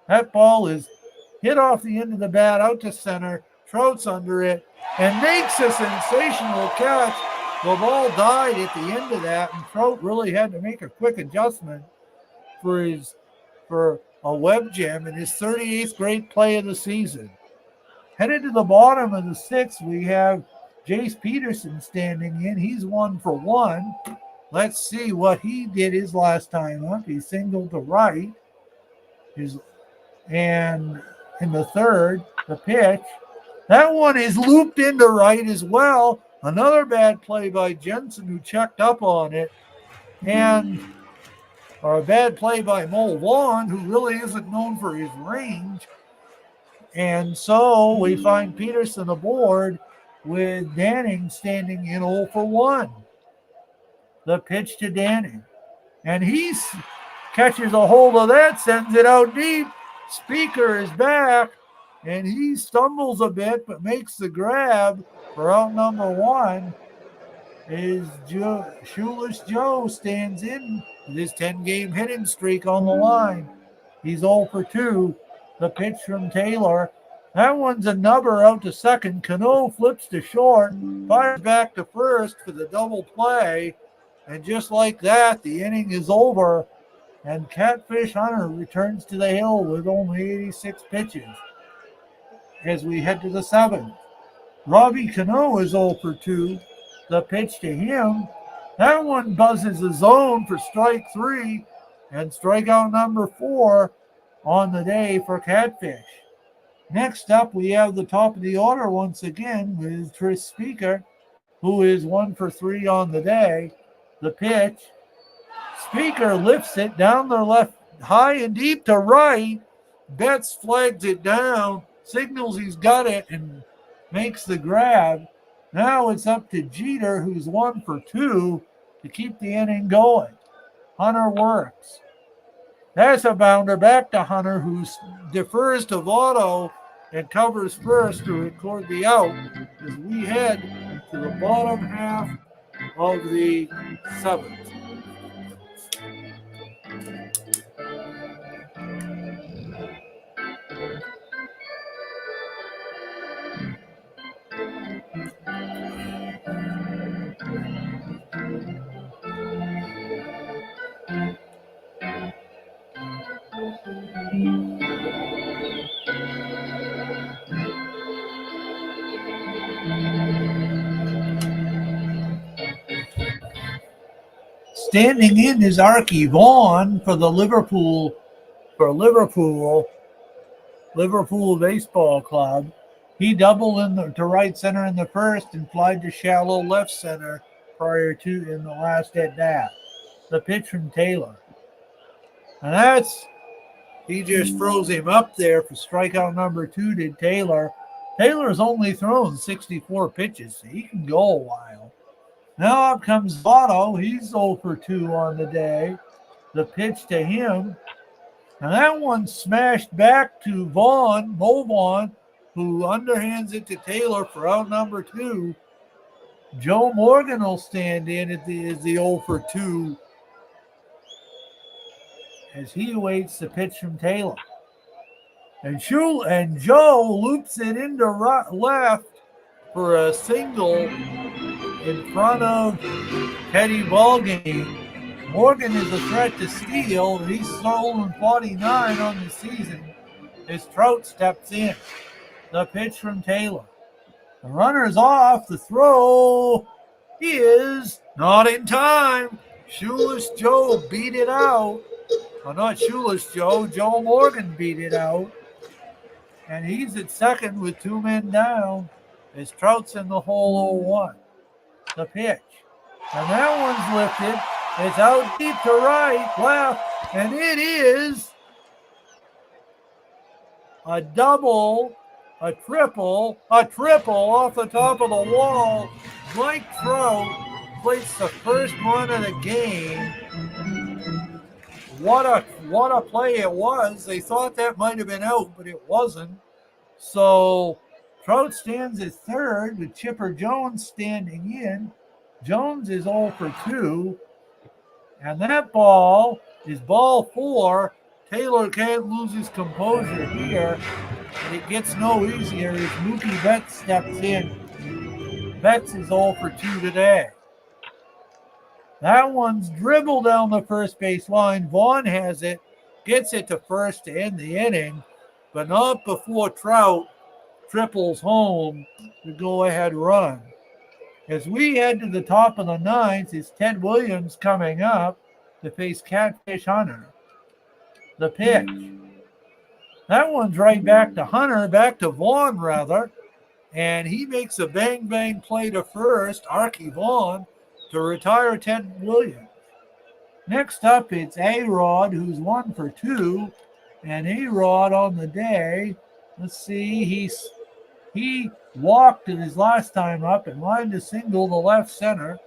That ball is hit off the end of the bat out to center. Trout's under it and makes a sensational catch. The ball died at the end of that, and Trout really had to make a quick adjustment for a web gem in his 38th great play of the season. Headed to the bottom of the 6th, we have Jace Peterson standing in. He's 1 for 1. Let's see what he did his last time up. He singled to right. And in the 3rd, the pitch. That one is looped into right as well. Another bad play by Jensen, who checked up on it. Or a bad play by Mo Vaughn, who really isn't known for his range. And so we find Peterson aboard with Danning standing in 0 for 1. The pitch to Danning. And he catches a hold of that, sends it out deep. Speaker is back, and he stumbles a bit, but makes the grab for out number 1. Shoeless Joe stands in with his 10-game hitting streak on the line. He's 0 for 2. The pitch from Taylor. That one's a nubber out to second. Cano flips to short, fires back to first for the double play. And just like that, the inning is over. And Catfish Hunter returns to the hill with only 86 pitches as we head to the 7th. Robbie Cano is 0 for 2. The pitch to him. That one buzzes the zone for strike 3 and strikeout number 4 on the day for Catfish. Next up, we have the top of the order once again with Tris Speaker, who is 1 for 3 on the day. The pitch. Speaker lifts it down the left, high and deep to right. Betts flags it down, signals he's got it, and makes the grab. Now it's up to Jeter, who's 1 for 2, to keep the inning going. Hunter works. That's a bounder back to Hunter, who defers to Votto and covers first to record the out as we head to the bottom half of the 7th. Standing in is Archie Vaughan for the Liverpool Baseball Club. He doubled to right center in the first and flied to shallow left center prior to in the last at bat. The pitch from Taylor. And he just froze him up there for strikeout number 2 to Taylor. Taylor's only thrown 64 pitches, so he can go a while. Now up comes Votto. He's 0 for 2 on the day. The pitch to him. And that one smashed back to Mo Vaughn, who underhands it to Taylor for out number 2. Joe Morgan will stand in as the 0 for 2 as he awaits the pitch from Taylor. And Joe loops it into left for a single in front of Teddy Ballgame. Morgan is a threat to steal. He's stolen 49 on the season as Trout steps in. The pitch from Taylor. The runner's off. The throw is not in time. Shoeless Joe beat it out. Well, not Shoeless Joe. Joe Morgan beat it out. And he's at second with 2 men down as Trout's in the hole 0-1. The pitch. And that one's lifted. It's out deep to right, left, and it is a double, a triple off the top of the wall. Mike Trout plates the first run of the game. What a play it was. They thought that might have been out, but it wasn't. So Trout stands at third with Chipper Jones standing in. Jones is 0 for 2. And that ball is ball 4. Taylor can't lose his composure here. And it gets no easier as Mookie Betts steps in. Betts is 0 for 2 today. That one's dribbled down the first base line. Vaughn has it, gets it to first to end the inning, but not before Trout triples home the go-ahead run. As we head to the top of the ninth, is Ted Williams coming up to face Catfish Hunter. The pitch. That one's right back to Hunter, back to Vaughn rather, and he makes a bang-bang play to first, Archie Vaughn, to retire Ted Williams. Next up, it's A-Rod, who's 1 for 2, and A-Rod on the day, let's see, he walked in his last time up and lined a single to left center.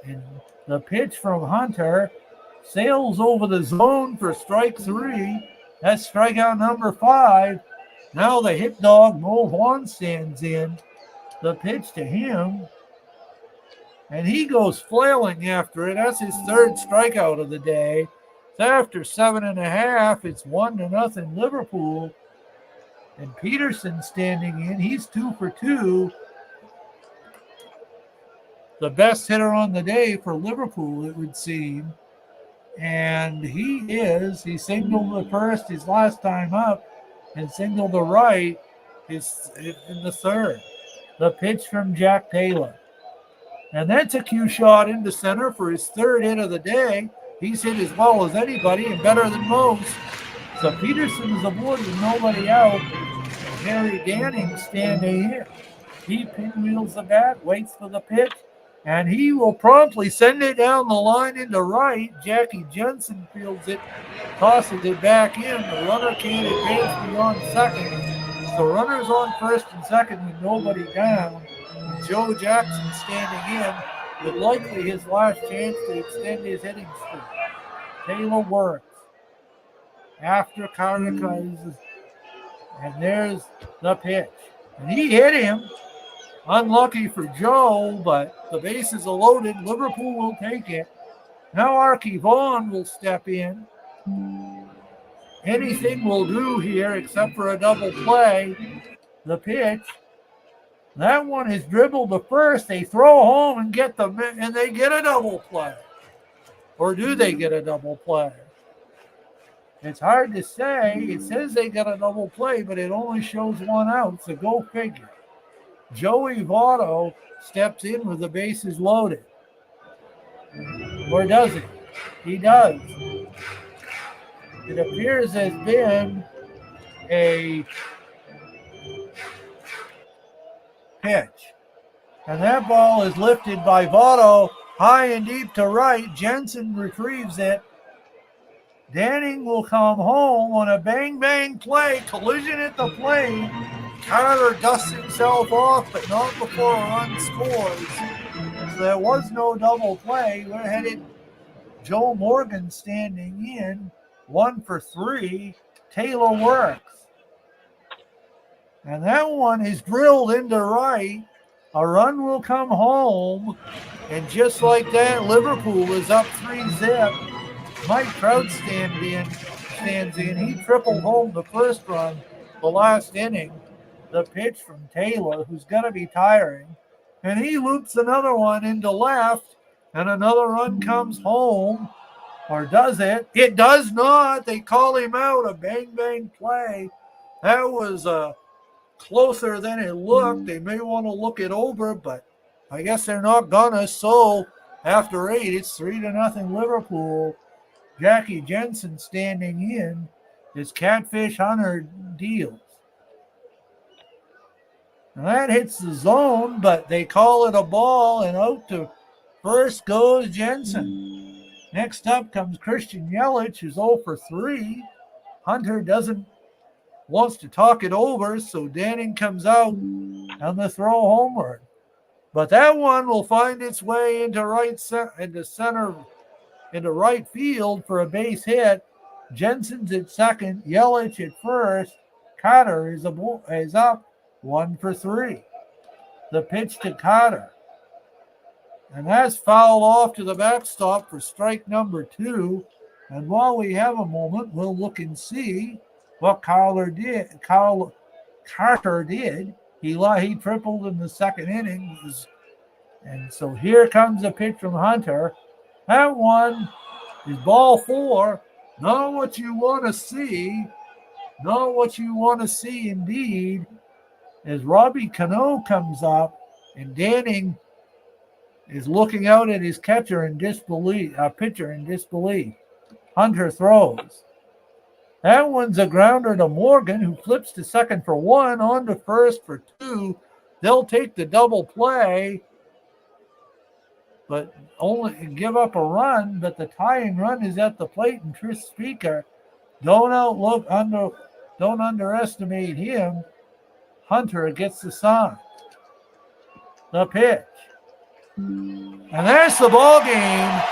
And the pitch from Hunter sails over the zone for strike 3. That's strikeout number 5. Now the hit dog, Mo Vaughn, stands in. The pitch to him. And he goes flailing after it. That's his third strikeout of the day. So after 7.5, it's 1-0 Liverpool. And Peterson standing in. He's 2 for 2. The best hitter on the day for Liverpool, it would seem. And he singled the first his last time up and singled the right in the third. The pitch from Jack Taylor. And that's a cue shot into center for his third hit of the day. He's hit as well as anybody and better than most. So Peterson is aboard with nobody out. Harry Danning standing here. He pinwheels the bat, waits for the pitch, and he will promptly send it down the line into right. Jackie Jensen fields it, tosses it back in. The runner can't advance beyond second. So runners on first and second with nobody down. And Joe Jackson standing in with likely his last chance to extend his hitting streak. Taylor works. After Carter, and there's the pitch. And he hit him. Unlucky for Joe, but the bases are loaded. Liverpool will take it. Now Archie Vaughn will step in. Anything will do here except for a double play. The pitch. That one is dribbled to first. They throw home and they get a double play. Or do they get a double play? It's hard to say. It says they got a double play, but it only shows one out, so go figure. Joey Votto steps in with the bases loaded. Or does he? He does. It appears there's been a pitch. And that ball is lifted by Votto high and deep to right. Jensen retrieves it. Danning will come home on a bang-bang play, collision at the plate. Carter dusts himself off, but not before a run scores. So there was no double play. We're headed Joe Morgan standing in, 1 for 3. Taylor works. And that one is drilled into right. A run will come home. And just like that, Liverpool is up 3-0. Mike Trout stands in. He tripled home the first run, the last inning. The pitch from Taylor, who's going to be tiring. And he loops another one into left And another run comes home. Or does it? It does not. They call him out. A bang bang play. That was closer than it looked. They may want to look it over, but I guess they're not gonna. So after 8, it's 3-0 Liverpool. Jackie Jensen standing in as Catfish Hunter deals. And that hits the zone, but they call it a ball, and out to first goes Jensen. Next up comes Christian Yelich, who's 0 for 3. Hunter wants to talk it over, so Danning comes out on the throw homeward. But that one will find its way into right field for a base hit. Jensen's at second, Yelich at first. Cotter is up 1 for 3. The pitch to Cotter. And that's fouled off to the backstop for strike number 2. And while we have a moment, we'll look and see what Carter did. He tripled in the second inning. And so here comes a pitch from Hunter. That one is ball 4. Not what you want to see. Not what you want to see indeed. As Robbie Cano comes up and Danning is looking out at his pitcher in disbelief. Hunter throws. That one's a grounder to Morgan, who flips to second for 1, on to first for 2. They'll take the double play, but only give up a run. But the tying run is at the plate, and Tris Speaker, don't underestimate him. Hunter gets the sign. The pitch. And there's the ball game.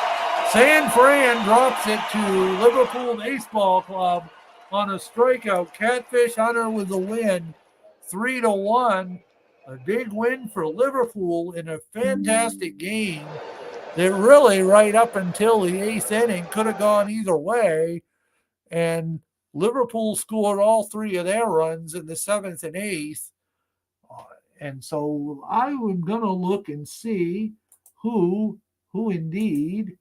San Fran drops it to Liverpool Baseball Club on a strikeout. Catfish Hunter with a win, 3-1. A big win for Liverpool in a fantastic game that really, right up until the 8th inning, could have gone either way. And Liverpool scored all 3 of their runs in the 7th and 8th. And so I'm going to look and see who indeed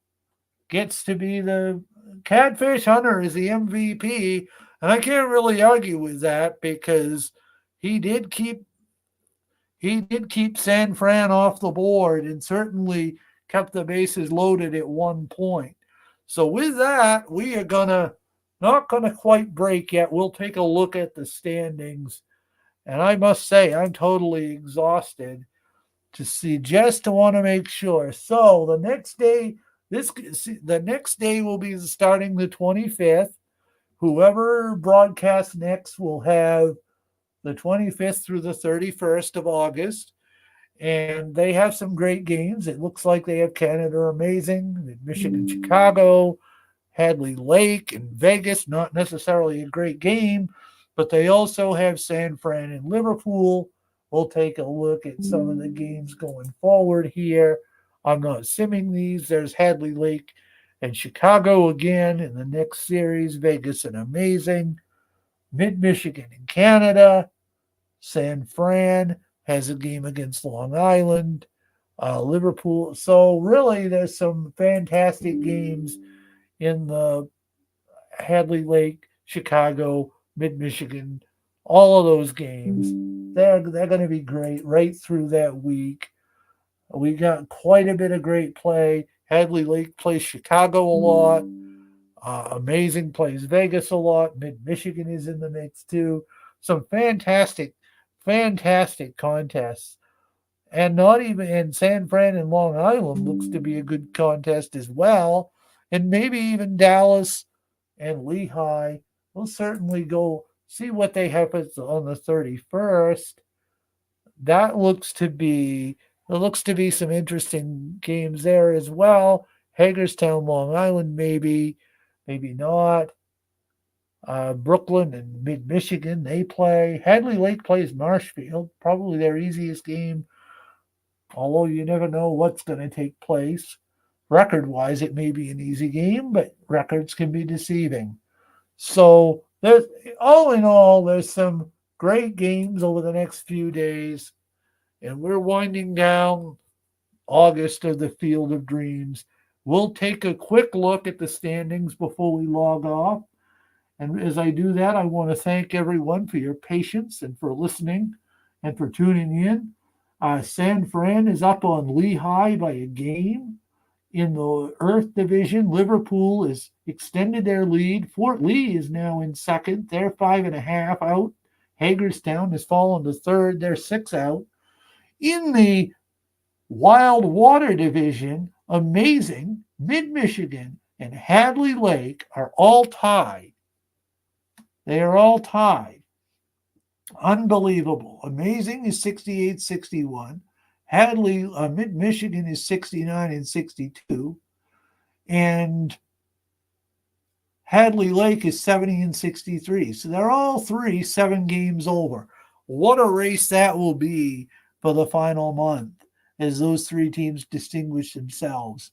gets to be the Catfish Hunter is the MVP. And I can't really argue with that because he did keep San Fran off the board and certainly kept the bases loaded at one point. So with that, we are not gonna quite break yet. We'll take a look at the standings. And I must say, I'm totally exhausted just to want to make sure. So the next day will be starting the 25th. Whoever broadcasts next will have the 25th through the 31st of August. And they have some great games. It looks like they have Canada Amazing, Michigan, Chicago, Hadley Lake, and Vegas. Not necessarily a great game, but they also have San Fran and Liverpool. We'll take a look at some of the games going forward here. I'm not simming these. There's Hadley Lake and Chicago again in the next series. Vegas and Amazing. Mid-Michigan and Canada. San Fran has a game against Long Island. Liverpool. So really, there's some fantastic games in the Hadley Lake, Chicago, Mid-Michigan, all of those games. They're going to be great right through that week. We got quite a bit of great play. Hadley Lake plays Chicago a lot. Amazing plays Vegas a lot. Mid-Michigan is in the mix too. Some fantastic contests. And San Fran and Long Island looks to be a good contest as well. And maybe even Dallas and Lehigh. We'll certainly go see what they have on the 31st. There looks to be some interesting games there as well. Hagerstown, Long Island, maybe not. Brooklyn and Mid-Michigan, they play. Hadley Lake plays Marshfield, probably their easiest game, although you never know what's going to take place. Record-wise, it may be an easy game, but records can be deceiving. So all in all, there's some great games over the next few days, and we're winding down August of the Field of Dreams. We'll take a quick look at the standings before we log off. And as I do that, I want to thank everyone for your patience and for listening and for tuning in. San Fran is up on Lehigh by a game. In the Earth Division, Liverpool has extended their lead. Fort Lee is now in second. They're 5.5 out. Hagerstown has fallen to third. They're 6 out. In the Wild Water Division, amazing, Mid Michigan and Hadley Lake are all tied. They are all tied. Unbelievable. Amazing is 68-61. Hadley, Mid Michigan is 69-62. And Hadley Lake is 70-63. So they're all three 7 games over. What a race that will be for the final month as those 3 teams distinguish themselves.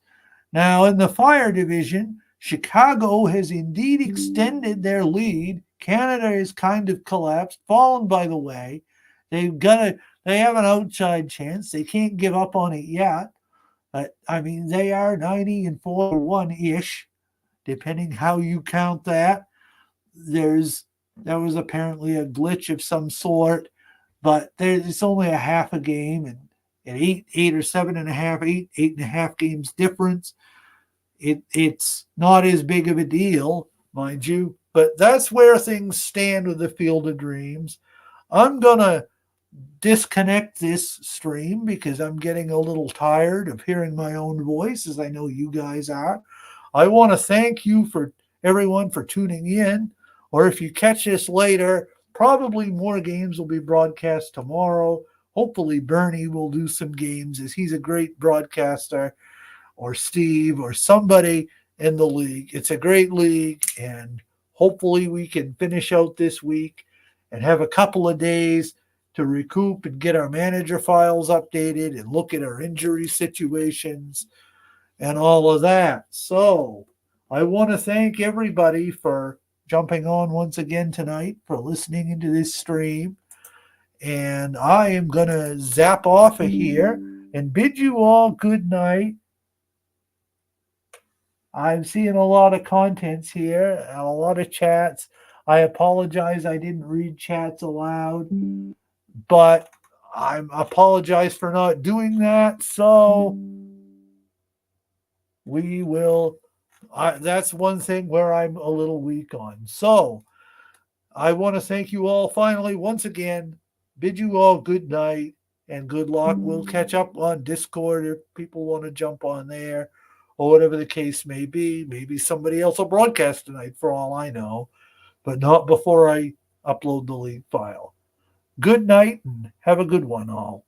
Now, in the Fire Division, Chicago has indeed extended their lead. Canada has kind of collapsed, fallen by the way. They have an outside chance. They can't give up on it yet. But I mean, they are 90-41-ish, depending how you count that. There was apparently a glitch of some sort, but it's only a half a game and an eight or 7.5, 8.5 games difference. It's not as big of a deal, mind you, but that's where things stand with the Field of Dreams. I'm going to disconnect this stream because I'm getting a little tired of hearing my own voice, as I know you guys are. I want to thank you for everyone for tuning in, or if you catch this later, probably more games will be broadcast tomorrow. Hopefully Bernie will do some games as he's a great broadcaster, or Steve or somebody in the league. It's a great league, and hopefully we can finish out this week and have a couple of days to recoup and get our manager files updated and look at our injury situations and all of that. So I want to thank everybody for jumping on once again tonight, for listening into this stream. And I am going to zap off of here and bid you all good night. I'm seeing a lot of contents here, a lot of chats. I apologize I didn't read chats aloud, but I apologize for not doing that. So we will, that's one thing where I'm a little weak on. So I want to thank you all finally once again, bid you all good night and good luck. We'll catch up on Discord if people want to jump on there, or whatever the case may be. Maybe somebody else will broadcast tonight for all I know, but not before I upload the league file. Good night and have a good one all.